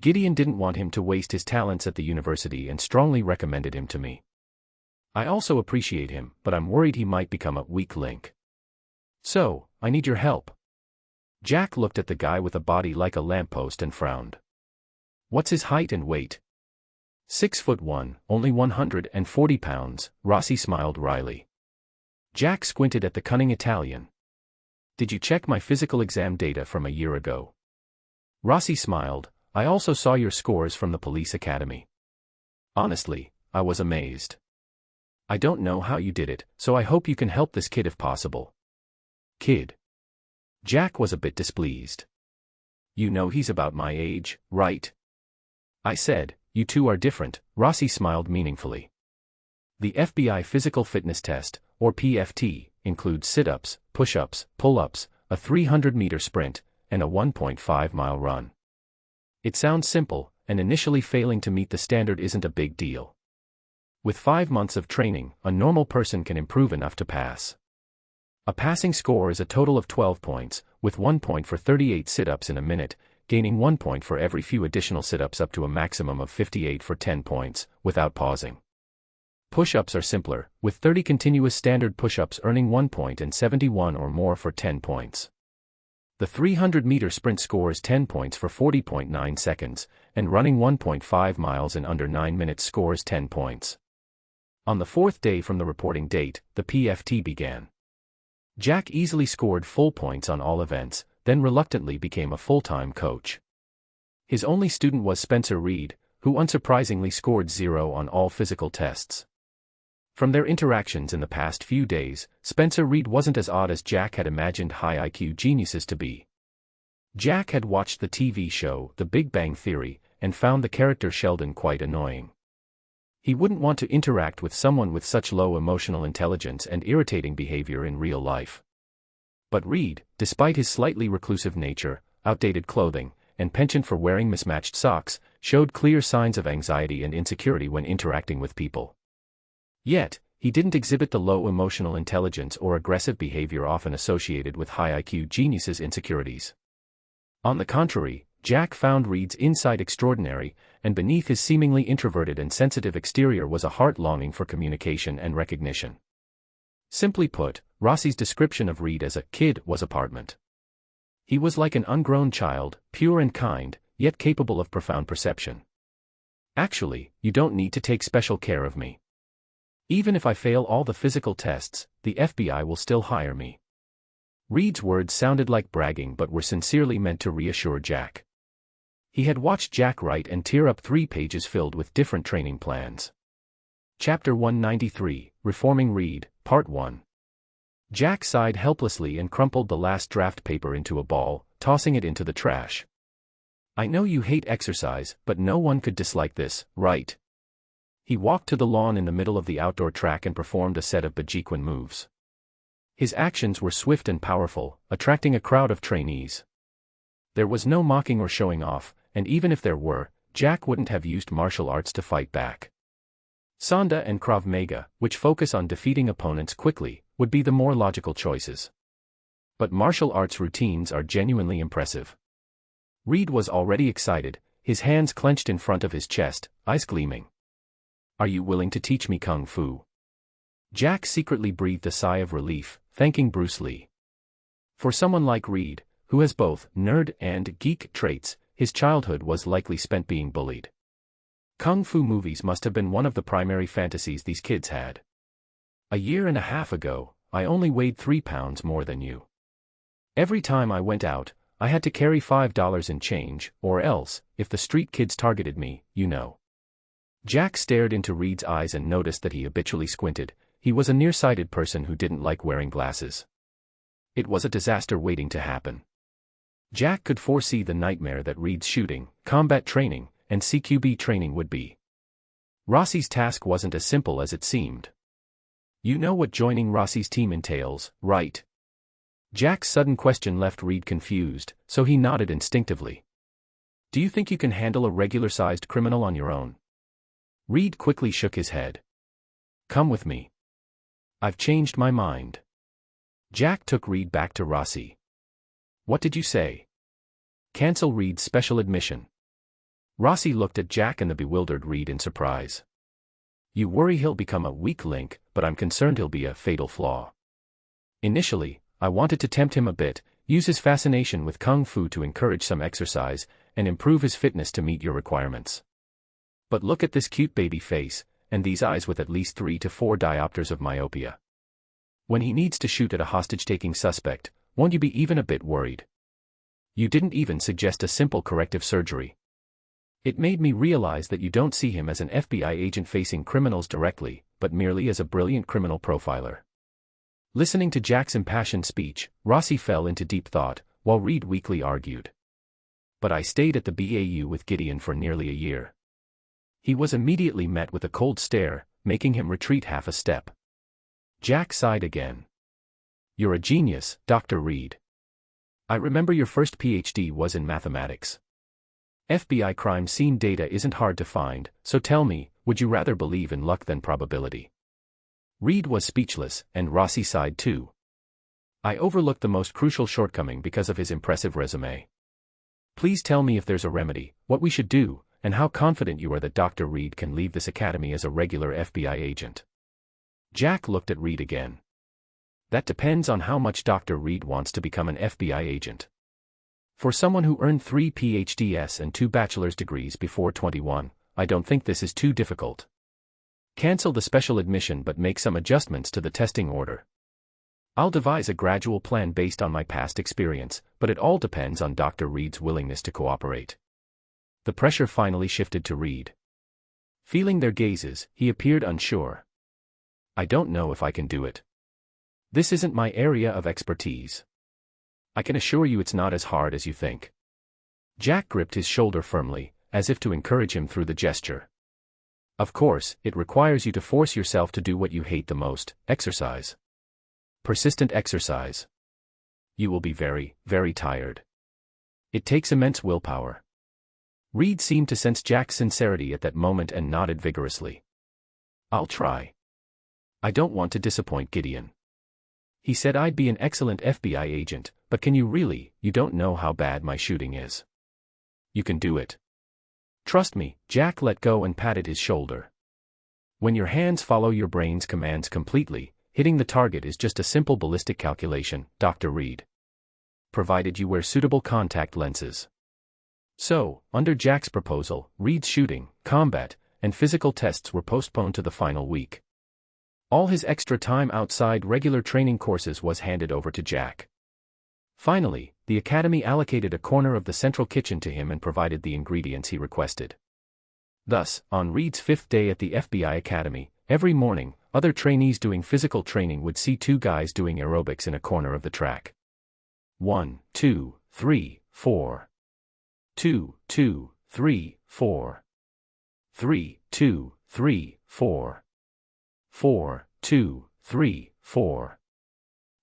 Gideon didn't want him to waste his talents at the university and strongly recommended him to me. I also appreciate him, but I'm worried he might become a weak link. So, I need your help. Jack looked at the guy with a body like a lamppost and frowned. What's his height and weight? 6'1", only 140 pounds, Rossi smiled wryly. Jack squinted at the cunning Italian. Did you check my physical exam data from a year ago? Rossi smiled. I also saw your scores from the police academy. Honestly, I was amazed. I don't know how you did it, so I hope you can help this kid if possible. Kid? Jack was a bit displeased. You know he's about my age, right? I said, you two are different, Rossi smiled meaningfully. The FBI physical fitness test, or PFT, includes sit-ups, push-ups, pull-ups, a 300-meter sprint, and a 1.5-mile run. It sounds simple, and initially failing to meet the standard isn't a big deal. With 5 months of training, a normal person can improve enough to pass. A passing score is a total of 12 points, with 1 point for 38 sit-ups in a minute, gaining 1 point for every few additional sit-ups up to a maximum of 58 for 10 points, without pausing. Push-ups are simpler, with 30 continuous standard push-ups earning 1 point and 71 or more for 10 points. The 300-meter sprint scores 10 points for 40.9 seconds, and running 1.5 miles in under 9 minutes scores 10 points. On the 4th day from the reporting date, the PFT began. Jack easily scored full points on all events, then reluctantly became a full-time coach. His only student was Spencer Reed, who unsurprisingly scored 0 on all physical tests. From their interactions in the past few days, Spencer Reed wasn't as odd as Jack had imagined high IQ geniuses to be. Jack had watched the TV show The Big Bang Theory, and found the character Sheldon quite annoying. He wouldn't want to interact with someone with such low emotional intelligence and irritating behavior in real life. But Reed, despite his slightly reclusive nature, outdated clothing, and penchant for wearing mismatched socks, showed clear signs of anxiety and insecurity when interacting with people. Yet, he didn't exhibit the low emotional intelligence or aggressive behavior often associated with high IQ geniuses' insecurities. On the contrary, Jack found Reed's insight extraordinary, and beneath his seemingly introverted and sensitive exterior was a heart longing for communication and recognition. Simply put, Rossi's description of Reed as a kid was apartment. He was like an ungrown child, pure and kind, yet capable of profound perception. Actually, you don't need to take special care of me. Even if I fail all the physical tests, the FBI will still hire me. Reed's words sounded like bragging but were sincerely meant to reassure Jack. He had watched Jack write and tear up 3 pages filled with different training plans. Chapter 193, Reforming Reed, Part 1. Jack sighed helplessly and crumpled the last draft paper into a ball, tossing it into the trash. I know you hate exercise, but no one could dislike this, right? He walked to the lawn in the middle of the outdoor track and performed a set of Bajiquan moves. His actions were swift and powerful, attracting a crowd of trainees. There was no mocking or showing off, and even if there were, Jack wouldn't have used martial arts to fight back. Sanda and Krav Maga, which focus on defeating opponents quickly, would be the more logical choices. But martial arts routines are genuinely impressive. Reed was already excited, his hands clenched in front of his chest, eyes gleaming. Are you willing to teach me Kung Fu? Jack secretly breathed a sigh of relief, thanking Bruce Lee. For someone like Reed, who has both nerd and geek traits, his childhood was likely spent being bullied. Kung Fu movies must have been one of the primary fantasies these kids had. A year and a half ago, I only weighed 3 pounds more than you. Every time I went out, I had to carry $5 in change, or else, if the street kids targeted me, you know. Jack stared into Reed's eyes and noticed that he habitually squinted. He was a nearsighted person who didn't like wearing glasses. It was a disaster waiting to happen. Jack could foresee the nightmare that Reed's shooting, combat training, and CQB training would be. Rossi's task wasn't as simple as it seemed. You know what joining Rossi's team entails, right? Jack's sudden question left Reed confused, so he nodded instinctively. Do you think you can handle a regular-sized criminal on your own? Reed quickly shook his head. Come with me. I've changed my mind. Jack took Reed back to Rossi. What did you say? Cancel Reed's special admission. Rossi looked at Jack and the bewildered Reed in surprise. You worry he'll become a weak link, but I'm concerned he'll be a fatal flaw. Initially, I wanted to tempt him a bit, use his fascination with kung fu to encourage some exercise, and improve his fitness to meet your requirements. But look at this cute baby face, and these eyes with at least 3 to 4 diopters of myopia. When he needs to shoot at a hostage-taking suspect, won't you be even a bit worried? You didn't even suggest a simple corrective surgery. It made me realize that you don't see him as an FBI agent facing criminals directly, but merely as a brilliant criminal profiler. Listening to Jack's impassioned speech, Rossi fell into deep thought, while Reed weakly argued. But I stayed at the BAU with Gideon for nearly a year. He was immediately met with a cold stare, making him retreat half a step. Jack sighed again. You're a genius, Dr. Reed. I remember your first PhD was in mathematics. FBI crime scene data isn't hard to find, so tell me, would you rather believe in luck than probability? Reed was speechless, and Rossi sighed too. I overlooked the most crucial shortcoming because of his impressive resume. Please tell me if there's a remedy, what we should do, and how confident you are that Dr. Reed can leave this academy as a regular FBI agent. Jack looked at Reed again. That depends on how much Dr. Reed wants to become an FBI agent. For someone who earned 3 PhDs and 2 bachelor's degrees before 21, I don't think this is too difficult. Cancel the special admission but make some adjustments to the testing order. I'll devise a gradual plan based on my past experience, but it all depends on Dr. Reed's willingness to cooperate. The pressure finally shifted to Reed. Feeling their gazes, he appeared unsure. I don't know if I can do it. This isn't my area of expertise. I can assure you it's not as hard as you think. Jack gripped his shoulder firmly, as if to encourage him through the gesture. Of course, it requires you to force yourself to do what you hate the most, exercise. Persistent exercise. You will be very, very tired. It takes immense willpower. Reed seemed to sense Jack's sincerity at that moment and nodded vigorously. I'll try. I don't want to disappoint Gideon. He said I'd be an excellent FBI agent, but can you really? You don't know how bad my shooting is. You can do it. Trust me. Jack let go and patted his shoulder. When your hands follow your brain's commands completely, hitting the target is just a simple ballistic calculation, Dr. Reed. Provided you wear suitable contact lenses. So, under Jack's proposal, Reed's shooting, combat, and physical tests were postponed to the final week. All his extra time outside regular training courses was handed over to Jack. Finally, the academy allocated a corner of the central kitchen to him and provided the ingredients he requested. Thus, on Reed's 5th day at the FBI academy, every morning, other trainees doing physical training would see 2 guys doing aerobics in a corner of the track. 1, 2, 3, 4. 2, 2, 3, 4. 3, 2, 3, 4. 4, 2, 3, 4.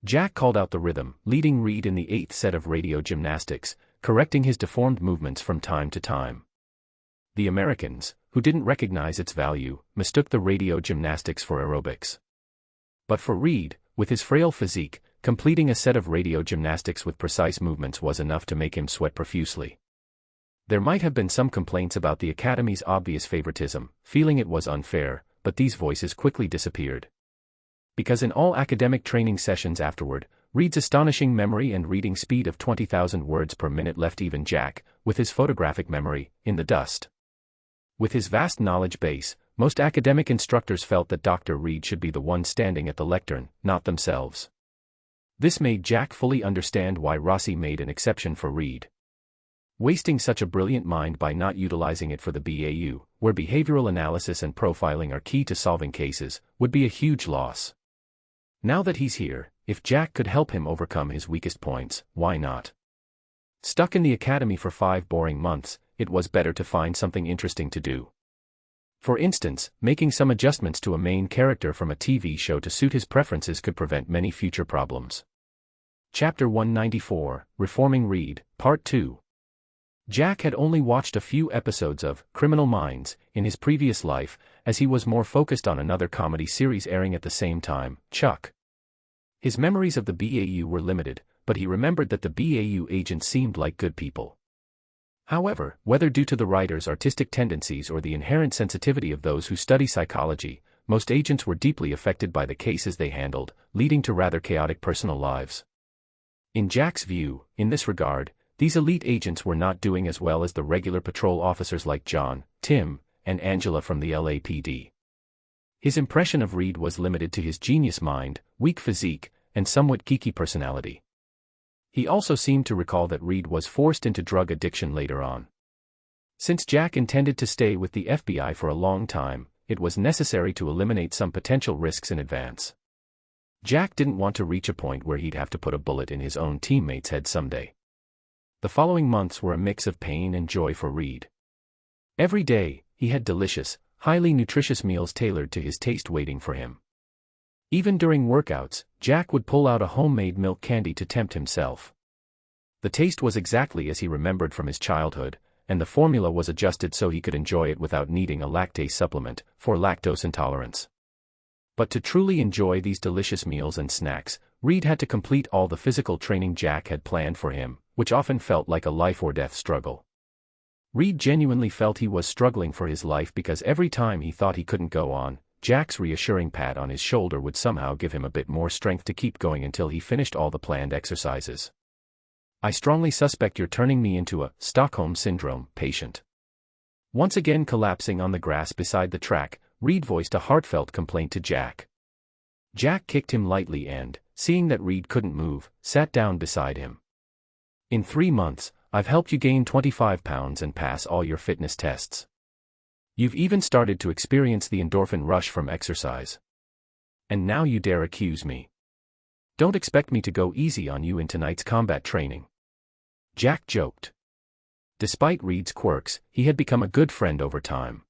Jack called out the rhythm, leading Reed in the 8th set of radio gymnastics, correcting his deformed movements from time to time. The Americans, who didn't recognize its value, mistook the radio gymnastics for aerobics. But for Reed, with his frail physique, completing a set of radio gymnastics with precise movements was enough to make him sweat profusely. There might have been some complaints about the academy's obvious favoritism, feeling it was unfair, but these voices quickly disappeared. Because in all academic training sessions afterward, Reed's astonishing memory and reading speed of 20,000 words per minute left even Jack, with his photographic memory, in the dust. With his vast knowledge base, most academic instructors felt that Dr. Reed should be the one standing at the lectern, not themselves. This made Jack fully understand why Rossi made an exception for Reed. Wasting such a brilliant mind by not utilizing it for the BAU, where behavioral analysis and profiling are key to solving cases, would be a huge loss. Now that he's here, if Jack could help him overcome his weakest points, why not? Stuck in the academy for 5 boring months, it was better to find something interesting to do. For instance, making some adjustments to a main character from a TV show to suit his preferences could prevent many future problems. Chapter 194, Reforming Reed, Part 2. Jack had only watched a few episodes of Criminal Minds in his previous life, as he was more focused on another comedy series airing at the same time, Chuck. His memories of the BAU were limited, but he remembered that the BAU agents seemed like good people. However, whether due to the writer's artistic tendencies or the inherent sensitivity of those who study psychology, most agents were deeply affected by the cases they handled, leading to rather chaotic personal lives. In Jack's view, in this regard, these elite agents were not doing as well as the regular patrol officers like John, Tim, and Angela from the LAPD. His impression of Reed was limited to his genius mind, weak physique, and somewhat geeky personality. He also seemed to recall that Reed was forced into drug addiction later on. Since Jack intended to stay with the FBI for a long time, it was necessary to eliminate some potential risks in advance. Jack didn't want to reach a point where he'd have to put a bullet in his own teammate's head someday. The following months were a mix of pain and joy for Reed. Every day, he had delicious, highly nutritious meals tailored to his taste waiting for him. Even during workouts, Jack would pull out a homemade milk candy to tempt himself. The taste was exactly as he remembered from his childhood, and the formula was adjusted so he could enjoy it without needing a lactase supplement for lactose intolerance. But to truly enjoy these delicious meals and snacks, Reed had to complete all the physical training Jack had planned for him, which often felt like a life-or-death struggle. Reed genuinely felt he was struggling for his life because every time he thought he couldn't go on, Jack's reassuring pat on his shoulder would somehow give him a bit more strength to keep going until he finished all the planned exercises. "I strongly suspect you're turning me into a Stockholm Syndrome patient." Once again collapsing on the grass beside the track, Reed voiced a heartfelt complaint to Jack. Jack kicked him lightly and, seeing that Reed couldn't move, sat down beside him. "In 3 months, I've helped you gain 25 pounds and pass all your fitness tests. You've even started to experience the endorphin rush from exercise. And now you dare accuse me. Don't expect me to go easy on you in tonight's combat training." Jack joked. Despite Reed's quirks, he had become a good friend over time.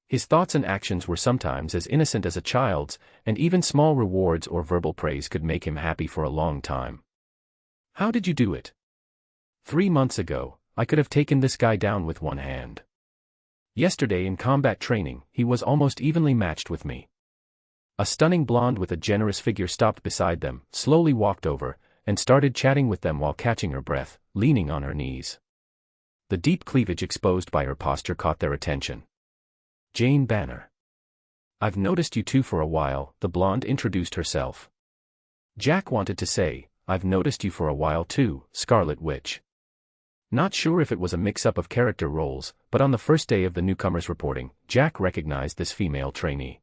His thoughts and actions were sometimes as innocent as a child's, and even small rewards or verbal praise could make him happy for a long time. "How did you do it?" 3 months ago, I could have taken this guy down with one hand. Yesterday in combat training, he was almost evenly matched with me." A stunning blonde with a generous figure stopped beside them, slowly walked over, and started chatting with them while catching her breath, leaning on her knees. The deep cleavage exposed by her posture caught their attention. "Jane Banner. I've noticed you two for a while," the blonde introduced herself. Jack wanted to say, "I've noticed you for a while too, Scarlet Witch." Not sure if it was a mix-up of character roles, but on the first day of the newcomers reporting, Jack recognized this female trainee.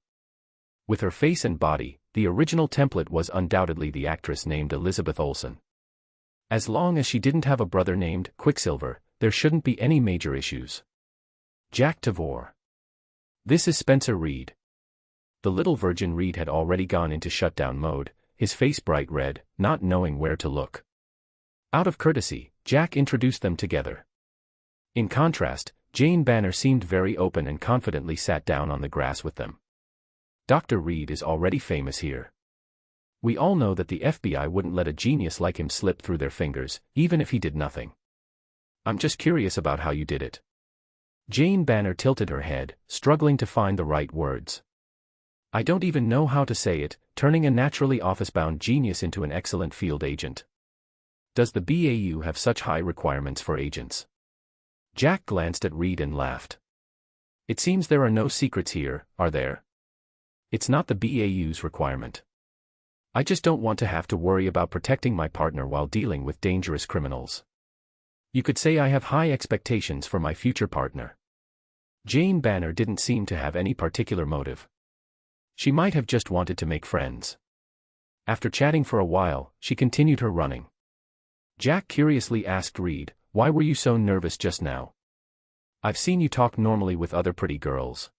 With her face and body, the original template was undoubtedly the actress named Elizabeth Olsen. As long as she didn't have a brother named Quicksilver, there shouldn't be any major issues. Jack Tavor. "This is Spencer Reed." The little virgin Reed had already gone into shutdown mode, his face bright red, not knowing where to look. Out of courtesy, Jack introduced them together. In contrast, Jane Banner seemed very open and confidently sat down on the grass with them. "Dr. Reed is already famous here. We all know that the FBI wouldn't let a genius like him slip through their fingers, even if he did nothing. I'm just curious about how you did it." Jane Banner tilted her head, struggling to find the right words. "I don't even know how to say it, turning a naturally office-bound genius into an excellent field agent. Does the BAU have such high requirements for agents?" Jack glanced at Reed and laughed. "It seems there are no secrets here, are there? It's not the BAU's requirement. I just don't want to have to worry about protecting my partner while dealing with dangerous criminals. You could say I have high expectations for my future partner." Jane Banner didn't seem to have any particular motive. She might have just wanted to make friends. After chatting for a while, she continued her running. Jack curiously asked Reed, "Why were you so nervous just now? I've seen you talk normally with other pretty girls."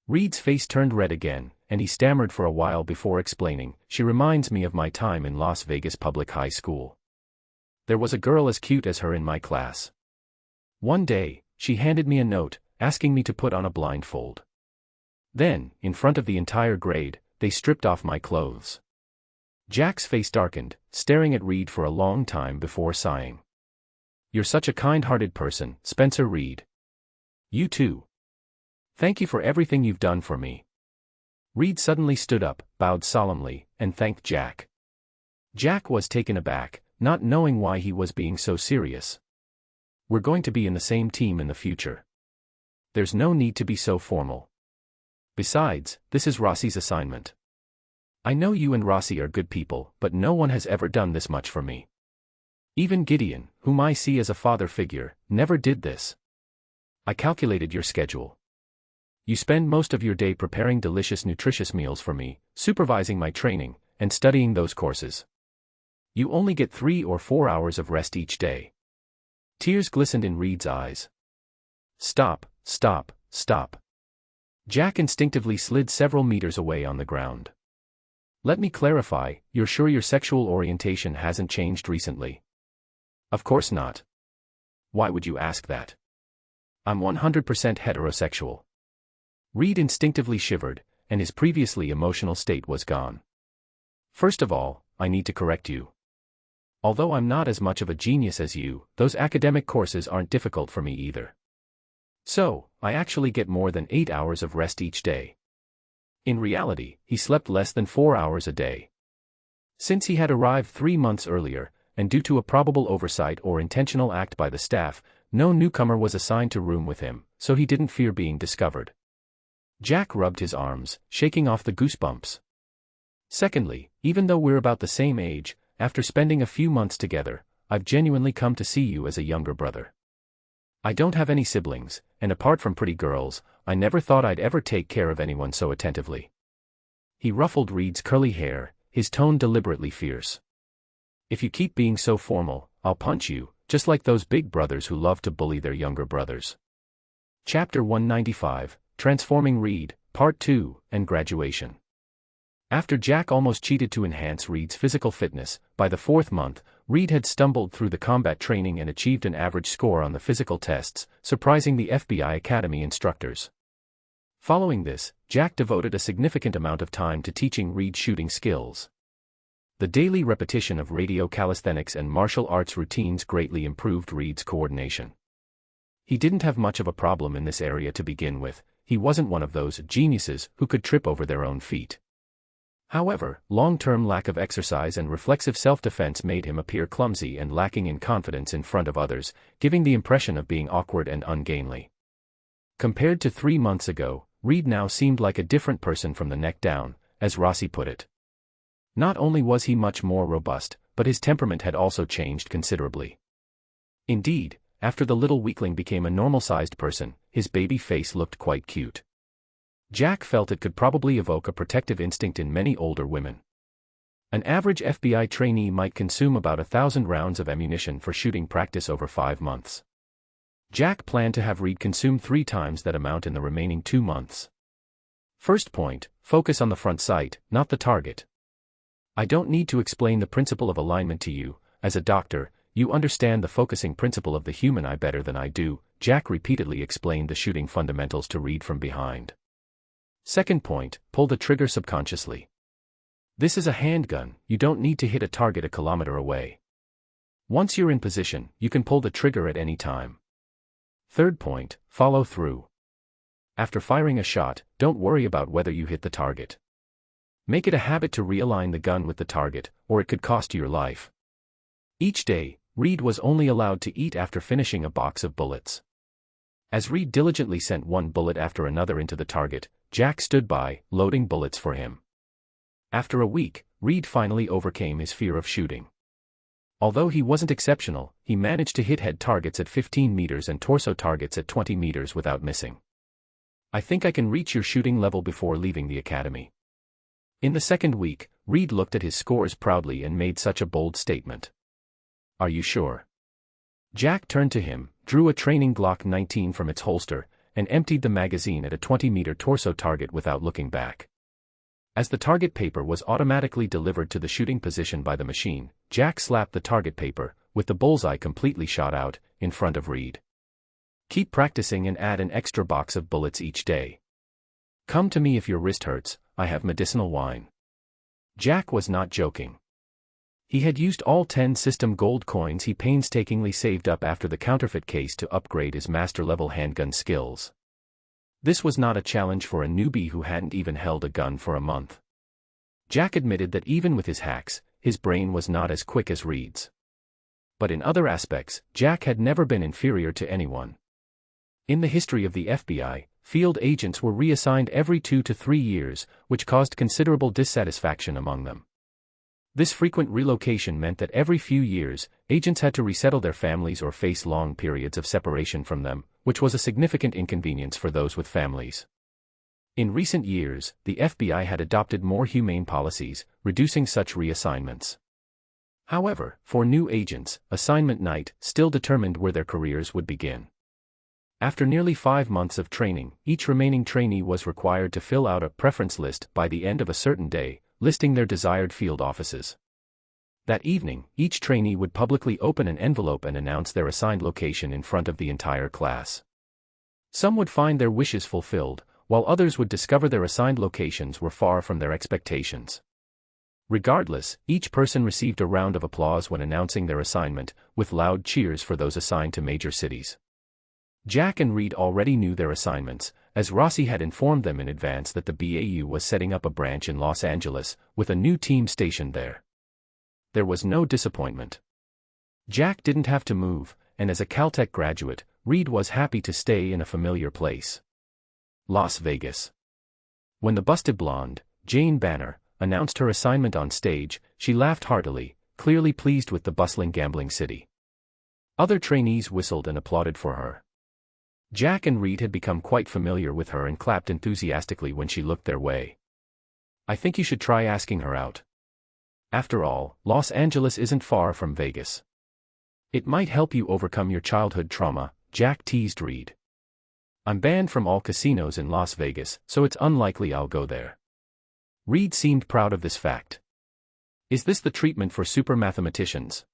Reed's face turned red again, and he stammered for a while before explaining, "She reminds me of my time in Las Vegas Public High School. There was a girl as cute as her in my class. One day, she handed me a note, asking me to put on a blindfold. Then, in front of the entire grade, they stripped off my clothes. Jack's face darkened, staring at Reed for a long time before sighing. You're such a kind-hearted person, Spencer Reed. You too. Thank you for everything you've done for me. Reed suddenly stood up, bowed solemnly, and thanked Jack. Jack was taken aback, not knowing why he was being so serious. We're going to be in the same team in the future. There's no need to be so formal. Besides, this is Rossi's assignment. I know you and Rossi are good people, but no one has ever done this much for me. Even Gideon, whom I see as a father figure, never did this. I calculated your schedule. You spend most of your day preparing delicious, nutritious meals for me, supervising my training, and studying those courses. You only get 3 or 4 hours of rest each day. Tears glistened in Reed's eyes. Stop, stop, stop. Jack instinctively slid several meters away on the ground. Let me clarify, you're sure your sexual orientation hasn't changed recently? Of course not. Why would you ask that? I'm 100% heterosexual. Reed instinctively shivered, and his previously emotional state was gone. First of all, I need to correct you. Although I'm not as much of a genius as you, those academic courses aren't difficult for me either. So, I actually get more than 8 hours of rest each day. In reality, he slept less than 4 hours a day. Since he had arrived 3 months earlier, and due to a probable oversight or intentional act by the staff, no newcomer was assigned to room with him, so he didn't fear being discovered. Jack rubbed his arms, shaking off the goosebumps. Secondly, even though we're about the same age, after spending a few months together, I've genuinely come to see you as a younger brother. I don't have any siblings, and apart from pretty girls, I never thought I'd ever take care of anyone so attentively. He ruffled Reed's curly hair, his tone deliberately fierce. If you keep being so formal, I'll punch you, just like those big brothers who love to bully their younger brothers. Chapter 195, Transforming Reed, Part 2, and Graduation. After Jack almost cheated to enhance Reed's physical fitness, by the 4th month, Reed had stumbled through the combat training and achieved an average score on the physical tests, surprising the FBI Academy instructors. Following this, Jack devoted a significant amount of time to teaching Reed shooting skills. The daily repetition of radio calisthenics and martial arts routines greatly improved Reed's coordination. He didn't have much of a problem in this area to begin with. He wasn't one of those geniuses who could trip over their own feet. However, long-term lack of exercise and reflexive self-defense made him appear clumsy and lacking in confidence in front of others, giving the impression of being awkward and ungainly. Compared to 3 months ago, Reed now seemed like a different person from the neck down, as Rossi put it. Not only was he much more robust, but his temperament had also changed considerably. Indeed, after the little weakling became a normal-sized person, his baby face looked quite cute. Jack felt it could probably evoke a protective instinct in many older women. An average FBI trainee might consume about 1,000 rounds of ammunition for shooting practice over 5 months. Jack planned to have Reed consume 3 times that amount in the remaining 2 months. First point, focus on the front sight, not the target. I don't need to explain the principle of alignment to you. As a doctor, you understand the focusing principle of the human eye better than I do. Jack repeatedly explained the shooting fundamentals to Reed from behind. Second point, pull the trigger subconsciously. This is a handgun, you don't need to hit a target a kilometer away. Once you're in position, you can pull the trigger at any time. Third point, follow through. After firing a shot, don't worry about whether you hit the target. Make it a habit to realign the gun with the target, or it could cost you your life. Each day, Reed was only allowed to eat after finishing a box of bullets. As Reed diligently sent one bullet after another into the target, Jack stood by, loading bullets for him. After a week, Reed finally overcame his fear of shooting. Although he wasn't exceptional, he managed to hit head targets at 15 meters and torso targets at 20 meters without missing. I think I can reach your shooting level before leaving the academy. In the second week, Reed looked at his scores proudly and made such a bold statement. Are you sure? Jack turned to him, drew a training Glock 19 from its holster, and emptied the magazine at a 20-meter torso target without looking back. As the target paper was automatically delivered to the shooting position by the machine, Jack slapped the target paper, with the bullseye completely shot out, in front of Reed. Keep practicing and add an extra box of bullets each day. Come to me if your wrist hurts, I have medicinal wine. Jack was not joking. He had used all 10 system gold coins he painstakingly saved up after the counterfeit case to upgrade his master-level handgun skills. This was not a challenge for a newbie who hadn't even held a gun for a month. Jack admitted that even with his hacks, his brain was not as quick as Reed's. But in other aspects, Jack had never been inferior to anyone. In the history of the FBI, field agents were reassigned every 2 to 3 years, which caused considerable dissatisfaction among them. This frequent relocation meant that every few years, agents had to resettle their families or face long periods of separation from them, which was a significant inconvenience for those with families. In recent years, the FBI had adopted more humane policies, reducing such reassignments. However, for new agents, assignment night still determined where their careers would begin. After nearly 5 months of training, each remaining trainee was required to fill out a preference list by the end of a certain day, listing their desired field offices. That evening, each trainee would publicly open an envelope and announce their assigned location in front of the entire class. Some would find their wishes fulfilled, while others would discover their assigned locations were far from their expectations. Regardless, each person received a round of applause when announcing their assignment, with loud cheers for those assigned to major cities. Jack and Reed already knew their assignments, as Rossi had informed them in advance that the BAU was setting up a branch in Los Angeles, with a new team stationed there. There was no disappointment. Jack didn't have to move, and as a Caltech graduate, Reed was happy to stay in a familiar place. Las Vegas. When the busted blonde, Jane Banner, announced her assignment on stage, she laughed heartily, clearly pleased with the bustling gambling city. Other trainees whistled and applauded for her. Jack and Reed had become quite familiar with her and clapped enthusiastically when she looked their way. I think you should try asking her out. After all, Los Angeles isn't far from Vegas. It might help you overcome your childhood trauma, Jack teased Reed. I'm banned from all casinos in Las Vegas, so it's unlikely I'll go there. Reed seemed proud of this fact. Is this the treatment for super mathematicians?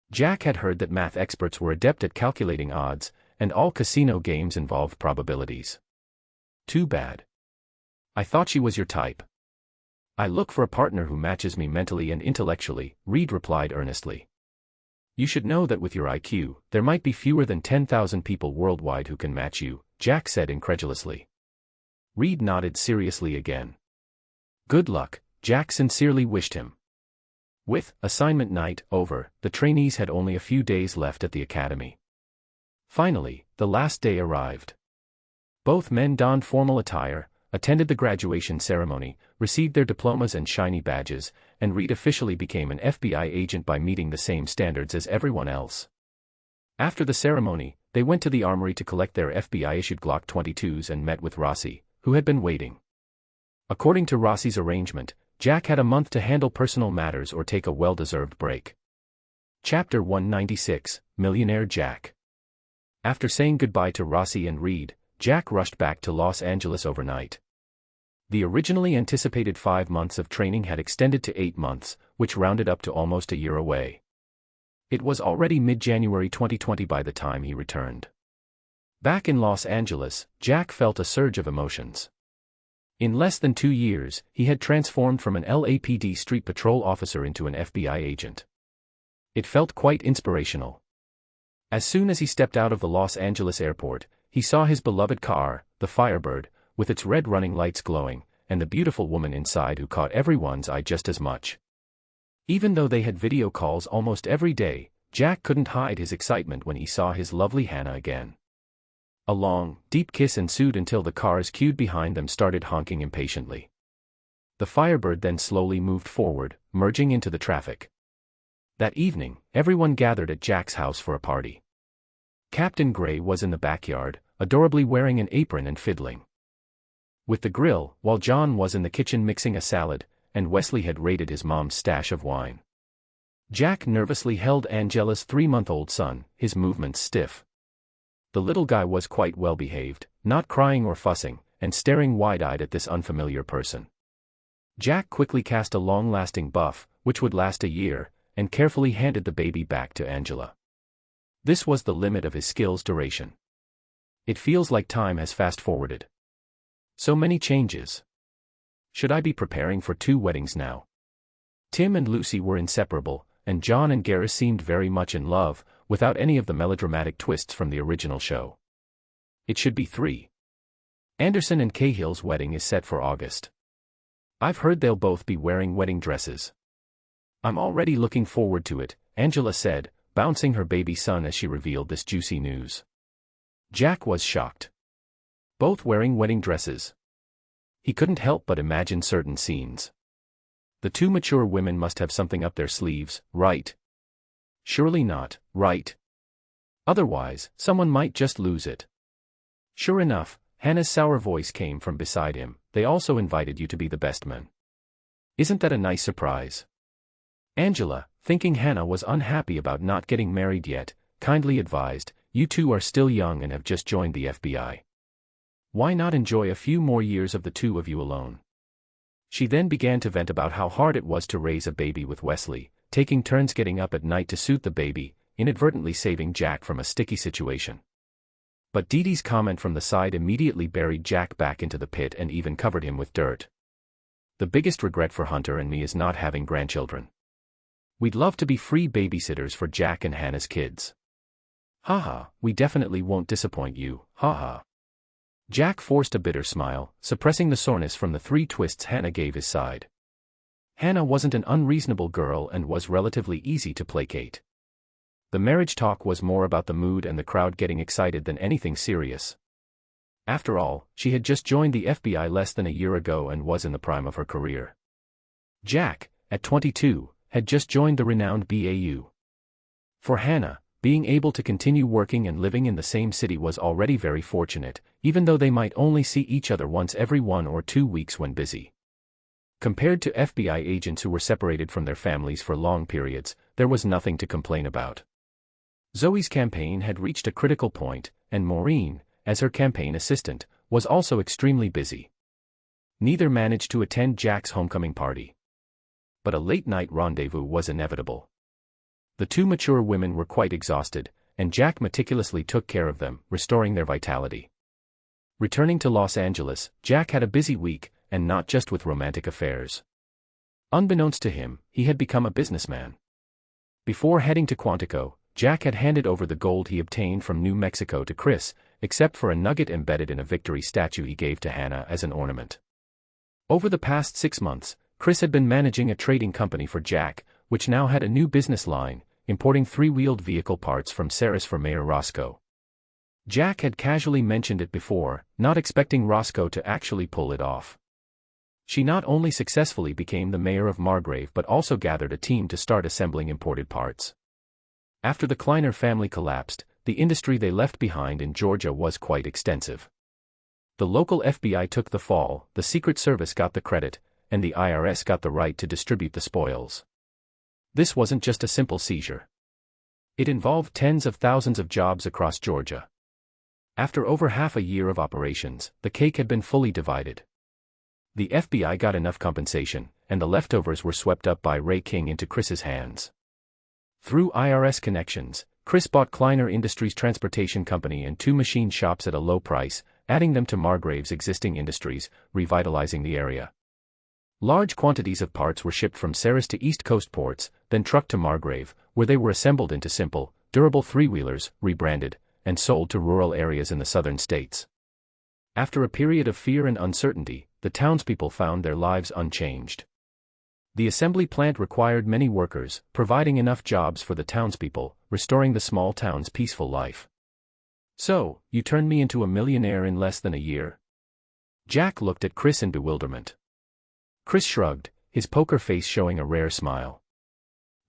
Jack had heard that math experts were adept at calculating odds, and all casino games involved probabilities. Too bad. I thought she was your type. I look for a partner who matches me mentally and intellectually, Reed replied earnestly. You should know that with your IQ, there might be fewer than 10,000 people worldwide who can match you, Jack said incredulously. Reed nodded seriously again. Good luck, Jack sincerely wished him. With assignment night over, the trainees had only a few days left at the academy. Finally, the last day arrived. Both men donned formal attire, attended the graduation ceremony, received their diplomas and shiny badges, and Reed officially became an FBI agent by meeting the same standards as everyone else. After the ceremony, they went to the armory to collect their FBI-issued Glock 22s and met with Rossi, who had been waiting. According to Rossi's arrangement, Jack had a month to handle personal matters or take a well-deserved break. Chapter 196, Millionaire Jack. After saying goodbye to Rossi and Reed, Jack rushed back to Los Angeles overnight. The originally anticipated 5 months of training had extended to 8 months, which rounded up to almost a year away. It was already mid-January 2020 by the time he returned. Back in Los Angeles, Jack felt a surge of emotions. In less than 2 years, he had transformed from an LAPD street patrol officer into an FBI agent. It felt quite inspirational. As soon as he stepped out of the Los Angeles airport, he saw his beloved car, the Firebird, with its red running lights glowing, and the beautiful woman inside who caught everyone's eye just as much. Even though they had video calls almost every day, Jack couldn't hide his excitement when he saw his lovely Hannah again. A long, deep kiss ensued until the cars queued behind them started honking impatiently. The Firebird then slowly moved forward, merging into the traffic. That evening, everyone gathered at Jack's house for a party. Captain Gray was in the backyard, adorably wearing an apron and fiddling with the grill, while John was in the kitchen mixing a salad, and Wesley had raided his mom's stash of wine. Jack nervously held Angela's 3-month-old son, his movements stiff. The little guy was quite well behaved, not crying or fussing, and staring wide-eyed at this unfamiliar person. Jack quickly cast a long-lasting buff, which would last a year, and carefully handed the baby back to Angela. This was the limit of his skill's duration. It feels like time has fast-forwarded. So many changes. Should I be preparing for 2 weddings now? Tim and Lucy were inseparable, and John and Gareth seemed very much in love, without any of the melodramatic twists from the original show. It should be 3. Anderson and Cahill's wedding is set for August. I've heard they'll both be wearing wedding dresses. I'm already looking forward to it, Angela said, bouncing her baby son as she revealed this juicy news. Jack was shocked. Both wearing wedding dresses. He couldn't help but imagine certain scenes. The 2 mature women must have something up their sleeves, right? Surely not, right? Otherwise, someone might just lose it. Sure enough, Hannah's sour voice came from beside him. They also invited you to be the best man. Isn't that a nice surprise? Angela, thinking Hannah was unhappy about not getting married yet, kindly advised, you 2 are still young and have just joined the FBI. Why not enjoy a few more years of the 2 of you alone? She then began to vent about how hard it was to raise a baby with Wesley, taking turns getting up at night to suit the baby, inadvertently saving Jack from a sticky situation. But Dee Dee's comment from the side immediately buried Jack back into the pit and even covered him with dirt. The biggest regret for Hunter and me is not having grandchildren. We'd love to be free babysitters for Jack and Hannah's kids. Haha, we definitely won't disappoint you, haha. Jack forced a bitter smile, suppressing the soreness from the 3 twists Hannah gave his side. Hannah wasn't an unreasonable girl and was relatively easy to placate. The marriage talk was more about the mood and the crowd getting excited than anything serious. After all, she had just joined the FBI less than a year ago and was in the prime of her career. Jack, at 22, had just joined the renowned BAU. For Hannah, being able to continue working and living in the same city was already very fortunate, even though they might only see each other once every 1 or 2 weeks when busy. Compared to FBI agents who were separated from their families for long periods, there was nothing to complain about. Zoe's campaign had reached a critical point, and Maureen, as her campaign assistant, was also extremely busy. Neither managed to attend Jack's homecoming party. But a late-night rendezvous was inevitable. The 2 mature women were quite exhausted, and Jack meticulously took care of them, restoring their vitality. Returning to Los Angeles, Jack had a busy week, and not just with romantic affairs. Unbeknownst to him, he had become a businessman. Before heading to Quantico, Jack had handed over the gold he obtained from New Mexico to Chris, except for a nugget embedded in a victory statue he gave to Hannah as an ornament. Over the past 6 months, Chris had been managing a trading company for Jack, which now had a new business line, importing 3-wheeled vehicle parts from Ceres for Mayor Roscoe. Jack had casually mentioned it before, not expecting Roscoe to actually pull it off. She not only successfully became the mayor of Margrave but also gathered a team to start assembling imported parts. After the Kleiner family collapsed, the industry they left behind in Georgia was quite extensive. The local FBI took the fall, the Secret Service got the credit, and the IRS got the right to distribute the spoils. This wasn't just a simple seizure. It involved tens of thousands of jobs across Georgia. After over half a year of operations, the cake had been fully divided. The FBI got enough compensation, and the leftovers were swept up by Ray King into Chris's hands. Through IRS connections, Chris bought Kleiner Industries Transportation Company and 2 machine shops at a low price, adding them to Margrave's existing industries, revitalizing the area. Large quantities of parts were shipped from Ceres to East Coast ports, then trucked to Margrave, where they were assembled into simple, durable 3-wheelers, rebranded, and sold to rural areas in the southern states. After a period of fear and uncertainty, the townspeople found their lives unchanged. The assembly plant required many workers, providing enough jobs for the townspeople, restoring the small town's peaceful life. So, you turned me into a millionaire in less than a year? Jack looked at Chris in bewilderment. Chris shrugged, his poker face showing a rare smile.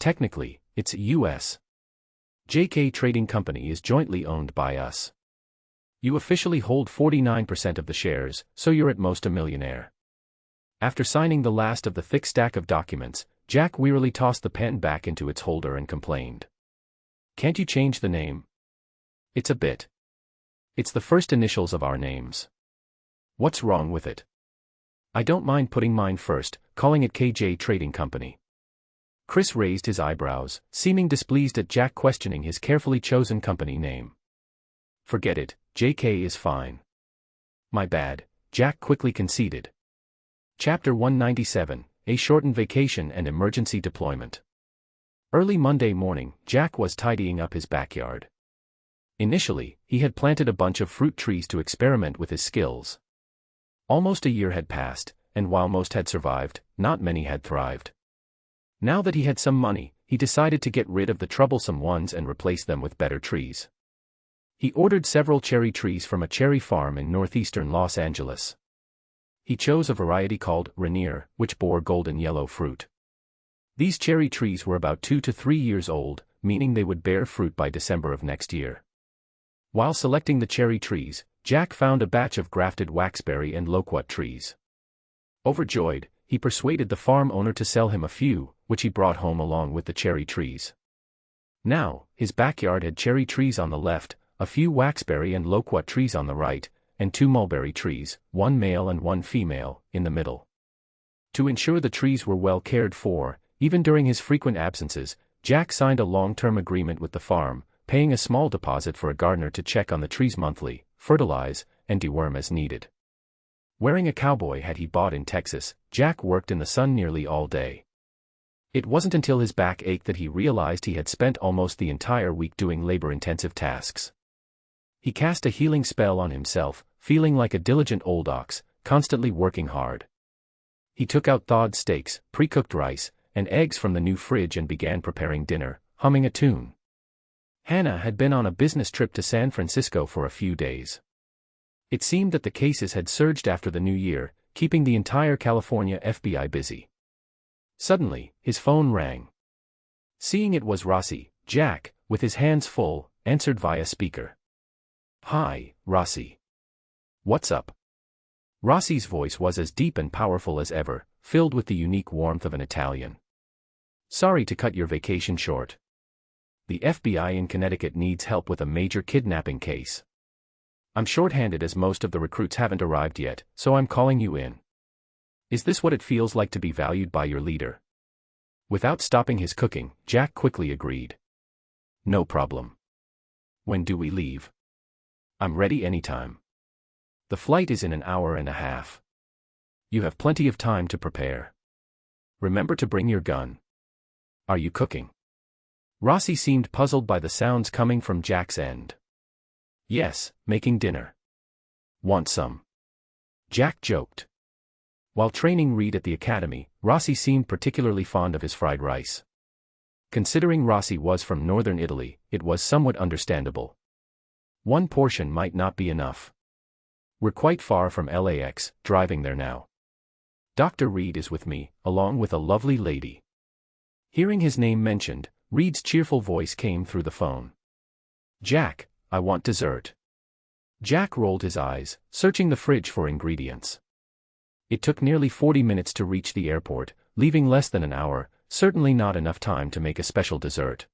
Technically, it's U.S. JK Trading Company is jointly owned by us. You officially hold 49% of the shares, so you're at most a millionaire. After signing the last of the thick stack of documents, Jack wearily tossed the pen back into its holder and complained. Can't you change the name? It's a bit. It's the first initials of our names. What's wrong with it? I don't mind putting mine first, calling it KJ Trading Company. Chris raised his eyebrows, seeming displeased at Jack questioning his carefully chosen company name. Forget it, JK is fine. My bad, Jack quickly conceded. Chapter 197, A Shortened Vacation and Emergency Deployment. Early Monday morning, Jack was tidying up his backyard. Initially, he had planted a bunch of fruit trees to experiment with his skills. Almost a year had passed, and while most had survived, not many had thrived. Now that he had some money, he decided to get rid of the troublesome ones and replace them with better trees. He ordered several cherry trees from a cherry farm in northeastern Los Angeles. He chose a variety called Rainier, which bore golden yellow fruit. These cherry trees were about 2 to 3 years old, meaning they would bear fruit by December of next year. While selecting the cherry trees, Jack found a batch of grafted waxberry and loquat trees. Overjoyed, he persuaded the farm owner to sell him a few, which he brought home along with the cherry trees. Now, his backyard had cherry trees on the left, a few waxberry and loquat trees on the right, and 2 mulberry trees, 1 male and 1 female, in the middle. To ensure the trees were well cared for, even during his frequent absences, Jack signed a long-term agreement with the farm, paying a small deposit for a gardener to check on the trees monthly, fertilize, and deworm as needed. Wearing a cowboy hat he bought in Texas, Jack worked in the sun nearly all day. It wasn't until his back ached that he realized he had spent almost the entire week doing labor-intensive tasks. He cast a healing spell on himself, feeling like a diligent old ox, constantly working hard. He took out thawed steaks, pre-cooked rice, and eggs from the new fridge and began preparing dinner, humming a tune. Hannah had been on a business trip to San Francisco for a few days. It seemed that the cases had surged after the new year, keeping the entire California FBI busy. Suddenly, his phone rang. Seeing it was Rossi, Jack, with his hands full, answered via speaker. "Hi, Rossi. What's up?" Rossi's voice was as deep and powerful as ever, filled with the unique warmth of an Italian. "Sorry to cut your vacation short. The FBI in Connecticut needs help with a major kidnapping case. I'm short-handed as most of the recruits haven't arrived yet, so I'm calling you in. Is this what it feels like to be valued by your leader?" Without stopping his cooking, Jack quickly agreed. "No problem. When do we leave?" "I'm ready anytime. The flight is in an hour and a half. You have plenty of time to prepare. Remember to bring your gun. Are you cooking?" Rossi seemed puzzled by the sounds coming from Jack's end. "Yes, making dinner. Want some?" Jack joked. While training Reed at the academy, Rossi seemed particularly fond of his fried rice. Considering Rossi was from northern Italy, it was somewhat understandable. One portion might not be enough. "We're quite far from LAX, driving there now. Dr. Reed is with me, along with a lovely lady." Hearing his name mentioned, Reed's cheerful voice came through the phone. "Jack, I want dessert." Jack rolled his eyes, searching the fridge for ingredients. It took nearly 40 minutes to reach the airport, leaving less than an hour, certainly not enough time to make a special dessert.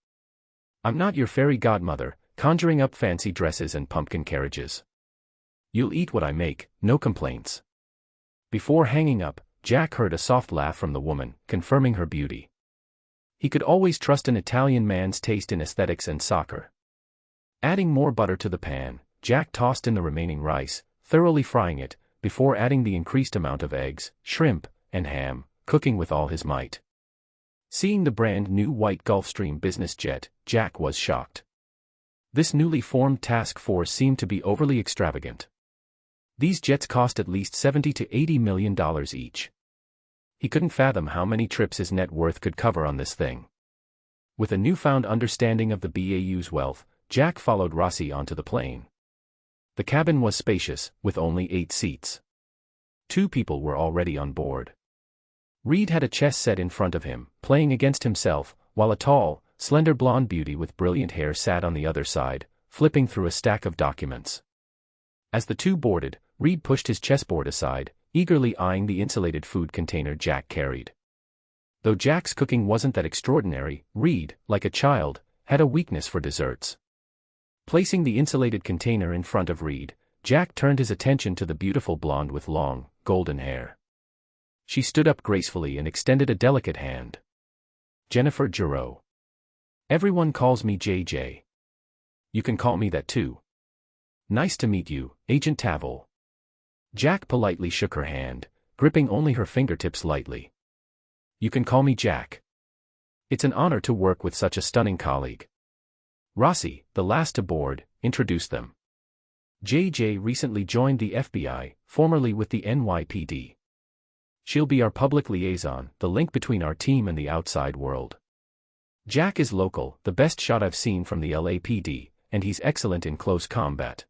"I'm not your fairy godmother, conjuring up fancy dresses and pumpkin carriages. You'll eat what I make, no complaints." Before hanging up, Jack heard a soft laugh from the woman, confirming her beauty. He could always trust an Italian man's taste in aesthetics and soccer. Adding more butter to the pan, Jack tossed in the remaining rice, thoroughly frying it, before adding the increased amount of eggs, shrimp, and ham, cooking with all his might. Seeing the brand new white Gulfstream business jet, Jack was shocked. This newly formed task force seemed to be overly extravagant. These jets cost at least $70 to $80 million each. He couldn't fathom how many trips his net worth could cover on this thing. With a newfound understanding of the BAU's wealth, Jack followed Rossi onto the plane. The cabin was spacious, with only 8 seats. 2 people were already on board. Reed had a chess set in front of him, playing against himself, while a tall, slender blonde beauty with brilliant hair sat on the other side, flipping through a stack of documents. As the two boarded, Reed pushed his chessboard aside, eagerly eyeing the insulated food container Jack carried. Though Jack's cooking wasn't that extraordinary, Reed, like a child, had a weakness for desserts. Placing the insulated container in front of Reed, Jack turned his attention to the beautiful blonde with long, golden hair. She stood up gracefully and extended a delicate hand. Jennifer Giroux. Everyone calls me JJ. You can call me that too. Nice to meet you, Agent Tavel. Jack politely shook her hand, gripping only her fingertips lightly. You can call me Jack. It's an honor to work with such a stunning colleague. Rossi, the last aboard, introduced them. JJ recently joined the FBI, formerly with the NYPD. She'll be our public liaison, the link between our team and the outside world. Jack is local, the best shot I've seen from the LAPD, and he's excellent in close combat.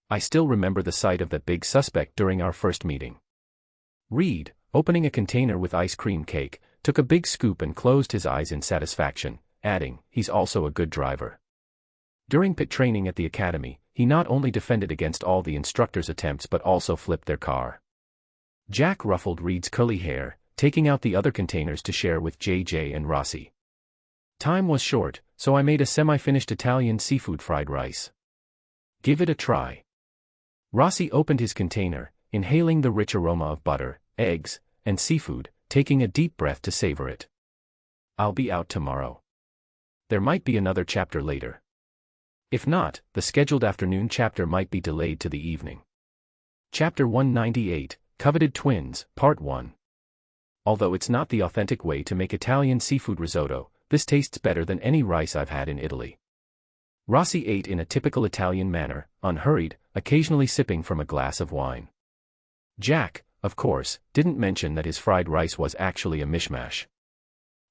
I still remember the sight of that big suspect during our first meeting. Reed, opening a container with ice cream cake, took a big scoop and closed his eyes in satisfaction, adding, he's also a good driver. During pit training at the academy, he not only defended against all the instructors' attempts but also flipped their car. Jack ruffled Reed's curly hair, taking out the other containers to share with JJ and Rossi. Time was short, so I made a semi-finished Italian seafood fried rice. Give it a try. Rossi opened his container, inhaling the rich aroma of butter, eggs, and seafood, taking a deep breath to savor it. I'll be out tomorrow. There might be another chapter later. If not, the scheduled afternoon chapter might be delayed to the evening. Chapter 198, Coveted Twins, Part 1. Although it's not the authentic way to make Italian seafood risotto, this tastes better than any rice I've had in Italy. Rossi ate in a typical Italian manner, unhurried, occasionally sipping from a glass of wine. Jack, of course, didn't mention that his fried rice was actually a mishmash.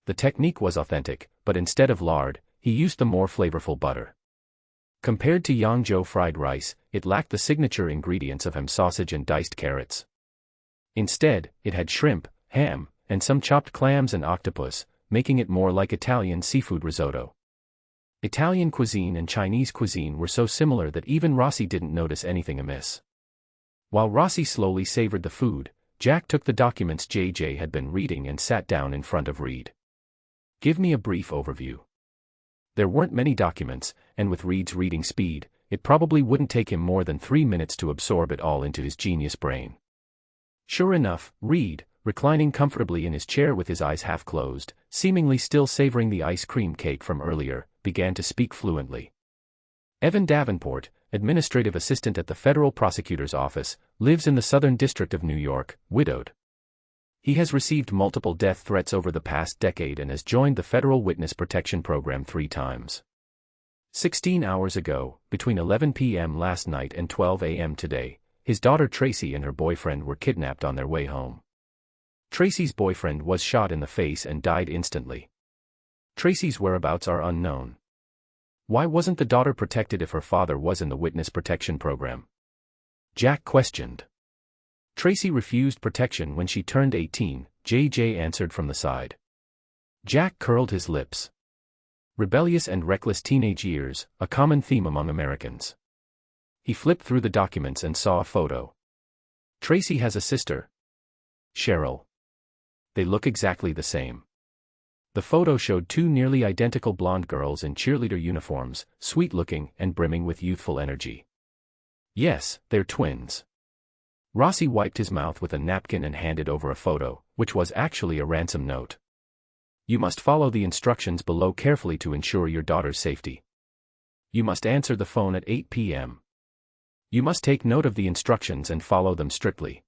The technique was authentic, but instead of lard, he used the more flavorful butter. Compared to Yangzhou fried rice, it lacked the signature ingredients of ham sausage and diced carrots. Instead, it had shrimp, ham, and some chopped clams and octopus, making it more like Italian seafood risotto. Italian cuisine and Chinese cuisine were so similar that even Rossi didn't notice anything amiss. While Rossi slowly savored the food, Jack took the documents JJ had been reading and sat down in front of Reed. Give me a brief overview. There weren't many documents, and with Reed's reading speed, it probably wouldn't take him more than 3 minutes to absorb it all into his genius brain. Sure enough, Reed, reclining comfortably in his chair with his eyes half closed, seemingly still savoring the ice cream cake from earlier, began to speak fluently. Evan Davenport, administrative assistant at the federal prosecutor's office, lives in the Southern District of New York, widowed. He has received multiple death threats over the past decade and has joined the Federal Witness Protection Program 3 times. 16 hours ago, between 11 p.m. last night and 12 a.m. today, his daughter Tracy and her boyfriend were kidnapped on their way home. Tracy's boyfriend was shot in the face and died instantly. Tracy's whereabouts are unknown. Why wasn't the daughter protected if her father was in the Witness Protection Program? Jack questioned. Tracy refused protection when she turned 18, JJ answered from the side. Jack curled his lips. Rebellious and reckless teenage years, a common theme among Americans. He flipped through the documents and saw a photo. Tracy has a sister, Cheryl. They look exactly the same. The photo showed 2 nearly identical blonde girls in cheerleader uniforms, sweet-looking and brimming with youthful energy. Yes, they're twins. Rossi wiped his mouth with a napkin and handed over a photo, which was actually a ransom note. You must follow the instructions below carefully to ensure your daughter's safety. You must answer the phone at 8 p.m. You must take note of the instructions and follow them strictly.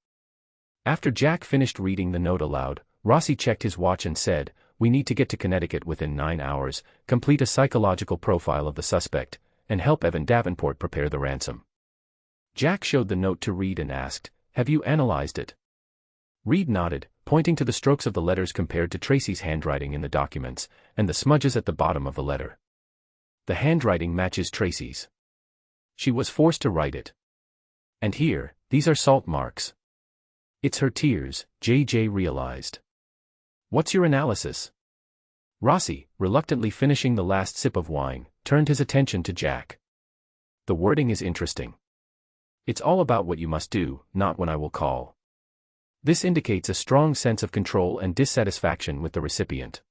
After Jack finished reading the note aloud, Rossi checked his watch and said, "We need to get to Connecticut within 9 hours, complete a psychological profile of the suspect, and help Evan Davenport prepare the ransom." Jack showed the note to Reed and asked, "Have you analyzed it?" Reed nodded, pointing to the strokes of the letters compared to Tracy's handwriting in the documents, and the smudges at the bottom of the letter. The handwriting matches Tracy's. She was forced to write it. And here, these are salt marks. It's her tears, JJ realized. What's your analysis? Rossi, reluctantly finishing the last sip of wine, turned his attention to Jack. The wording is interesting. It's all about what you must do, not when I will call. This indicates a strong sense of control and dissatisfaction with the recipient.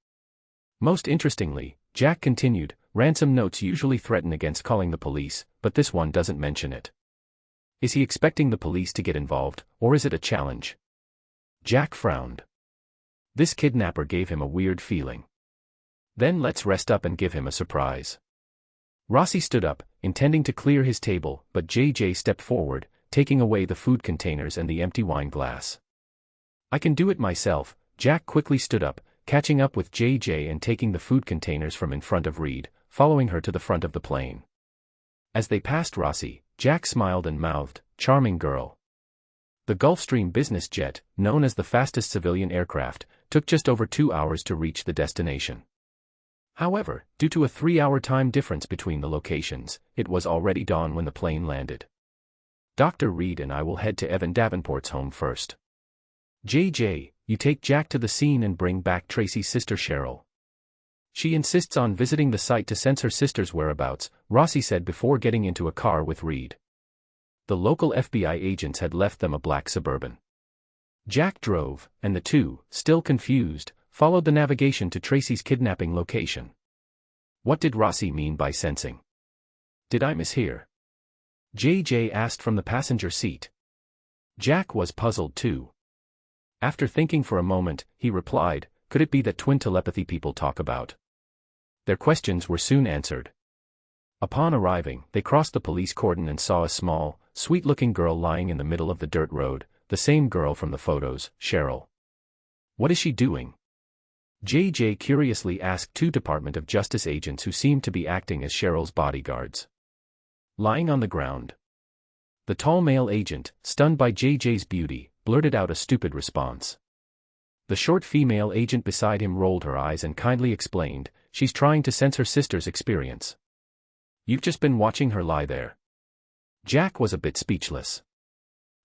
Most interestingly, Jack continued, ransom notes usually threaten against calling the police, but this one doesn't mention it. Is he expecting the police to get involved, or is it a challenge? Jack frowned. This kidnapper gave him a weird feeling. Then let's rest up and give him a surprise. Rossi stood up, intending to clear his table, but JJ stepped forward, taking away the food containers and the empty wine glass. I can do it myself. Jack quickly stood up, catching up with JJ and taking the food containers from in front of Reed, following her to the front of the plane. As they passed Rossi, Jack smiled and mouthed, "Charming girl." The Gulfstream business jet, known as the fastest civilian aircraft, took just over 2 hours to reach the destination. However, due to a 3-hour time difference between the locations, it was already dawn when the plane landed. Dr. Reed and I will head to Evan Davenport's home first. JJ, you take Jack to the scene and bring back Tracy's sister Cheryl. She insists on visiting the site to sense her sister's whereabouts, Rossi said before getting into a car with Reed. The local FBI agents had left them a black Suburban. Jack drove, and the two, still confused, followed the navigation to Tracy's kidnapping location. What did Rossi mean by sensing? Did I mishear? JJ asked from the passenger seat. Jack was puzzled too. After thinking for a moment, he replied, "Could it be that twin telepathy people talk about?" Their questions were soon answered. Upon arriving, they crossed the police cordon and saw a small, sweet-looking girl lying in the middle of the dirt road, the same girl from the photos, Cheryl. "What is she doing?" JJ curiously asked two Department of Justice agents who seemed to be acting as Cheryl's bodyguards. Lying on the ground. The tall male agent, stunned by JJ's beauty, blurted out a stupid response. The short female agent beside him rolled her eyes and kindly explained, "She's trying to sense her sister's experience. You've just been watching her lie there." Jack was a bit speechless.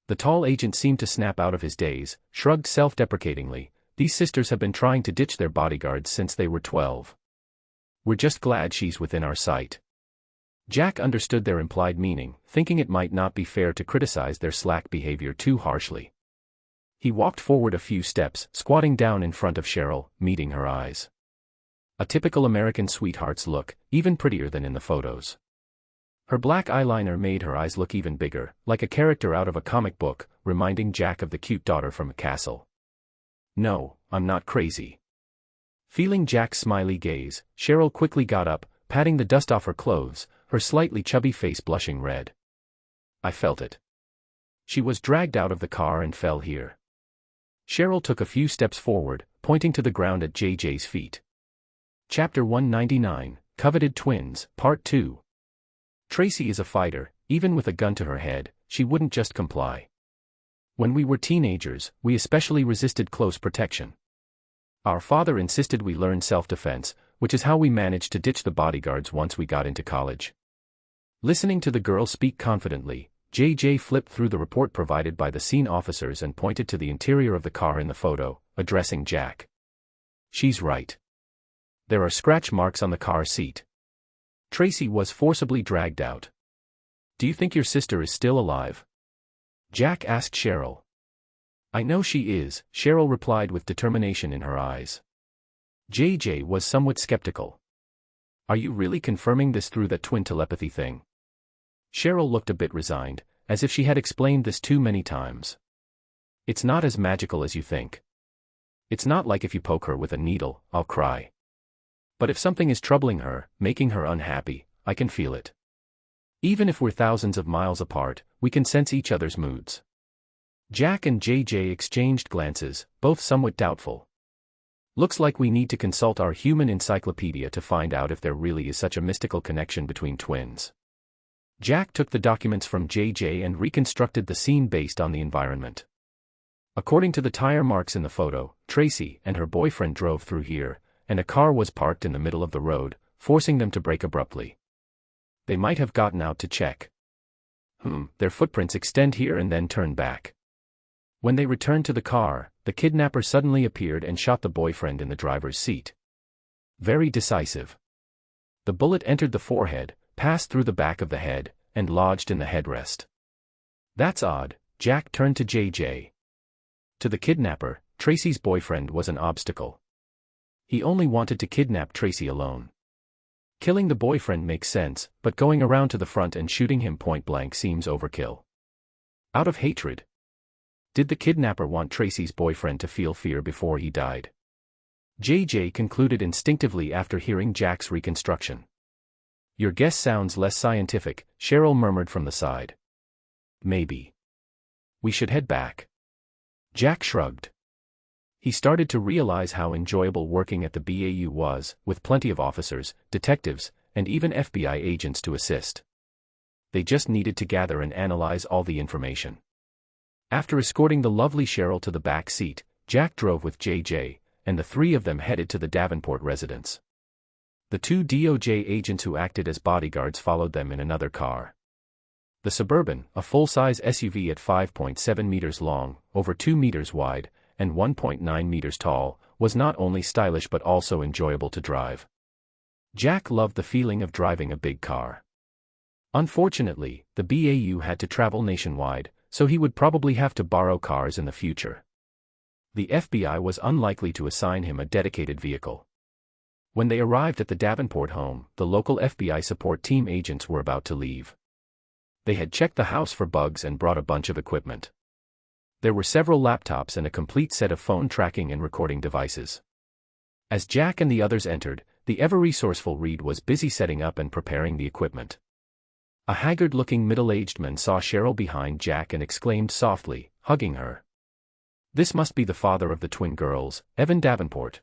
The tall agent seemed to snap out of his daze, shrugged self-deprecatingly, "These sisters have been trying to ditch their bodyguards since they were 12. We're just glad she's within our sight." Jack understood their implied meaning, thinking it might not be fair to criticize their slack behavior too harshly. He walked forward a few steps, squatting down in front of Cheryl, meeting her eyes. A typical American sweetheart's look, even prettier than in the photos. Her black eyeliner made her eyes look even bigger, like a character out of a comic book, reminding Jack of the cute daughter from a castle. "No, I'm not crazy." Feeling Jack's smiley gaze, Cheryl quickly got up, patting the dust off her clothes, her slightly chubby face blushing red. "I felt it. She was dragged out of the car and fell here." Cheryl took a few steps forward, pointing to the ground at JJ's feet. Chapter 199, Coveted Twins, Part 2. Tracy is a fighter. Even with a gun to her head, she wouldn't just comply. When we were teenagers, we especially resisted close protection. Our father insisted we learn self-defense, which is how we managed to ditch the bodyguards once we got into college. Listening to the girl speak confidently, JJ flipped through the report provided by the scene officers and pointed to the interior of the car in the photo, addressing Jack. "She's right. There are scratch marks on the car seat. Tracy was forcibly dragged out. Do you think your sister is still alive?" Jack asked Cheryl. "I know she is," Cheryl replied with determination in her eyes. JJ was somewhat skeptical. "Are you really confirming this through that twin telepathy thing?" Cheryl looked a bit resigned, as if she had explained this too many times. "It's not as magical as you think. It's not like if you poke her with a needle, I'll cry. But if something is troubling her, making her unhappy, I can feel it. Even if we're thousands of miles apart, we can sense each other's moods." Jack and JJ exchanged glances, both somewhat doubtful. "Looks like we need to consult our human encyclopedia to find out if there really is such a mystical connection between twins." Jack took the documents from JJ and reconstructed the scene based on the environment. According to the tire marks in the photo, Tracy and her boyfriend drove through here, and a car was parked in the middle of the road, forcing them to brake abruptly. They might have gotten out to check. Their footprints extend here and then turn back. When they returned to the car, the kidnapper suddenly appeared and shot the boyfriend in the driver's seat. Very decisive. The bullet entered the forehead, passed through the back of the head, and lodged in the headrest. "That's odd," Jack turned to JJ. To the kidnapper, Tracy's boyfriend was an obstacle. He only wanted to kidnap Tracy alone. Killing the boyfriend makes sense, but going around to the front and shooting him point-blank seems overkill. Out of hatred. Did the kidnapper want Tracy's boyfriend to feel fear before he died? JJ concluded instinctively after hearing Jack's reconstruction. Your guess sounds less scientific, Cheryl murmured from the side. Maybe we should head back. Jack shrugged. He started to realize how enjoyable working at the BAU was, with plenty of officers, detectives, and even FBI agents to assist. They just needed to gather and analyze all the information. After escorting the lovely Cheryl to the back seat, Jack drove with JJ, and the three of them headed to the Davenport residence. The two DOJ agents who acted as bodyguards followed them in another car. The Suburban, a full-size SUV at 5.7 meters long, over 2 meters wide, and 1.9 meters tall, was not only stylish but also enjoyable to drive. Jack loved the feeling of driving a big car. Unfortunately, the BAU had to travel nationwide, so he would probably have to borrow cars in the future. The FBI was unlikely to assign him a dedicated vehicle. When they arrived at the Davenport home, the local FBI support team agents were about to leave. They had checked the house for bugs and brought a bunch of equipment. There were several laptops and a complete set of phone tracking and recording devices. As Jack and the others entered, the ever-resourceful Reed was busy setting up and preparing the equipment. A haggard-looking middle-aged man saw Cheryl behind Jack and exclaimed softly, hugging her. This must be the father of the twin girls, Evan Davenport.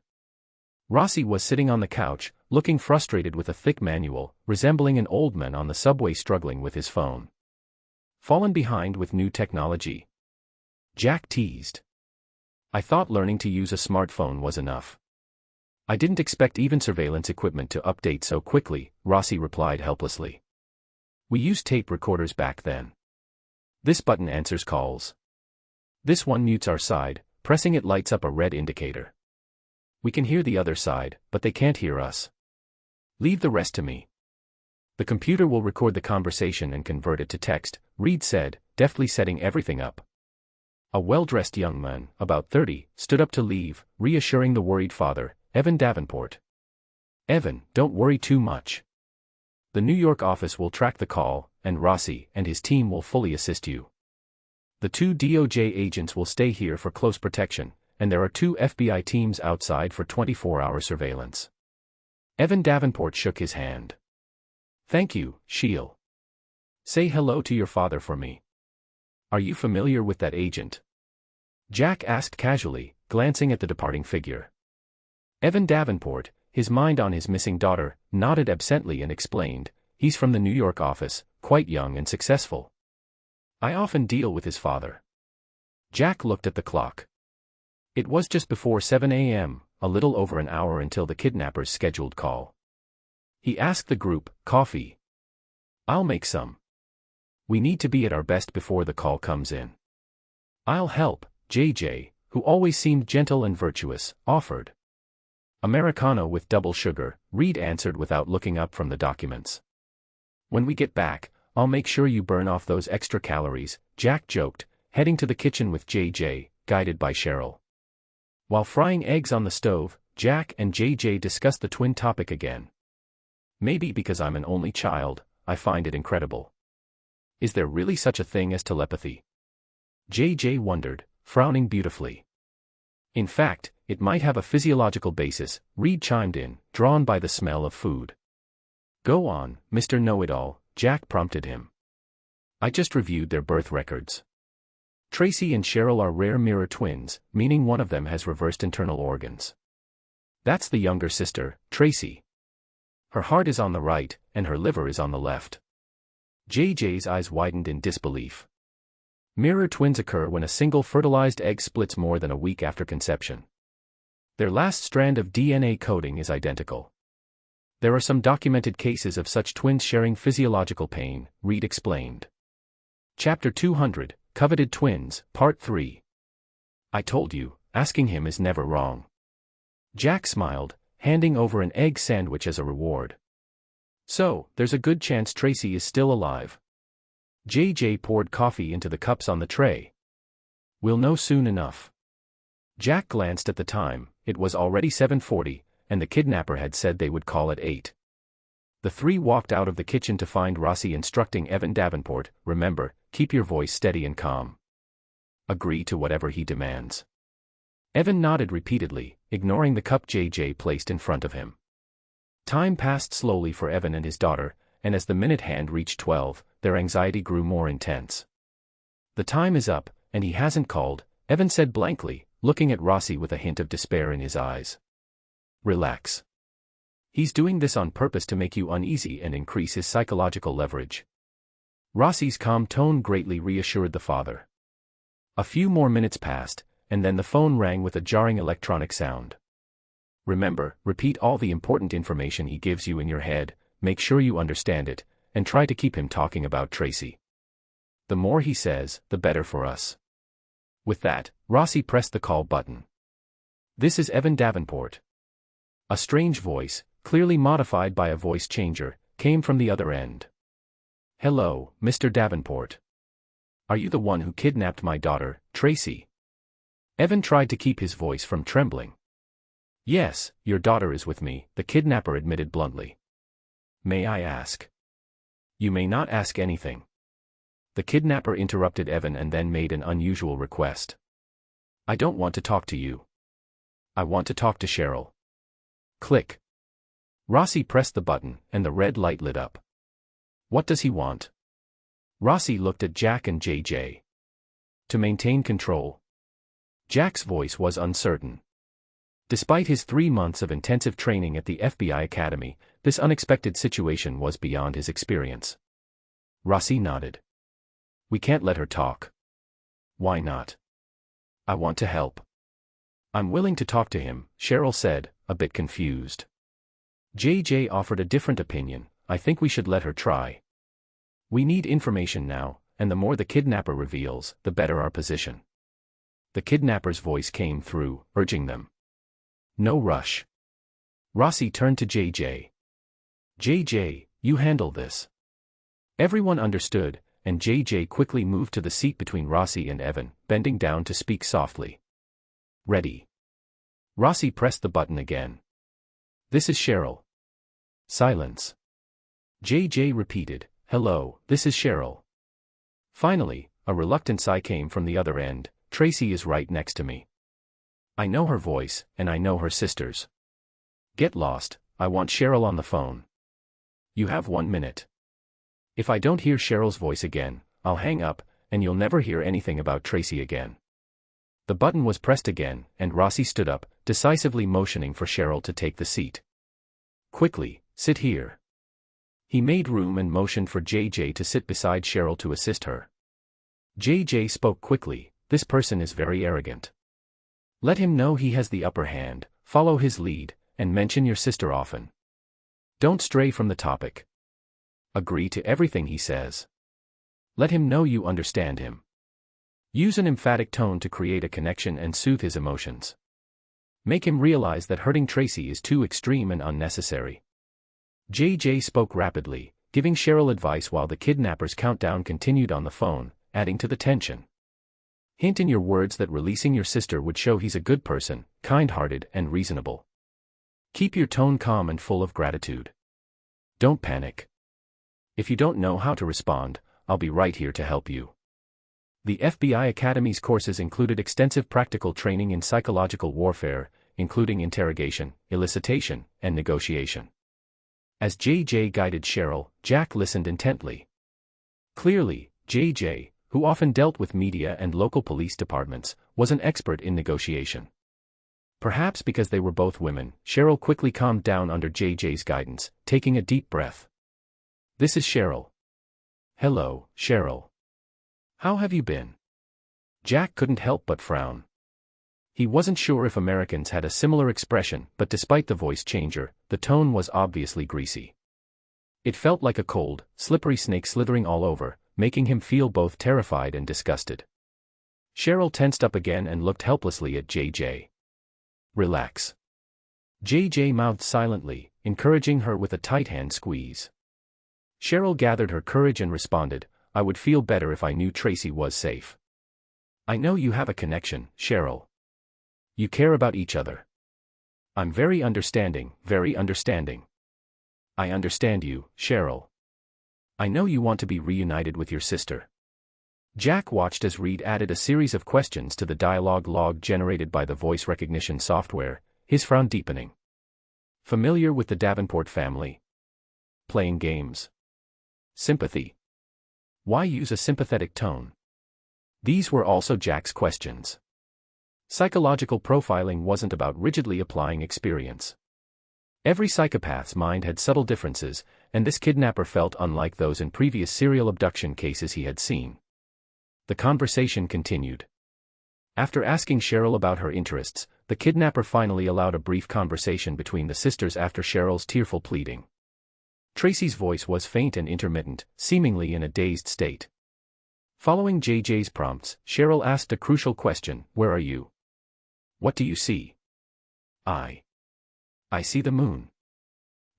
Rossi was sitting on the couch, looking frustrated with a thick manual, resembling an old man on the subway struggling with his phone. Fallen behind with new technology? Jack teased. I thought learning to use a smartphone was enough. I didn't expect even surveillance equipment to update so quickly, Rossi replied helplessly. We used tape recorders back then. This button answers calls. This one mutes our side, pressing it lights up a red indicator. We can hear the other side, but they can't hear us. Leave the rest to me. The computer will record the conversation and convert it to text, Reed said, deftly setting everything up. A well-dressed young man, about 30, stood up to leave, reassuring the worried father, Evan Davenport. Evan, don't worry too much. The New York office will track the call, and Rossi and his team will fully assist you. The two DOJ agents will stay here for close protection, and there are 2 FBI teams outside for 24-hour surveillance. Evan Davenport shook his hand. Thank you, Sheil. Say hello to your father for me. Are you familiar with that agent? Jack asked casually, glancing at the departing figure. Evan Davenport, his mind on his missing daughter, nodded absently and explained, he's from the New York office, quite young and successful. I often deal with his father. Jack looked at the clock. It was just before 7 a.m., a little over an hour until the kidnapper's scheduled call. He asked the group, coffee? I'll make some. We need to be at our best before the call comes in. I'll help, JJ, who always seemed gentle and virtuous, offered. Americano with double sugar, Reed answered without looking up from the documents. When we get back, I'll make sure you burn off those extra calories, Jack joked, heading to the kitchen with JJ, guided by Cheryl. While frying eggs on the stove, Jack and JJ discussed the twin topic again. Maybe because I'm an only child, I find it incredible. Is there really such a thing as telepathy? JJ wondered, frowning beautifully. In fact, it might have a physiological basis, Reed chimed in, drawn by the smell of food. Go on, Mr. Know-It-All, Jack prompted him. I just reviewed their birth records. Tracy and Cheryl are rare mirror twins, meaning one of them has reversed internal organs. That's the younger sister, Tracy. Her heart is on the right, and her liver is on the left. JJ's eyes widened in disbelief. Mirror twins occur when a single fertilized egg splits more than a week after conception. Their last strand of DNA coding is identical. There are some documented cases of such twins sharing physiological pain, Reed explained. Chapter 200, Coveted Twins, Part 3. I told you, asking him is never wrong. Jack smiled, handing over an egg sandwich as a reward. So, there's a good chance Tracy is still alive. JJ poured coffee into the cups on the tray. We'll know soon enough. Jack glanced at the time, it was already 7:40, and the kidnapper had said they would call at 8. The three walked out of the kitchen to find Rossi instructing Evan Davenport, remember, keep your voice steady and calm. Agree to whatever he demands. Evan nodded repeatedly, ignoring the cup JJ placed in front of him. Time passed slowly for Evan and his daughter, and as the minute hand reached 12, their anxiety grew more intense. "The time is up, and he hasn't called," Evan said blankly, looking at Rossi with a hint of despair in his eyes. "Relax. He's doing this on purpose to make you uneasy and increase his psychological leverage." Rossi's calm tone greatly reassured the father. A few more minutes passed, and then the phone rang with a jarring electronic sound. "Remember, repeat all the important information he gives you in your head, make sure you understand it, and try to keep him talking about Tracy. The more he says, the better for us." With that, Rossi pressed the call button. "This is Evan Davenport." A strange voice, clearly modified by a voice changer, came from the other end. "Hello, Mr. Davenport. Are you the one who kidnapped my daughter, Tracy?" Evan tried to keep his voice from trembling. "Yes, your daughter is with me," the kidnapper admitted bluntly. "May I ask?" "You may not ask anything." The kidnapper interrupted Evan and then made an unusual request. "I don't want to talk to you. I want to talk to Cheryl." Click. Rossi pressed the button, and the red light lit up. "What does he want?" Rossi looked at Jack and JJ. "To maintain control." Jack's voice was uncertain. Despite his 3 months of intensive training at the FBI Academy, this unexpected situation was beyond his experience. Rossi nodded. "We can't let her talk." "Why not?" "I want to help." "I'm willing to talk to him," Cheryl said, a bit confused. JJ offered a different opinion. "I think we should let her try. We need information now, and the more the kidnapper reveals, the better our position." The kidnapper's voice came through, urging them. "No rush." Rossi turned to JJ. "JJ, you handle this." Everyone understood, and JJ quickly moved to the seat between Rossi and Evan, bending down to speak softly. "Ready." Rossi pressed the button again. "This is Cheryl." Silence. JJ repeated, "Hello, this is Cheryl." Finally, a reluctant sigh came from the other end. "Tracy is right next to me. I know her voice, and I know her sister's. Get lost, I want Cheryl on the phone. You have 1 minute. If I don't hear Cheryl's voice again, I'll hang up, and you'll never hear anything about Tracy again." The button was pressed again, and Rossi stood up, decisively motioning for Cheryl to take the seat. "Quickly, sit here." He made room and motioned for JJ to sit beside Cheryl to assist her. JJ spoke quickly, "This person is very arrogant. Let him know he has the upper hand, follow his lead, and mention your sister often. Don't stray from the topic. Agree to everything he says. Let him know you understand him. Use an emphatic tone to create a connection and soothe his emotions. Make him realize that hurting Tracy is too extreme and unnecessary." JJ spoke rapidly, giving Cheryl advice while the kidnapper's countdown continued on the phone, adding to the tension. "Hint in your words that releasing your sister would show he's a good person, kind-hearted and reasonable. Keep your tone calm and full of gratitude. Don't panic. If you don't know how to respond, I'll be right here to help you." The FBI Academy's courses included extensive practical training in psychological warfare, including interrogation, elicitation, and negotiation. As JJ guided Cheryl, Jack listened intently. Clearly, JJ, who often dealt with media and local police departments, was an expert in negotiation. Perhaps because they were both women, Cheryl quickly calmed down under JJ's guidance, taking a deep breath. "This is Cheryl." "Hello, Cheryl. How have you been?" Jack couldn't help but frown. He wasn't sure if Americans had a similar expression, but despite the voice changer, the tone was obviously greasy. It felt like a cold, slippery snake slithering all over, making him feel both terrified and disgusted. Cheryl tensed up again and looked helplessly at JJ. "Relax." JJ mouthed silently, encouraging her with a tight hand squeeze. Cheryl gathered her courage and responded, "I would feel better if I knew Tracy was safe. I know you have a connection, Cheryl. You care about each other. I'm very understanding, very understanding. I understand you, Cheryl. I know you want to be reunited with your sister. Jack watched as Reed added a series of questions to the dialogue log generated by the voice recognition software, his frown deepening. Familiar with the Davenport family? Playing games? Sympathy? Why use a sympathetic tone? These were also Jack's questions. Psychological profiling wasn't about rigidly applying experience. Every psychopath's mind had subtle differences, and this kidnapper felt unlike those in previous serial abduction cases he had seen. The conversation continued. After asking Cheryl about her interests, the kidnapper finally allowed a brief conversation between the sisters after Cheryl's tearful pleading. Tracy's voice was faint and intermittent, seemingly in a dazed state. Following JJ's prompts, Cheryl asked a crucial question: "Where are you? What do you see?" I see the moon."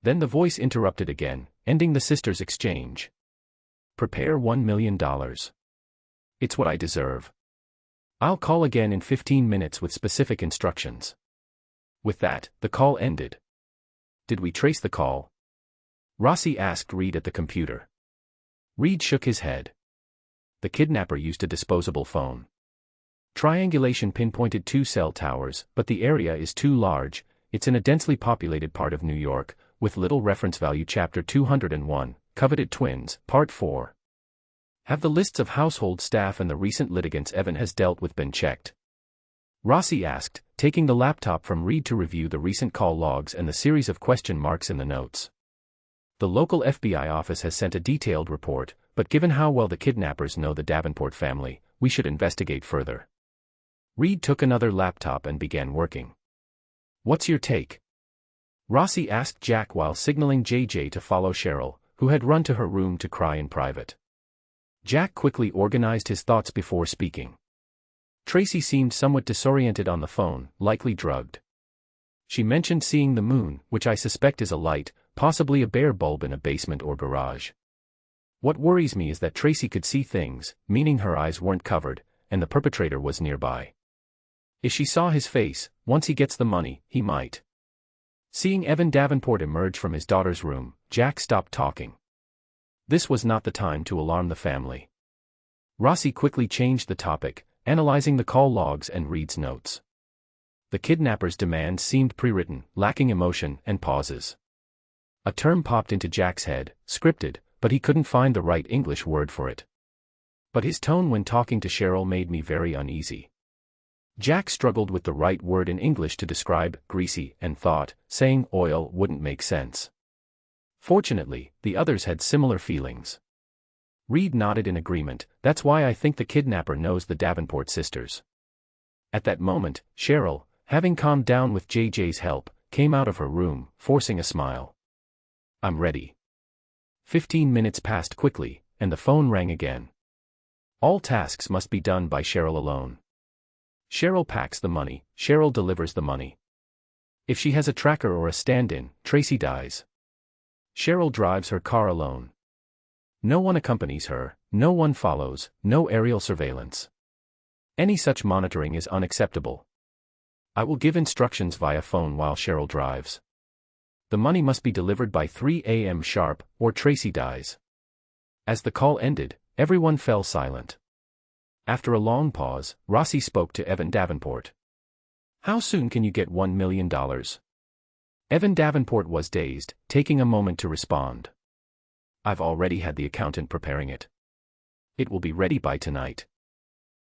Then the voice interrupted again, ending the sisters' exchange. "Prepare $1 million. It's what I deserve. I'll call again in 15 minutes with specific instructions." With that, the call ended. "Did we trace the call?" Rossi asked Reed at the computer. Reed shook his head. The kidnapper used a disposable phone. Triangulation pinpointed 2 cell towers, but the area is too large. It's in a densely populated part of New York, with little reference value. Chapter 201, Coveted Twins, Part 4. Have the lists of household staff and the recent litigants Evan has dealt with been checked? Rossi asked, taking the laptop from Reed to review the recent call logs and the series of question marks in the notes. The local FBI office has sent a detailed report, but given how well the kidnappers know the Davenport family, we should investigate further. Reed took another laptop and began working. "What's your take?" Rossi asked Jack while signaling JJ to follow Cheryl, who had run to her room to cry in private. Jack quickly organized his thoughts before speaking. Tracy seemed somewhat disoriented on the phone, likely drugged. She mentioned seeing the moon, which I suspect is a light, possibly a bare bulb in a basement or garage. What worries me is that Tracy could see things, meaning her eyes weren't covered, and the perpetrator was nearby. If she saw his face, once he gets the money, he might. Seeing Evan Davenport emerge from his daughter's room, Jack stopped talking. This was not the time to alarm the family. Rossi quickly changed the topic, analyzing the call logs and Reed's notes. The kidnapper's demands seemed pre-written, lacking emotion and pauses. A term popped into Jack's head, scripted, but he couldn't find the right English word for it. But his tone when talking to Cheryl made me very uneasy. Jack struggled with the right word in English to describe greasy and thought saying oil wouldn't make sense. Fortunately, the others had similar feelings. Reed nodded in agreement. "That's why I think the kidnapper knows the Davenport sisters." At that moment, Cheryl, having calmed down with JJ's help, came out of her room, forcing a smile. "I'm ready." 15 minutes passed quickly, and the phone rang again. All tasks must be done by Cheryl alone. Cheryl packs the money, Cheryl delivers the money. If she has a tracker or a stand-in, Tracy dies. Cheryl drives her car alone. No one accompanies her, no one follows, no aerial surveillance. Any such monitoring is unacceptable. I will give instructions via phone while Cheryl drives. The money must be delivered by 3 a.m. sharp, or Tracy dies. As the call ended, everyone fell silent. After a long pause, Rossi spoke to Evan Davenport. "How soon can you get $1 million? Evan Davenport was dazed, taking a moment to respond. "I've already had the accountant preparing it. It will be ready by tonight."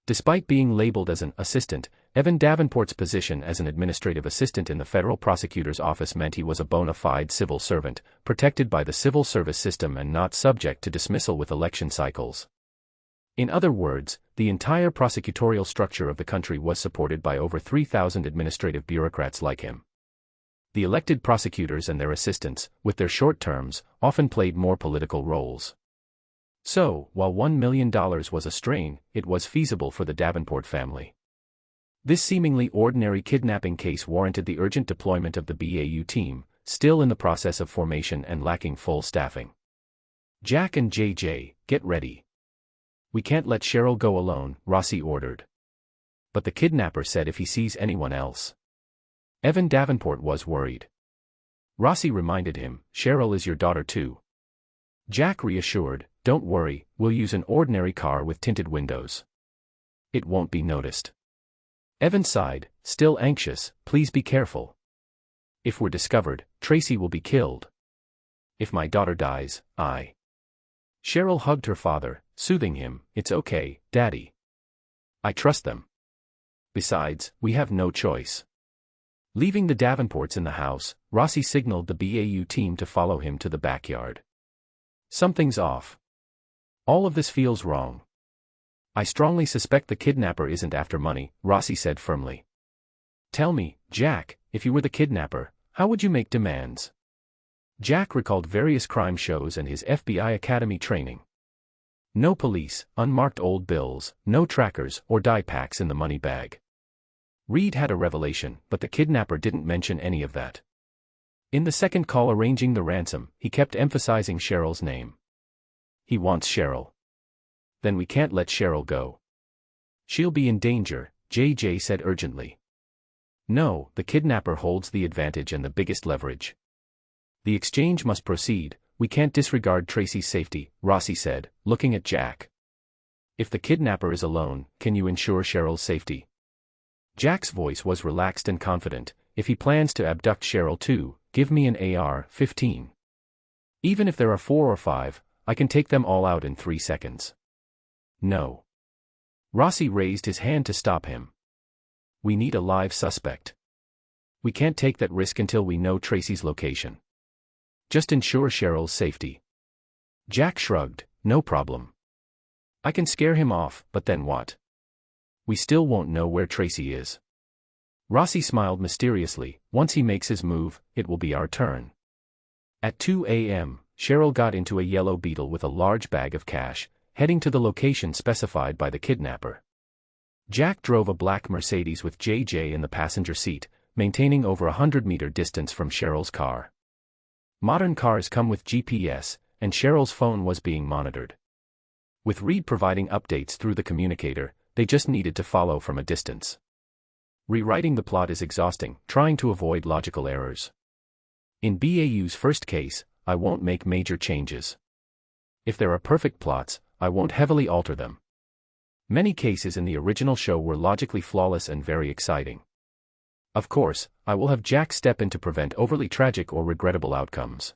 Despite being labeled as an assistant, Evan Davenport's position as an administrative assistant in the federal prosecutor's office meant he was a bona fide civil servant, protected by the civil service system and not subject to dismissal with election cycles. In other words, the entire prosecutorial structure of the country was supported by over 3,000 administrative bureaucrats like him. The elected prosecutors and their assistants, with their short terms, often played more political roles. So, while $1 million was a strain, it was feasible for the Davenport family. This seemingly ordinary kidnapping case warranted the urgent deployment of the BAU team, still in the process of formation and lacking full staffing. "Jack and JJ, get ready. We can't let Cheryl go alone," Rossi ordered. But the kidnapper said if he sees anyone else. Evan Davenport was worried. Rossi reminded him, "Cheryl is your daughter too." Jack reassured, "Don't worry, we'll use an ordinary car with tinted windows. It won't be noticed." Evan sighed, still anxious, "Please be careful. If we're discovered, Tracy will be killed. If my daughter dies, I..." Cheryl hugged her father, soothing him, "It's okay, Daddy. I trust them. Besides, we have no choice." Leaving the Davenports in the house, Rossi signaled the BAU team to follow him to the backyard. "Something's off. All of this feels wrong. I strongly suspect the kidnapper isn't after money," Rossi said firmly. "Tell me, Jack, if you were the kidnapper, how would you make demands?" Jack recalled various crime shows and his FBI Academy training. No police, unmarked old bills, no trackers or dye packs in the money bag. Reed had a revelation, but the kidnapper didn't mention any of that. In the second call arranging the ransom, he kept emphasizing Cheryl's name. "He wants Cheryl. Then we can't let Cheryl go. She'll be in danger," JJ said urgently. "No, the kidnapper holds the advantage and the biggest leverage. The exchange must proceed, we can't disregard Tracy's safety," Rossi said, looking at Jack. "If the kidnapper is alone, can you ensure Cheryl's safety?" Jack's voice was relaxed and confident. "If he plans to abduct Cheryl too, give me an AR-15. Even if there are 4 or 5, I can take them all out in 3 seconds. "No." Rossi raised his hand to stop him. "We need a live suspect. We can't take that risk until we know Tracy's location. Just ensure Cheryl's safety." Jack shrugged, "No problem. I can scare him off, but then what? We still won't know where Tracy is." Rossi smiled mysteriously, "Once he makes his move, it will be our turn." At 2 a.m., Cheryl got into a yellow Beetle with a large bag of cash, heading to the location specified by the kidnapper. Jack drove a black Mercedes with JJ in the passenger seat, maintaining over a 100-meter distance from Cheryl's car. Modern cars come with GPS, and Cheryl's phone was being monitored. With Reed providing updates through the communicator, they just needed to follow from a distance. Rewriting the plot is exhausting, trying to avoid logical errors. In BAU's first case, I won't make major changes. If there are perfect plots, I won't heavily alter them. Many cases in the original show were logically flawless and very exciting. Of course, I will have Jack step in to prevent overly tragic or regrettable outcomes.